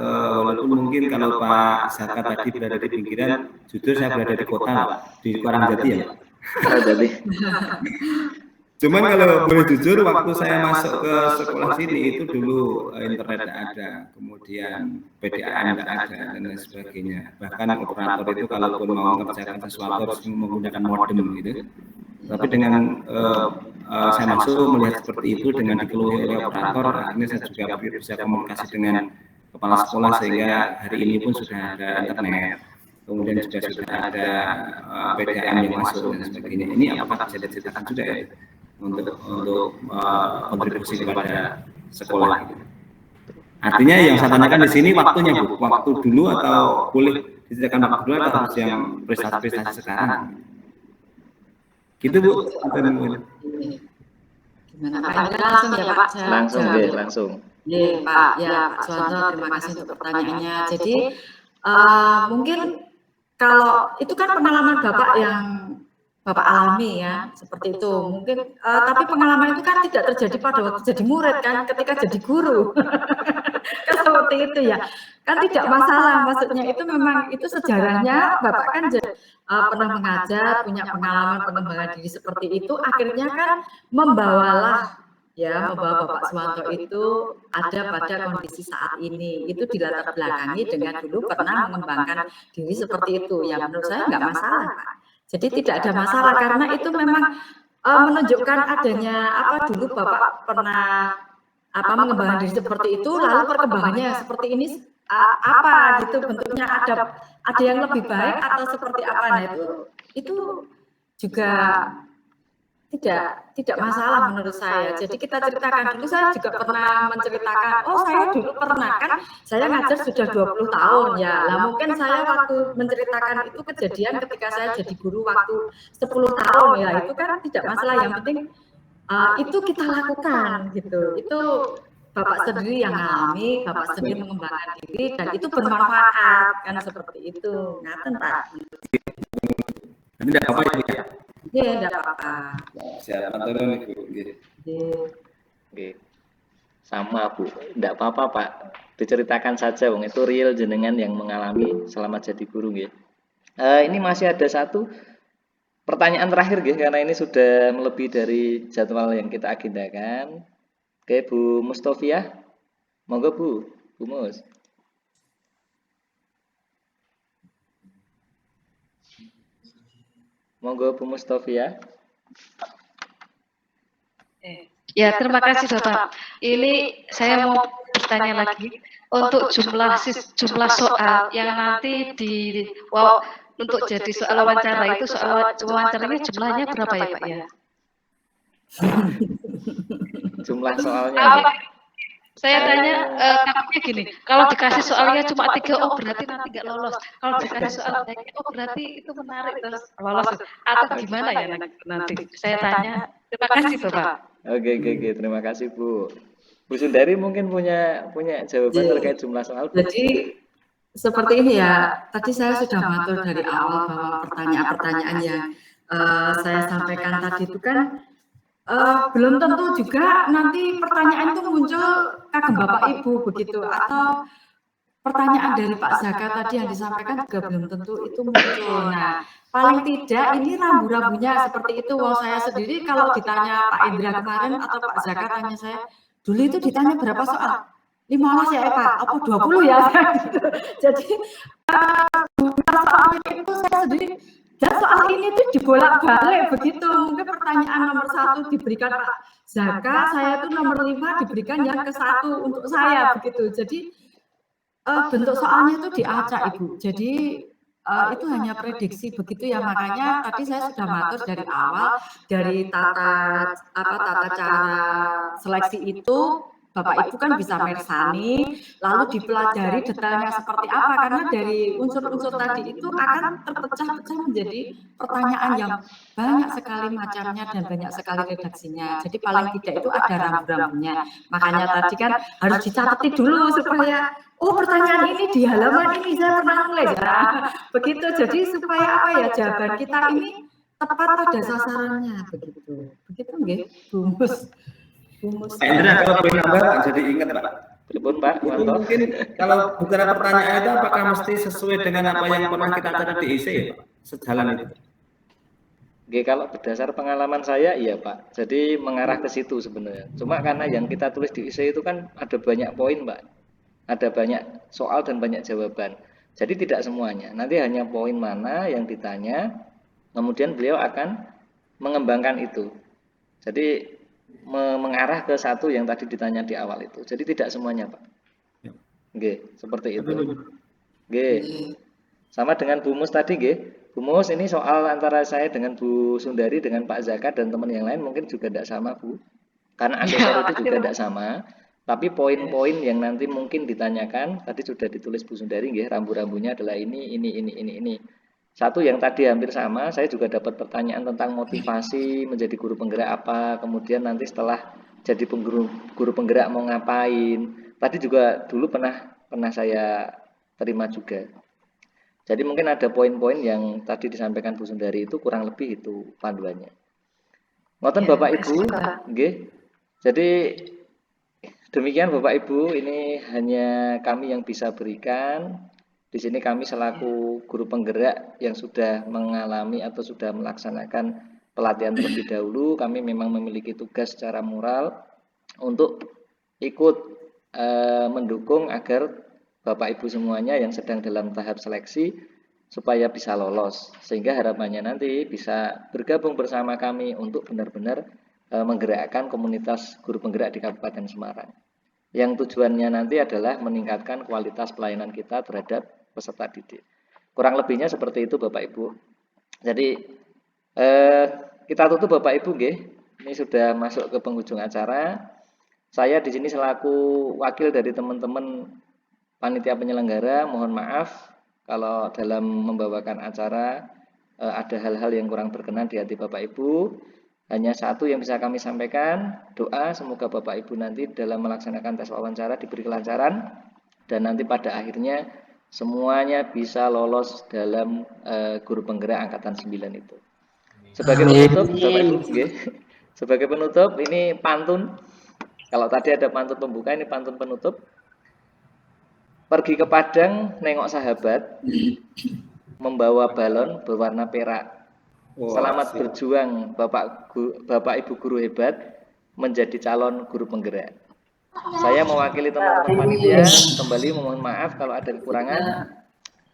walaupun mungkin kalau Pak Zaka tadi berada di pinggiran, jujur saya berada di kota di Kuarangjati ya. Jadi. Cuman kalau boleh jujur, waktu saya masuk ke sekolah sini itu dulu internet ada, kemudian PDAM nggak ada dan lain sebagainya. Bahkan operator itu kalaupun mau mengerjakan sesuatu harus menggunakan modem gitu. Tapi dengan saya masuk melihat seperti itu dengan dikeluhi oleh operator, akhirnya saya juga bisa komunikasi dengan kepala sekolah sehingga hari ini pun sudah ada internet. Kemudian juga sudah ada PDAM yang masuk dan sebagainya. Ini apakah bisa diceritakan juga ya? Untuk kontribusi kepada sekolah. Artinya yang saya tanyakan di sini waktunya Bu, waktu dulu atau boleh diceritakan waktu dulu atau harus yang prestasi-prestasi sekarang? Gitu Bu. Gimana Pak? Langsung ya Pak. Langsung. Pak, ya Pak Suwanto, terima kasih untuk pertanyaannya. Jadi mungkin kalau itu kan pengalaman Bapak yang Bapak alami ya, seperti itu. Mungkin tapi pengalaman itu kan tidak terjadi pada waktu jadi murid kan, ketika jadi guru. Kan seperti itu ya. Kan tidak masalah, maksudnya itu memang itu sejarahnya Bapak kan pernah mengajar, punya pengalaman pengembangan diri seperti itu, akhirnya kan membawa Bapak Suwanto itu ada pada kondisi saat ini. Itu dilatar belakangi dengan dulu pernah mengembangkan diri seperti itu. Ya menurut saya nggak masalah, Pak. Jadi tidak ada masalah karena itu memang menunjukkan adanya dulu Bapak pernah mengembangkan diri seperti itu, lalu perkembangannya seperti ini gitu bentuknya, ada yang lebih baik atau seperti apa. Nah itu juga tidak masalah menurut saya. Jadi kita ceritakan dulu, saya juga pernah menceritakan, saya dulu pernah kan, saya ngajar sudah 20 tahun ya. Lah mungkin saya waktu menceritakan itu kejadian ketika saya jadi guru waktu 10 tahun ya, itu kan tidak masalah, yang penting itu kita lakukan gitu. Itu Bapak sendiri yang alami, Bapak sendiri mengembangkan diri, dan itu bermanfaat kan seperti itu. Ngaten Pak. Ini tidak apa-apa ya? Iya, tidak apa-apa. Siap, aturun Ibu. Oke. Sama Bu, tidak apa-apa Pak. Diceritakan saja, Wong itu real jenengan yang mengalami selama jadi guru nggih. Ini masih ada satu pertanyaan terakhir nggih, karena ini sudah melebihi dari jadwal yang kita agendakan. Oke, Bu Mustofiah. Monggo Bu Mus. Monggo Bu Mustofiah. Ya, terima kasih Bapak. Ini saya mau bertanya lagi untuk jumlah soal yang nanti untuk jadi soal wawancara itu, soal wawancaranya jumlahnya berapa ya Pak ya? Jumlah soalnya. Saya tanya takutnya gini, kalau dikasih soalnya cuma 3, berarti nanti nggak lolos. Kalau dikasih soal banyak, berarti itu menarik terus lolos. Atau gimana ya nanti? Saya tanya. Terima kasih Bapak. Oke, terima kasih Bu. Bu Sundari mungkin punya jawaban terkait jumlah soal. Jadi seperti ini ya, tadi saya sudah matur dari awal bahwa pertanyaan-pertanyaan yang saya sampaikan tadi itu kan belum tentu juga nanti pertanyaan itu muncul kagem Bapak Ibu begitu, atau pertanyaan dari Pak Zaka tadi yang disampaikan juga belum tentu itu muncul. Nah, paling tidak ini rambu-rambunya seperti itu. Wong saya sendiri kalau ditanya Pak Indra kemarin atau Pak Zaka tanya saya, dulu itu ditanya berapa soal? 15 ya Pak, apa 20 ya? Jadi soal itu saya sendiri, dan soal ini tuh dibolak-balik begitu. Mungkin pertanyaan nomor 1 diberikan Pak Zaka, saya itu nomor 5 diberikan yang ke-1 untuk saya begitu. Jadi bentuk soalnya itu diacak Ibu. Jadi itu hanya prediksi begitu ya. Makanya tadi saya sudah matur dari awal, dari tata cara seleksi itu Bapak Ibu kan bisa mersani, lalu dipelajari detailnya seperti apa, karena dari unsur-unsur tadi itu akan terpecah-pecah menjadi pertanyaan yang banyak sekali macamnya dan banyak sekali redaksinya. Jadi paling tidak itu ada rambu-rambunya. Makanya tadi kan harus dicatat dulu supaya pertanyaan ini di halaman ini saya pernah nulis ya. Begitu, jadi supaya jawaban kita ini tepat pada sasarannya begitu. Begitu nggih, Bu Mus. Indra, kalau boleh nambah jadi ingat Pak. Pripun Pak? Mungkin kalau bukan pertanyaan itu apakah mesti sesuai dengan apa yang pernah kita catat di IC ya Pak? Sejalan itu. Oke, kalau berdasar pengalaman saya iya Pak. Jadi mengarah ke situ sebenarnya. Cuma karena yang kita tulis di IC itu kan ada banyak poin Pak. Ada banyak soal dan banyak jawaban. Jadi tidak semuanya. Nanti hanya poin mana yang ditanya, kemudian beliau akan mengembangkan itu. Jadi mengarah ke satu yang tadi ditanya di awal itu. Jadi tidak semuanya Pak. Oke, seperti itu. Oke. Sama dengan Bu Mus tadi nggih. Bu Mus, ini soal antara saya dengan Bu Sundari dengan Pak Zaka dan teman yang lain mungkin juga tidak sama Bu. Karena asesor itu juga tidak sama. Tapi poin-poin yang nanti mungkin ditanyakan tadi sudah ditulis Bu Sundari nggih, rambu-rambunya adalah ini. Satu yang tadi hampir sama, saya juga dapat pertanyaan tentang motivasi menjadi guru penggerak apa, kemudian nanti setelah jadi guru penggerak mau ngapain. Tadi juga dulu pernah saya terima juga. Jadi mungkin ada poin-poin yang tadi disampaikan Bu Sundari itu kurang lebih itu panduannya. Ngoten Ya, Bapak Ibu, makasih, Pak. nggih. Jadi demikian Bapak Ibu, ini hanya kami yang bisa berikan. Di sini kami selaku guru penggerak yang sudah mengalami atau sudah melaksanakan pelatihan terlebih dahulu, kami memang memiliki tugas secara moral untuk ikut mendukung agar Bapak Ibu semuanya yang sedang dalam tahap seleksi supaya bisa lolos, sehingga harapannya nanti bisa bergabung bersama kami untuk benar-benar menggerakkan komunitas guru penggerak di Kabupaten Semarang. Yang tujuannya nanti adalah meningkatkan kualitas pelayanan kita terhadap peserta didik. Kurang lebihnya seperti itu Bapak Ibu. Jadi kita tutup Bapak Ibu nggih. Ini sudah masuk ke penghujung acara. Saya di sini selaku wakil dari teman-teman panitia penyelenggara, mohon maaf kalau dalam membawakan acara ada hal-hal yang kurang berkenan di hati Bapak Ibu. Hanya satu yang bisa kami sampaikan, doa semoga Bapak Ibu nanti dalam melaksanakan tes wawancara diberi kelancaran dan nanti pada akhirnya semuanya bisa lolos dalam guru penggerak angkatan 9 itu. Sebagai penutup, Bapak Ibu, sebagai penutup ini pantun. Kalau tadi ada pantun pembuka, ini pantun penutup. Pergi ke Padang, nengok sahabat, membawa balon berwarna perak. Selamat berjuang Bapak Ibu guru hebat menjadi calon guru penggerak. Saya mewakili teman-teman panitia kembali memohon maaf kalau ada kekurangan.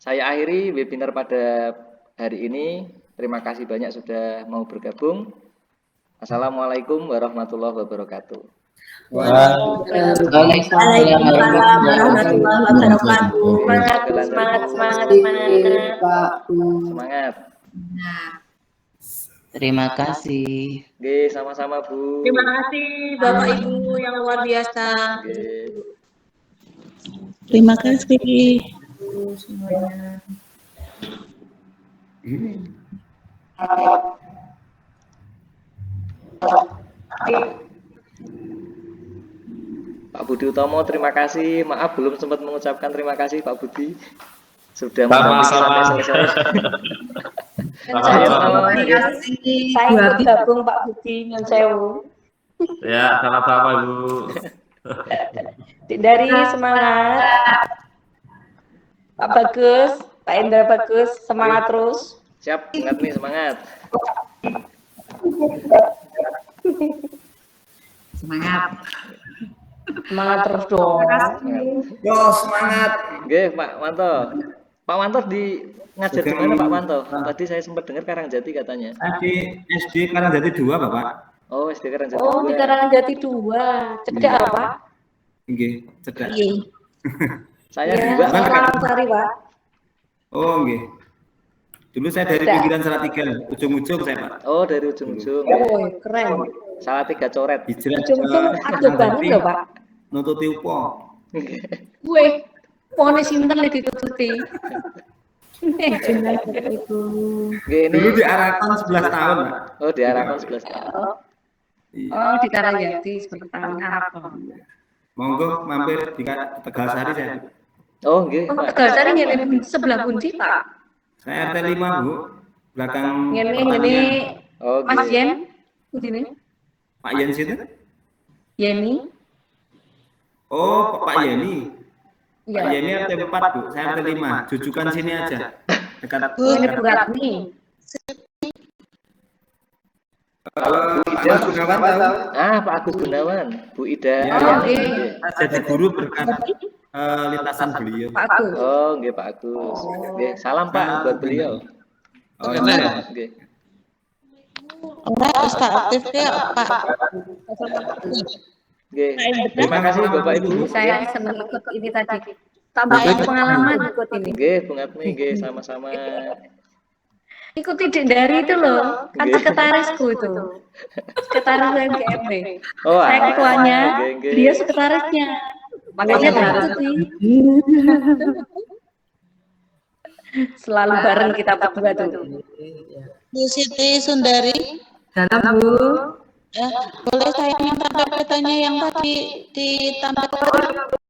Saya akhiri webinar pada hari ini. Terima kasih banyak sudah mau bergabung. Assalamualaikum warahmatullahi wabarakatuh. Waalaikumsalam warahmatullahi wabarakatuh. Semangat. Terima kasih. Oke, sama-sama Bu. Terima kasih Bapak Ibu yang luar biasa. Terima kasih. Semuanya. Pak Budi Utomo, terima kasih. Maaf belum sempat mengucapkan terima kasih Pak Budi. Sudah Sama-sama. sampai selesai. Saya ikut gabung Pak Budi Nyun Sewu. Ya, sama-sama Bu. Dari semangat. Pak Bagus, Pak Indra Bagus, semangat terus. Siap, ingat nih semangat. Semangat. Semangat terus dong. Yo, semangat. Oke, Pak Wanto. Pak Wanto di ngajar di mana Pak Wanto? Tadi saya sempat dengar Karangjati katanya. Tadi SD Karangjati 2, Bapak. Oh, SD Karangjati 2. Oh, di Karangjati 2. Cedak apa? Nggih, cedak. Saya ya, juga Salam Sari, Pak. Oh, nggih. Dulu saya dari pinggiran Salatiga, ujung-ujung saya, Pak. Oh, dari ujung-ujung. Oh, keren. Salatiga coret. Ujung-ujung ada banget loh, Pak. Nututi upo. Gue, pohonnya sinten nih ditututi. Dulu di Arakan 11 tahun, Pak. Oh, di Arakan 11 tahun. Oh, di Karangjati 10 tahun Arakan. Monggo mampir di Tegalsari saya. Oh, nggih. Oh, Tegalsari ngene sebelah pundi, Pak? Saya RT 5, Bu. Belakang Ngene Oh, Mas Yen. Pundine? Pak Yen situ? Yeni. Oh, Pak Yeni. Iya. Pak Yeni RT 4, Bu. Saya RT 5. Jujukan sini aja. Dekat. Ini Bu Ratni. Pak Agus Gunawan tahu? Pak Agus Gunawan, Bu Ida. Oh, iya. Jadi guru berkat lintasan beliau. Pak Agus. Oh, nggih Pak Agus. Nggih, salam Pak buat beliau. Oh, iya. Nggih. Enggak, Ustaz aktif ya, Pak. Nggih. Terima kasih Bapak Ibu. Saya senang ikut ini tadi. Tambah pengalaman ikut ini. Nggih, Bung Atmi, nggih sama-sama. Ikuti dari itu loh, kan sekretarisku itu. Sekretaris MGMB. Oh, saya ketuanya, nggih. dia sekretarisnya. Makanya ikuti. Selalu bareng kita berdua tuh. Bu Siti Sundari. Dalam Bu. Ya, boleh saya minta PPT-nya yang tadi ditampilkan?